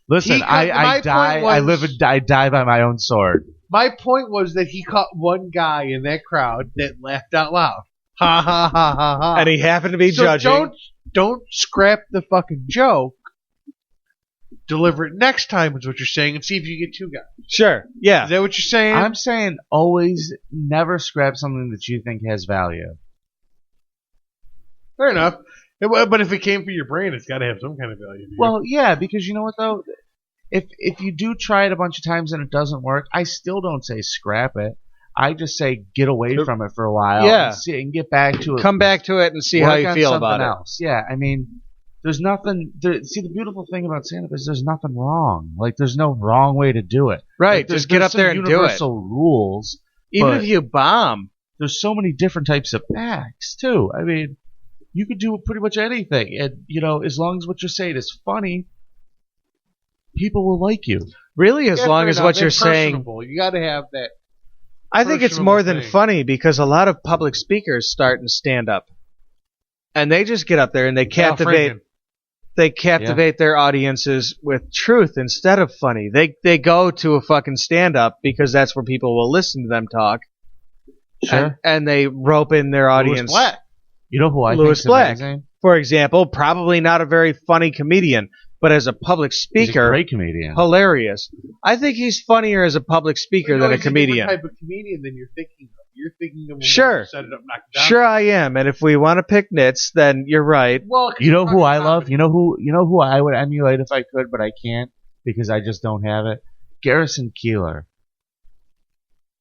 Listen, I die by my own sword. My point was that he caught one guy in that crowd that laughed out loud. Ha ha ha ha ha. And he happened to be so judging. Don't scrap the fucking joke. Deliver it next time is what you're saying, and see if you get two guys. Sure. Yeah. Is that what you're saying? I'm saying always never scrap something that you think has value. Fair enough. But if it came from your brain, it's got to have some kind of value. Well, yeah, because you know what though, if you do try it a bunch of times and it doesn't work, I still don't say scrap it. I just say get away from it for a while. Yeah. And get back to it. Come back to it and see how you feel about it. Yeah, I mean, there's nothing. See, the beautiful thing about stand-up is there's nothing wrong. Like, there's no wrong way to do it. Right. Like, just get up there and do it. Universal rules. Even if you bomb, there's so many different types of acts too. I mean, you could do pretty much anything, and as long as what you're saying is funny, people will like you. Really, as long as what you're saying. You got to have that. I think it's more than funny because a lot of public speakers start in stand-up, and they just get up there and they captivate. They captivate their audiences with truth instead of funny. They go to a fucking stand-up because that's where people will listen to them talk. Sure. And they rope in their audience. Louis Black. You know who I Louis think's Black, amazing? for example, probably not a very funny comedian, but as a public speaker, He's a great comedian. Hilarious. I think he's funnier as a public speaker than a comedian. He's a different type of comedian than you're thinking of. You're thinking of Sure. Set it up, knock it down. Sure, I am. And if we want to pick nits, then you're right. Well, You know who I love? You know who I would emulate if I could, but I can't because I just don't have it? Garrison Keillor.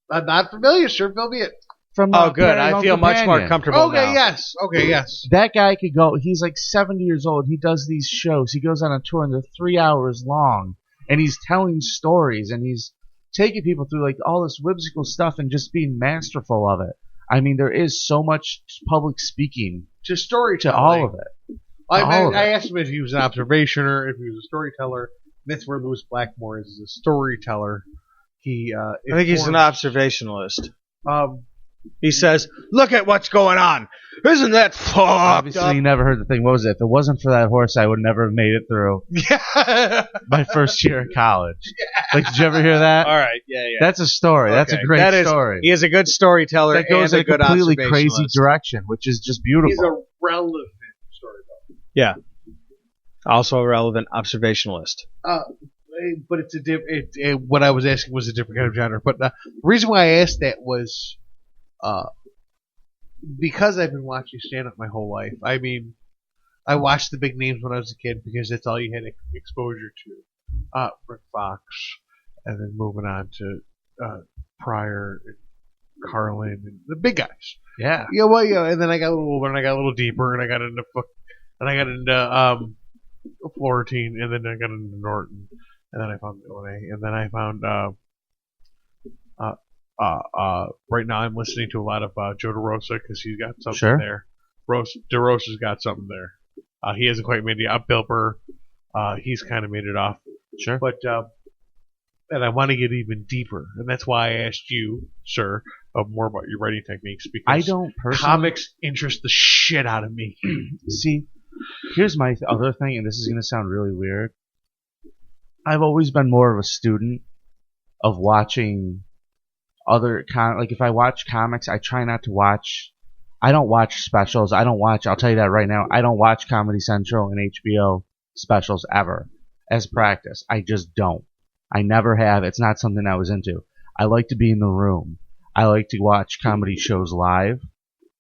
I'm not familiar. Sure, fill me in. From Oh, good. I Paranormal feel much more Companion. comfortable now. Okay, yes. That guy could go. He's like 70 years old. He does these shows. He goes on a tour and they're 3 hours long, and he's telling stories and he's taking people through like all this whimsical stuff and just being masterful of it. I mean, there is so much public speaking To storytelling. to all of it. I asked him if he was an observationer, if he was a storyteller. That's where Louis Blackmore is a storyteller. I think he's an observationalist. Um, He says, look at what's going on. Isn't that fucked Obviously, up? you never heard the thing. What was it? If it wasn't for that horse, I would never have made it through yeah. my first year of college. Like, did you ever hear that? All right, yeah. That's a story. That's a Okay. great That is- story. He is a good storyteller That goes and in a good a completely crazy observationalist. direction, which is just beautiful. He's a relevant storyteller. Yeah. Also a relevant observationalist. But it's what I was asking was a different kind of genre. But the reason why I asked that was because I've been watching stand-up my whole life. I mean, I watched the big names when I was a kid because that's all you had exposure to. Rick Fox, and then moving on to Pryor, and Carlin, and the big guys. Yeah. Yeah, well, yeah, and then I got a little older, and I got a little deeper, and I got into Florentine, and then I got into Norton, and then I found Illinois, and then I found right now I'm listening to a lot of Joe DeRosa because he's got something there. DeRosa's got something there. He hasn't quite made it up. Bill Burr, he's kind of made it off. Sure. But and I want to get even deeper, and that's why I asked you, sir, more about your writing techniques because I don't personally. comics interest the shit out of me. See, here's my other thing, and this is going to sound really weird. I've always been more of a student of watching other like if I watch comics, I try not to watch. I don't watch specials. I'll tell you that right now. I don't watch Comedy Central and HBO specials ever as practice. I just don't. I never have. It's not something I was into. I like to be in the room. I like to watch comedy shows live,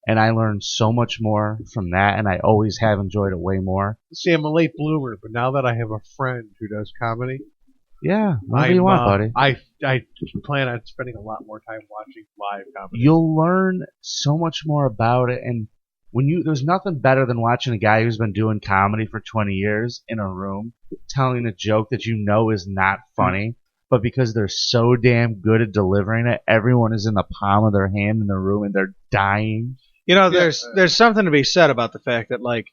and I learned so much more from that, and I always have enjoyed it way more. See, I'm a late bloomer, but now that I have a friend who does comedy, yeah, whatever you want, buddy. I plan on spending a lot more time watching live comedy. You'll learn so much more about it, and there's nothing better than watching a guy who's been doing comedy for 20 years in a room telling a joke that you know is not funny, but because they're so damn good at delivering it, everyone is in the palm of their hand in the room and they're dying. You know, there's something to be said about the fact that, like,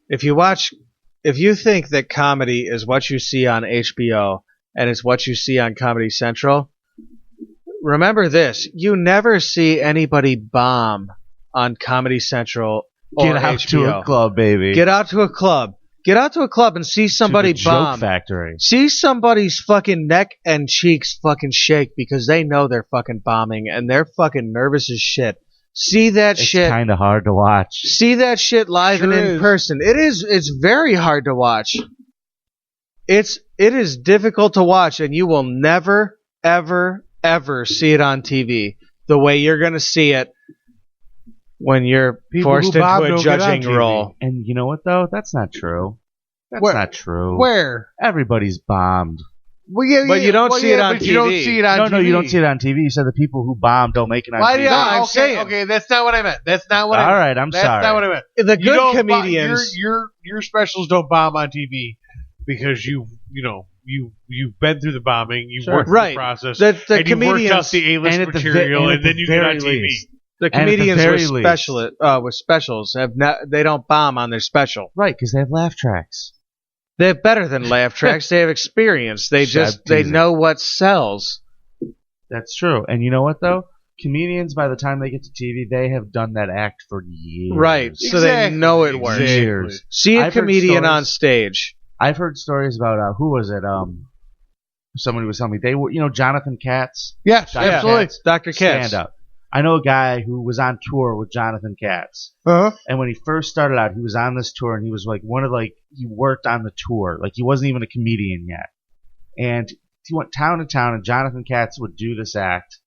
if you think that comedy is what you see on HBO and it's what you see on Comedy Central, remember this: you never see anybody bomb on Comedy Central or Get out HBO. to a club, baby. Get out to a club. Get out to a club and see somebody to the bomb. Joke Factory. See somebody's fucking neck and cheeks fucking shake because they know they're fucking bombing and they're fucking nervous as shit. See that It's shit. kind of hard to watch. See that shit live Sure and in is. person. It's very hard to watch. It is difficult to watch, and you will never, ever, ever see it on TV the way you're going to see it when you're People forced who bomb into a don't get on judging TV. role. And you know what, though? That's not true. That's Where- not true. Where? Everybody's bombed. Well, yeah, But you don't see it on but you don't TV. see it on TV. No, you don't see it on TV. You said the people who bomb don't make it on Why TV. do you? I'm Okay, saying. okay, that's not what I meant. That's not what I All meant. right, I'm That's sorry. not what I meant. The You good don't comedians. your specials don't bomb on TV because you've been through the bombing, you've worked through Right. the process, The and you've worked comedians- out the A-list and at the ve- material, and and at then the you get on very TV. least- The And at the comedians very with least- specials they don't bomb on their special. Right, because they have laugh tracks. They have better than laugh tracks. They have experience. They teasing. know what sells. That's true. And you know what, though? Comedians, by the time they get to TV, they have done that act for years. Right. So they know it works. Years. See a I've heard comedian stories- on stage. I've heard stories about, who was it? Somebody was telling me, they were, Jonathan Katz? Yes, Dr. absolutely. Katz, Dr. Katz. Stand up. I know a guy who was on tour with Jonathan Katz. Uh-huh. And when he first started out, he was on this tour, and he was he worked on the tour. Like, he wasn't even a comedian yet. And he went town to town, and Jonathan Katz would do this act.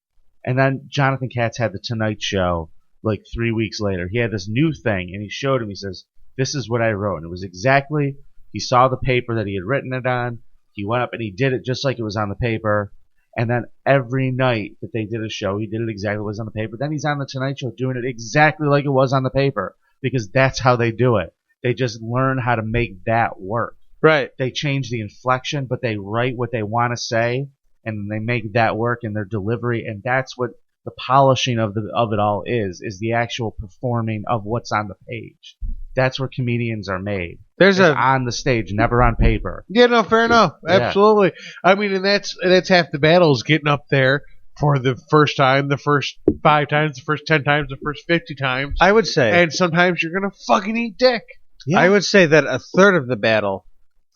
And then Jonathan Katz had the Tonight Show, 3 weeks later. He had this new thing, and he showed him, he says, this is what I wrote. And it was exactly, he saw the paper that he had written it on. He went up and he did it just like it was on the paper. And then every night that they did a show, he did it exactly what was on the paper. Then he's on the Tonight Show doing it exactly like it was on the paper because that's how they do it. They just learn how to make that work. Right. They change the inflection, but they write what they want to say, and they make that work in their delivery. And that's what the polishing of it all is the actual performing of what's on the page. That's where comedians are made. There's It's on the stage, never on paper. Yeah, no, fair enough. Yeah. Absolutely. I mean, and that's half the battle is getting up there for the first time, the first 5 times, the first 10 times, the first 50 times. I would say. And sometimes you're going to fucking eat dick. Yeah. I would say that a third of the battle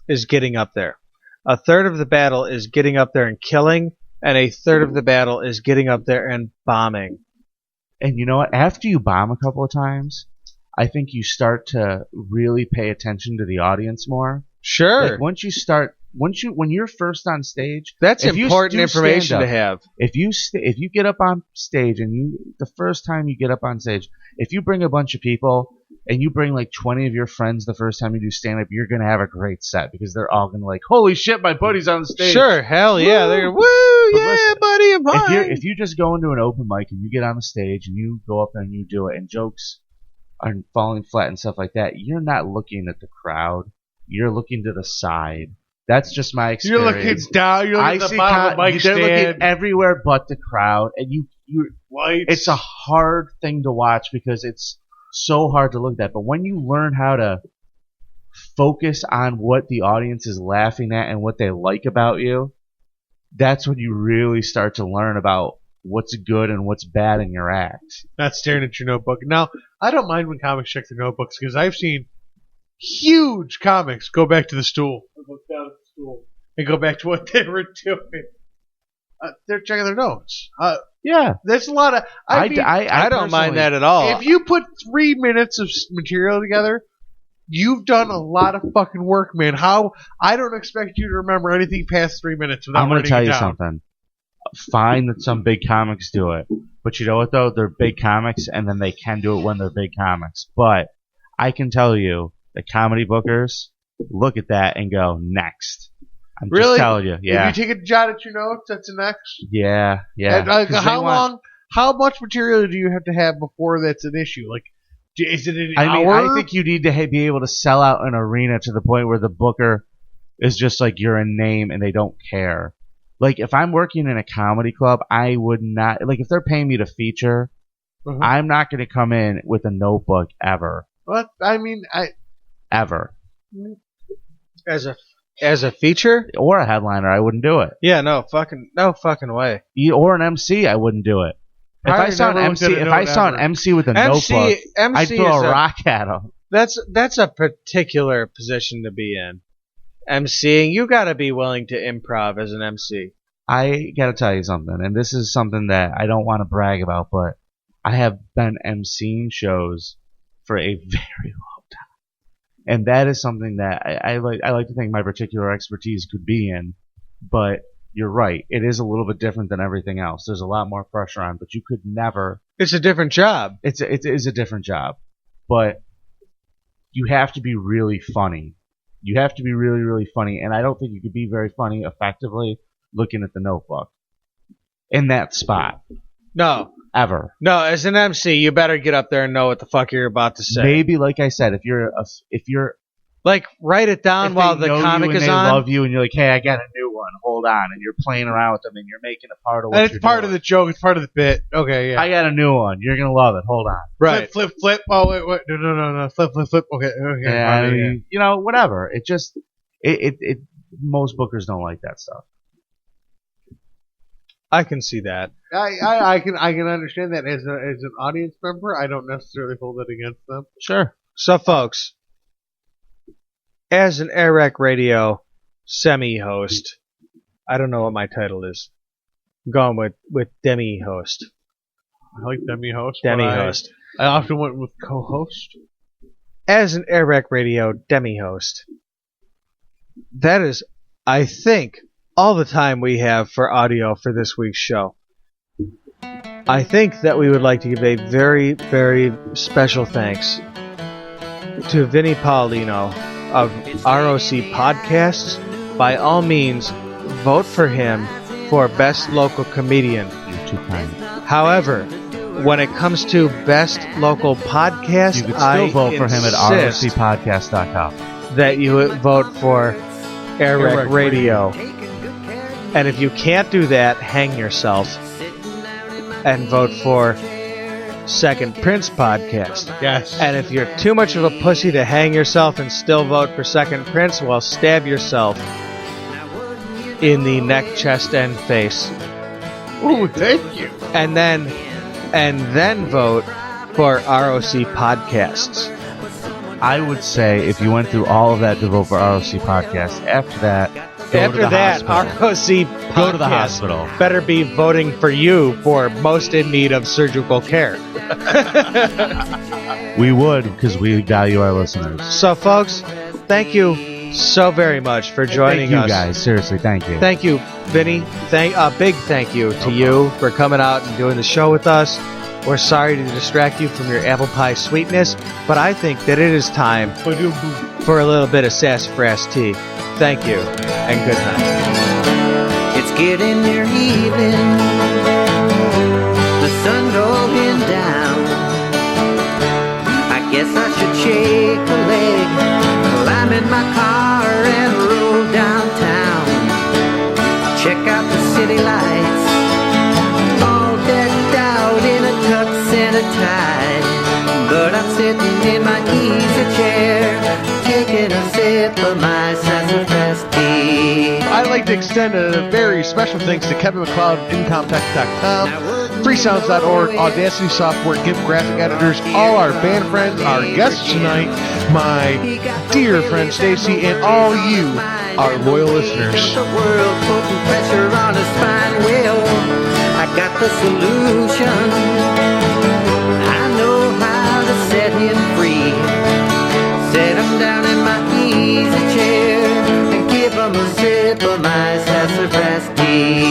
is getting up there. A third of the battle is getting up there and killing, and a third of the battle is getting up there and bombing. And you know what? After you bomb a couple of times, I think you start to really pay attention to the audience more. Sure. Like when you're first on stage, That's if you important do information stand to up, have. If you get up on stage and the first time you get up on stage, if you bring a bunch of people and you bring 20 of your friends the first time you do stand up, you're gonna have a great set because they're all gonna holy shit, my buddy's on stage. Sure, hell yeah, Woo! they're gonna, woo, But yeah, listen, buddy, I'm fine. if you just go into an open mic and you get on the stage and you go up there and you do it and jokes are falling flat and stuff like that, you're not looking at the crowd. You're looking to the side. That's just my You're experience. looking down. You're looking at the bottom of the mic they're looking stand. everywhere but the crowd, and you. Lights. It's a hard thing to watch because it's so hard to look at. But when you learn how to focus on what the audience is laughing at and what they like about you, that's when you really start to learn about what's good and what's bad in your act. Not staring at your notebook. Now, I don't mind when comics check their notebooks because I've seen huge comics go back to the stool, look down at the stool, and go back to what they were doing. They're checking their notes. Yeah, there's a lot of. I don't mind that at all. If you put 3 minutes of material together, you've done a lot of fucking work, man. I don't expect you to remember anything past 3 minutes without I'm going to writing tell it you down. something. Fine that some big comics do it, but you know what though? They're big comics, and then they can do it when they're big comics. But I can tell you, the comedy bookers look at that and go next. I'm Really? just telling you, yeah, If you take a jot at your notes, that's the next. yeah. And, 'Cause they how want- long? How much material do you have to have before that's an issue? Like, is it an I mean, hour? I think you need to be able to sell out an arena to the point where the booker is just like you're a name and they don't care. Like if I'm working in a comedy club, I would not like if they're paying me to feature. Uh-huh. I'm not going to come in with a notebook ever. But I mean, Ever. As a As a feature? Or a headliner, I wouldn't do it. Yeah, no fucking way. Or an MC, I wouldn't do it. If I saw an MC with a notebook, I'd throw a rock at him. That's a particular position to be in. MCing, you got to be willing to improv as an MC. I got to tell you something, and this is something that I don't want to brag about, but I have been MCing shows for a very long time, and that is something that I like to think my particular expertise could be in. But you're right, it is a little bit different than everything else. There's a lot more pressure on, but you could never. It's a different job. It is a different job, but you have to be really funny. You have to be really, really funny, and I don't think you could be very funny effectively looking at the notebook in that spot. No. Ever. No, as an MC, you better get up there and know what the fuck you're about to say. Maybe, like I said, if you're like, write it down while the comic is on. They love you, and you're like, hey, I got a new one. Hold on, and you're playing around with them, and you're making a part of what and you're it's part doing. of the joke. It's part of the bit. Okay, yeah. I got a new one. You're gonna love it. Hold on. Right. Flip. Oh wait. No. Flip. Okay. Yeah, I mean, whatever. It just it most bookers don't like that stuff. I can see that. I can understand that as an audience member. I don't necessarily hold it against them. Sure. So, folks, as an AirWreckRadio semi-host, I don't know what my title is. I'm going with demi-host. I like demi-host. Demi-host. I often went with co-host. As an AirWreckRadio demi-host, that is, I think, all the time we have for audio for this week's show. I think that we would like to give a very, very special thanks to Vinny Paulino of ROC Podcasts. By all means, vote for him for Best Local Comedian. You're too kind. However, when it comes to Best Local Podcast, you could still vote for him at ROCPodcast.com. That you would vote for AirWreckRadio. And if you can't do that, hang yourself and vote for Second Prince Podcast. Yes. And if you're too much of a pussy to hang yourself and still vote for Second Prince, well, stab yourself in the neck, chest, and face. Ooh, thank you. And then vote for ROC Podcasts. I would say if you went through all of that to vote for ROC Podcasts, after that, ROC Podcast go to the hospital. Better be voting for you for most in need of surgical care. We would, because we value our listeners. So, folks, thank you so very much for joining us. Thank you, guys. Seriously, thank you. Thank you, Vinny. Big thank you to you for coming out and doing the show with us. We're sorry to distract you from your apple pie sweetness, but I think that it is time for a little bit of sassafras tea. Thank you, and good night. It's getting near evening, the sun going down. I guess I should shake a leg, climb in my car and roll downtown. Check out the city lights, all decked out in a tux and a tie. But I'm sitting in my easy chair, taking a sip of my sassafras tea. I'd like to extend a very special thanks to Kevin McLeod of Incomtech.com, freesounds.org, Audacity Software, GIMP graphic editors, all our band friends, our guests tonight, my dear friend Stacy, and all you, our loyal listeners. The world putting pressure on a spine. Well, I got the solution. I know how to set him free. Set him down in my easy chair and give him a sip of my sassafras tea.